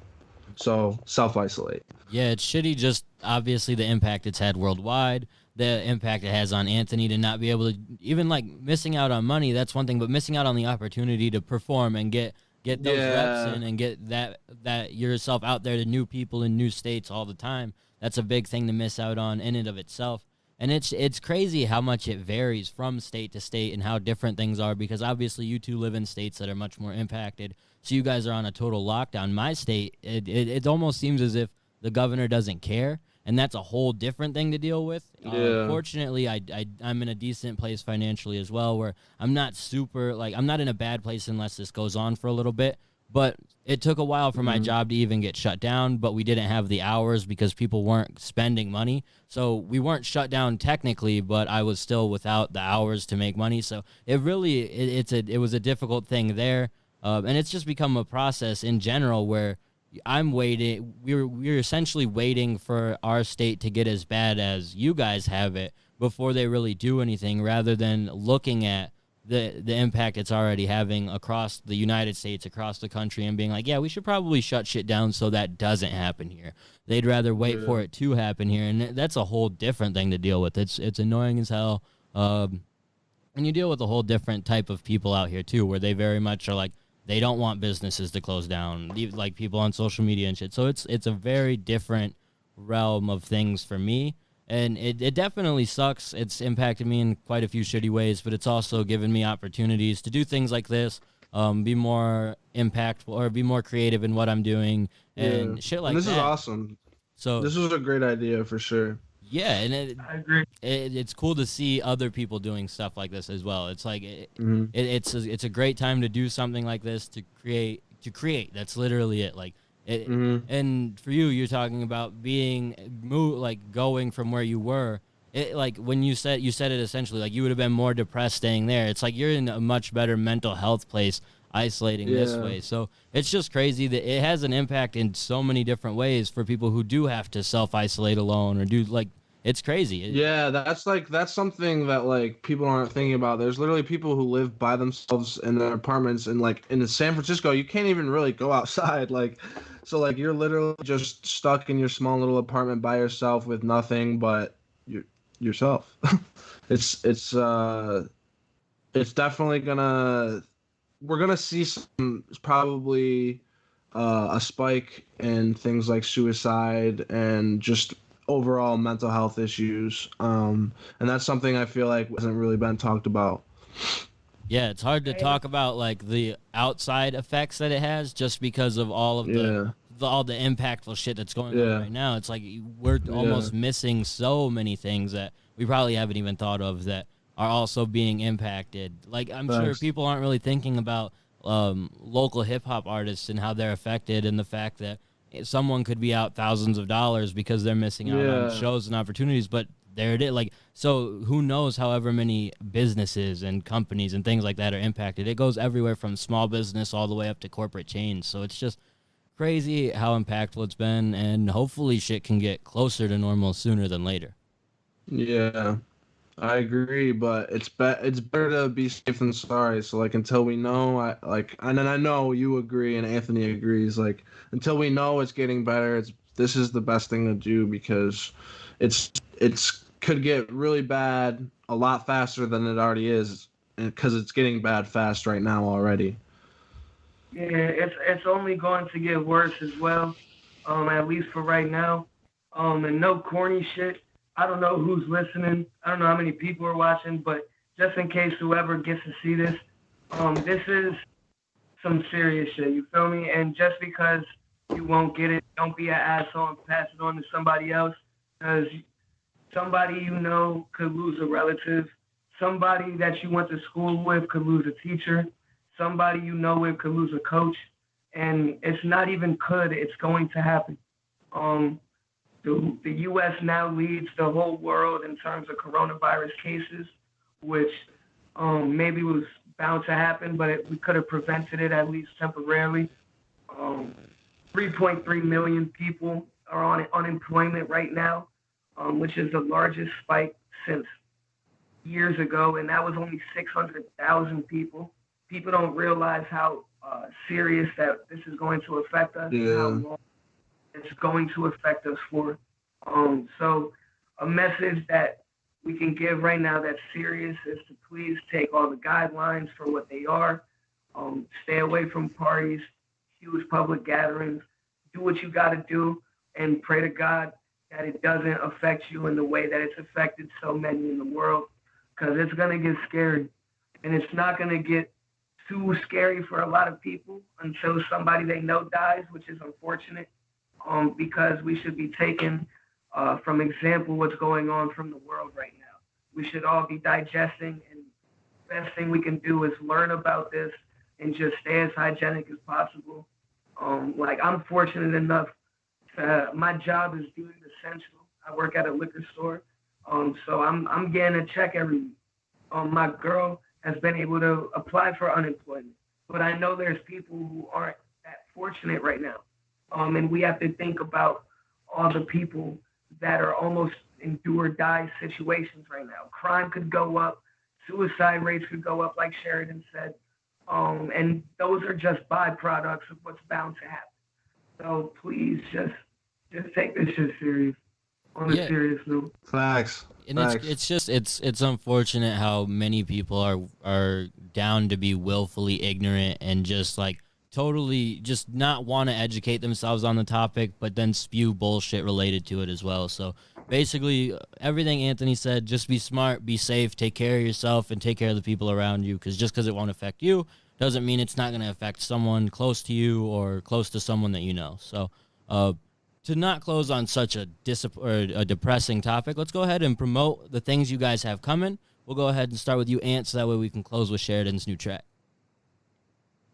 Speaker 4: So self-isolate.
Speaker 2: Yeah, it's shitty. Just obviously the impact it's had worldwide, the impact it has on Anthony to not be able to even like missing out on money. That's one thing, but missing out on the opportunity to perform and get those reps in and get that yourself out there to new people in new states all the time. That's a big thing to miss out on in and of itself. And it's crazy how much it varies from state to state and how different things are, because obviously you two live in states that are much more impacted. So you guys are on a total lockdown. My state, it almost seems as if the governor doesn't care, and that's a whole different thing to deal with. Fortunately, I'm in a decent place financially as well, where I'm not super, like, I'm not in a bad place unless this goes on for a little bit. But it took a while for my job to even get shut down, but we didn't have the hours because people weren't spending money. So we weren't shut down technically, but I was still without the hours to make money. So it really, it was a difficult thing there. And it's just become a process in general where I'm waiting. We're essentially waiting for our state to get as bad as you guys have it before they really do anything, rather than looking at the impact it's already having across the United States, across the country, and being like, yeah, we should probably shut shit down so that doesn't happen here. They'd rather wait for it to happen here, and that's a whole different thing to deal with. It's annoying as hell, and you deal with a whole different type of people out here too, where they very much are like, they don't want businesses to close down, like people on social media and shit. So it's a very different realm of things for me. And it definitely sucks. It's impacted me in quite a few shitty ways, but it's also given me opportunities to do things like this, be more impactful or be more creative in what I'm doing and shit like that.
Speaker 4: This is awesome.
Speaker 2: So
Speaker 4: this was a great idea for sure.
Speaker 2: Yeah, and
Speaker 3: I agree.
Speaker 2: It's cool to see other people doing stuff like this as well. It's like it's a great time to do something like this, to create. That's literally it. Like. And for you, you're talking about going from where you were. Like when you said it essentially, like you would have been more depressed staying there. It's like you're in a much better mental health place isolating this way. So it's just crazy that it has an impact in so many different ways for people who do have to self-isolate alone or do like. It's crazy.
Speaker 4: That's something that like people aren't thinking about. There's literally people who live by themselves in their apartments, and like in San Francisco, you can't even really go outside. Like, so like you're literally just stuck in your small little apartment by yourself with nothing but yourself. It's definitely we're gonna see some probably a spike in things like suicide and just overall mental health issues, and that's something I feel like hasn't really been talked about.
Speaker 2: Yeah, it's hard to talk about like the outside effects that it has, just because of all of all the impactful shit that's going on right now. It's like we're almost missing so many things that we probably haven't even thought of that are also being impacted. Like I'm sure people aren't really thinking about local hip hop artists and how they're affected, and the fact that someone could be out thousands of dollars because they're missing out on shows and opportunities, but there it is. Like, so who knows however many businesses and companies and things like that are impacted. It goes everywhere from small business all the way up to corporate chains. So it's just crazy how impactful it's been, and hopefully shit can get closer to normal sooner than later.
Speaker 4: Yeah, I agree, but it's better to be safe than sorry. So like until we know, and then I know you agree and Anthony agrees. Like until we know it's getting better, this is the best thing to do, because it's could get really bad a lot faster than it already is, because it's getting bad fast right now already.
Speaker 3: Yeah, it's only going to get worse as well, at least for right now. And no corny shit. I don't know who's listening. I don't know how many people are watching, but just in case whoever gets to see this, this is some serious shit. You feel me? And just because you won't get it, don't be an asshole and pass it on to somebody else, because somebody you know could lose a relative. Somebody that you went to school with could lose a teacher. Somebody you know with could lose a coach. And it's not even could, it's going to happen. The U.S. now leads the whole world in terms of coronavirus cases, which maybe was bound to happen, but we could have prevented it at least temporarily. 3.3 million people are on unemployment right now, which is the largest spike since years ago, and that was only 600,000 people. People don't realize how serious that this is going to affect us, and how long it's going to affect us for. So a message that we can give right now that's serious is to please take all the guidelines for what they are. Stay away from parties, huge public gatherings. Do what you got to do, and pray to God that it doesn't affect you in the way that it's affected so many in the world, because it's going to get scary. And it's not going to get too scary for a lot of people until somebody they know dies, which is unfortunate, because we should be taking from example what's going on from the world right now. We should all be digesting, and the best thing we can do is learn about this and just stay as hygienic as possible. Like, I'm fortunate enough to, my job is deemed essential. I work at a liquor store, so I'm getting a check every week. My girl has been able to apply for unemployment, but I know there's people who aren't that fortunate right now, and we have to think about all the people that are almost in do or die situations right now. Crime could go up, suicide rates could go up, like Sheridan said, and those are just byproducts of what's bound to happen. So please just take this shit serious, on a serious note.
Speaker 4: Facts.
Speaker 2: And it's unfortunate how many people are down to be willfully ignorant and just like totally just not want to educate themselves on the topic, but then spew bullshit related to it as well. So basically everything Anthony said, just be smart, be safe, take care of yourself, and take care of the people around you, because just because it won't affect you doesn't mean it's not going to affect someone close to you or close to someone that you know. So to not close on such a depressing topic, let's go ahead and promote the things you guys have coming. We'll go ahead and start with you, Ant, so that way we can close with Sheridan's new track.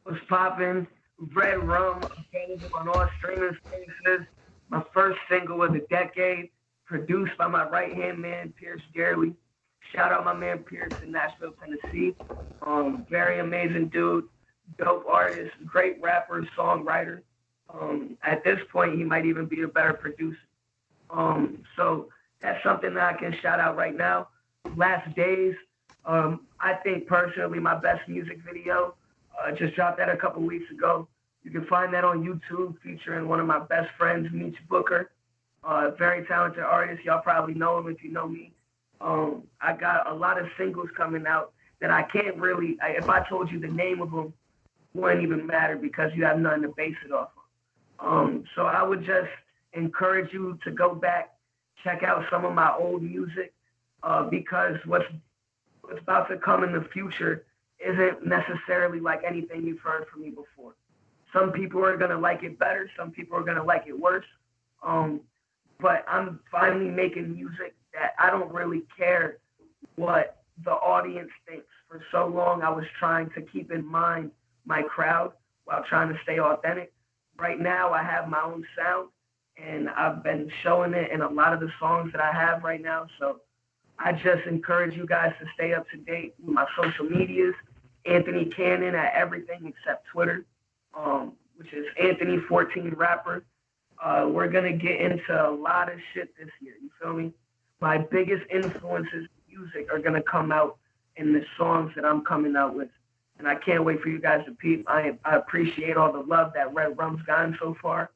Speaker 3: What's poppin'? Red Rum, available on all streaming services. My first single of the decade, produced by my right-hand man, Pierce Garley. Shout out my man Pierce in Nashville, Tennessee. Very amazing dude, dope artist, great rapper, songwriter. At this point, he might even be a better producer. So that's something that I can shout out right now. Last Days, I think personally my best music video. Just dropped that a couple weeks ago. You can find that on YouTube, featuring one of my best friends, Meech Booker. Very talented artist. Y'all probably know him if you know me. I got a lot of singles coming out that I can't really, if I told you the name of them, wouldn't even matter, because you have nothing to base it off of. So I would just encourage you to go back, check out some of my old music, because what's about to come in the future isn't necessarily like anything you've heard from me before. Some people are going to like it better. Some people are going to like it worse. But I'm finally making music that I don't really care what the audience thinks. For so long, I was trying to keep in mind my crowd while trying to stay authentic. Right now, I have my own sound, and I've been showing it in a lot of the songs that I have right now. So I just encourage you guys to stay up to date with my social medias. Anthony Kannon at everything except Twitter, which is Anthony14 Rapper. We're going to get into a lot of shit this year, you feel me? My biggest influences in music are going to come out in the songs that I'm coming out with. And I can't wait for you guys to peep. I appreciate all the love that Red Rum's gotten so far.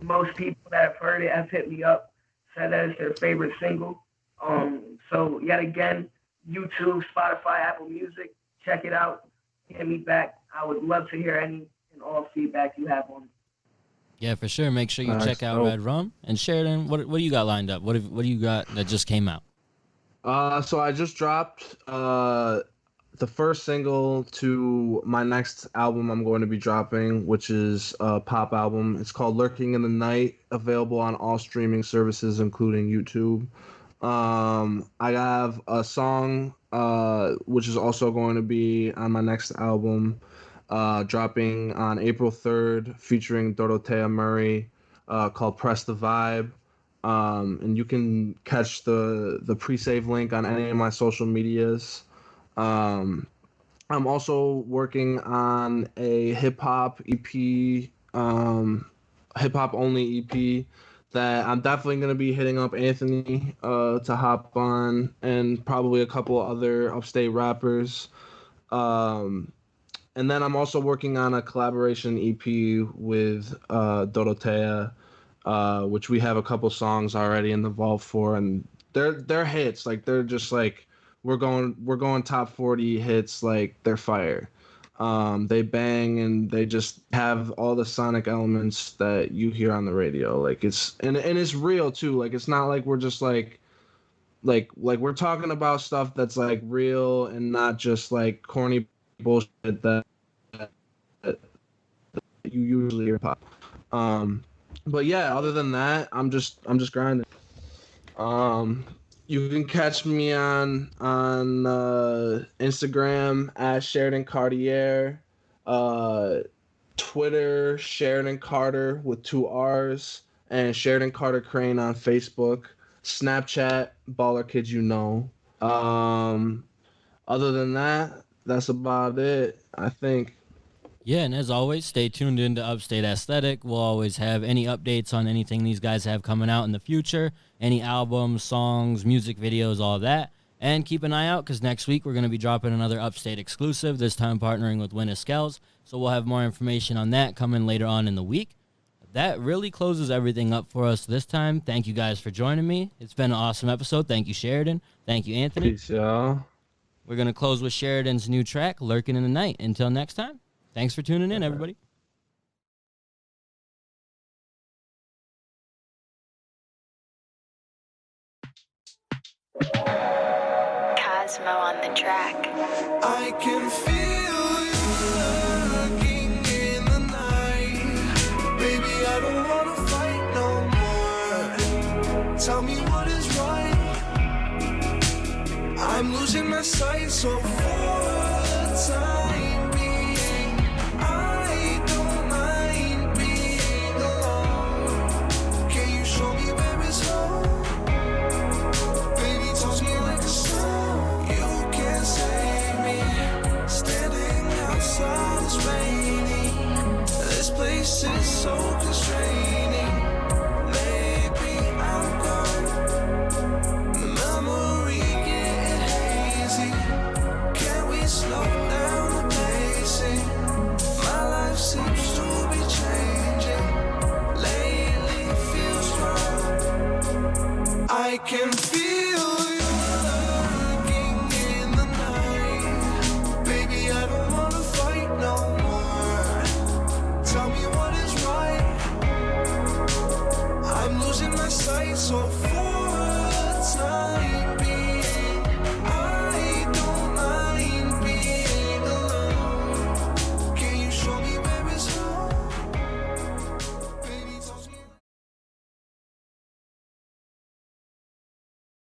Speaker 3: Most people that have heard it have hit me up, said that it's their favorite single. So yet again, YouTube, Spotify, Apple Music, check it out. Hit me back. I would love to hear any and all feedback you have on it.
Speaker 2: Yeah, for sure. Make sure you check out Red Rum. And Sheridan, what do you got lined up? What do you got that just came out?
Speaker 4: So I just dropped the first single to my next album I'm going to be dropping, which is a pop album. It's called Lurking in the Night, available on all streaming services, including YouTube. I have a song which is also going to be on my next album, dropping on April 3rd, featuring Dorothea Murray, called Press the Vibe. And you can catch the pre-save link on any of my social medias. I'm also working on a hip-hop EP, hip-hop only EP that I'm definitely going to be hitting up Anthony to hop on, and probably a couple other upstate rappers. And then I'm also working on a collaboration EP with Dorothea, which we have a couple songs already in the vault for, and they're hits. Like, they're just like we're going top 40 hits. Like, they're fire. They bang, and they just have all the sonic elements that you hear on the radio. Like, it's and it's real too. Like, it's not like we're just like we're talking about stuff that's like real and not just like corny bullshit that you usually hear pop. But yeah, other than that, I'm just grinding. You can catch me on Instagram at Sheridan Cartier, Twitter Sheridan Carter with 2 R's, and Sheridan Carter Crane on Facebook, Snapchat Baller Kids You Know. Other than that, that's about it, I think.
Speaker 2: Yeah, and as always, stay tuned into Upstate Aesthetic. We'll always have any updates on anything these guys have coming out in the future, any albums, songs, music videos, all that. And keep an eye out, because next week we're going to be dropping another Upstate exclusive, this time partnering with Winna Scales. So we'll have more information on that coming later on in the week. That really closes everything up for us this time. Thank you guys for joining me. It's been an awesome episode. Thank you, Sheridan. Thank you, Anthony.
Speaker 4: Peace, y'all.
Speaker 2: We're going to close with Sheridan's new track, Lurking in the Night. Until next time. Thanks for tuning in, everybody.
Speaker 10: Cosmo on the track.
Speaker 1: I can feel you lurking in the night. Baby, I don't wanna fight no more. Tell me what is right. I'm losing my sight, so for the time being, I don't mind being alone. Can you show me where it's home? Baby, touch me like a stone. You can't save me. Standing outside is raining. This place is so constraining. Maybe I'm gone. The memory getting hazy. Can we slow down the pacing? My life seems to be changing. Lately feels wrong. I can feel you lurking in the night. Baby, I don't wanna fight no more. Tell me what is right. I'm losing my sight, so far.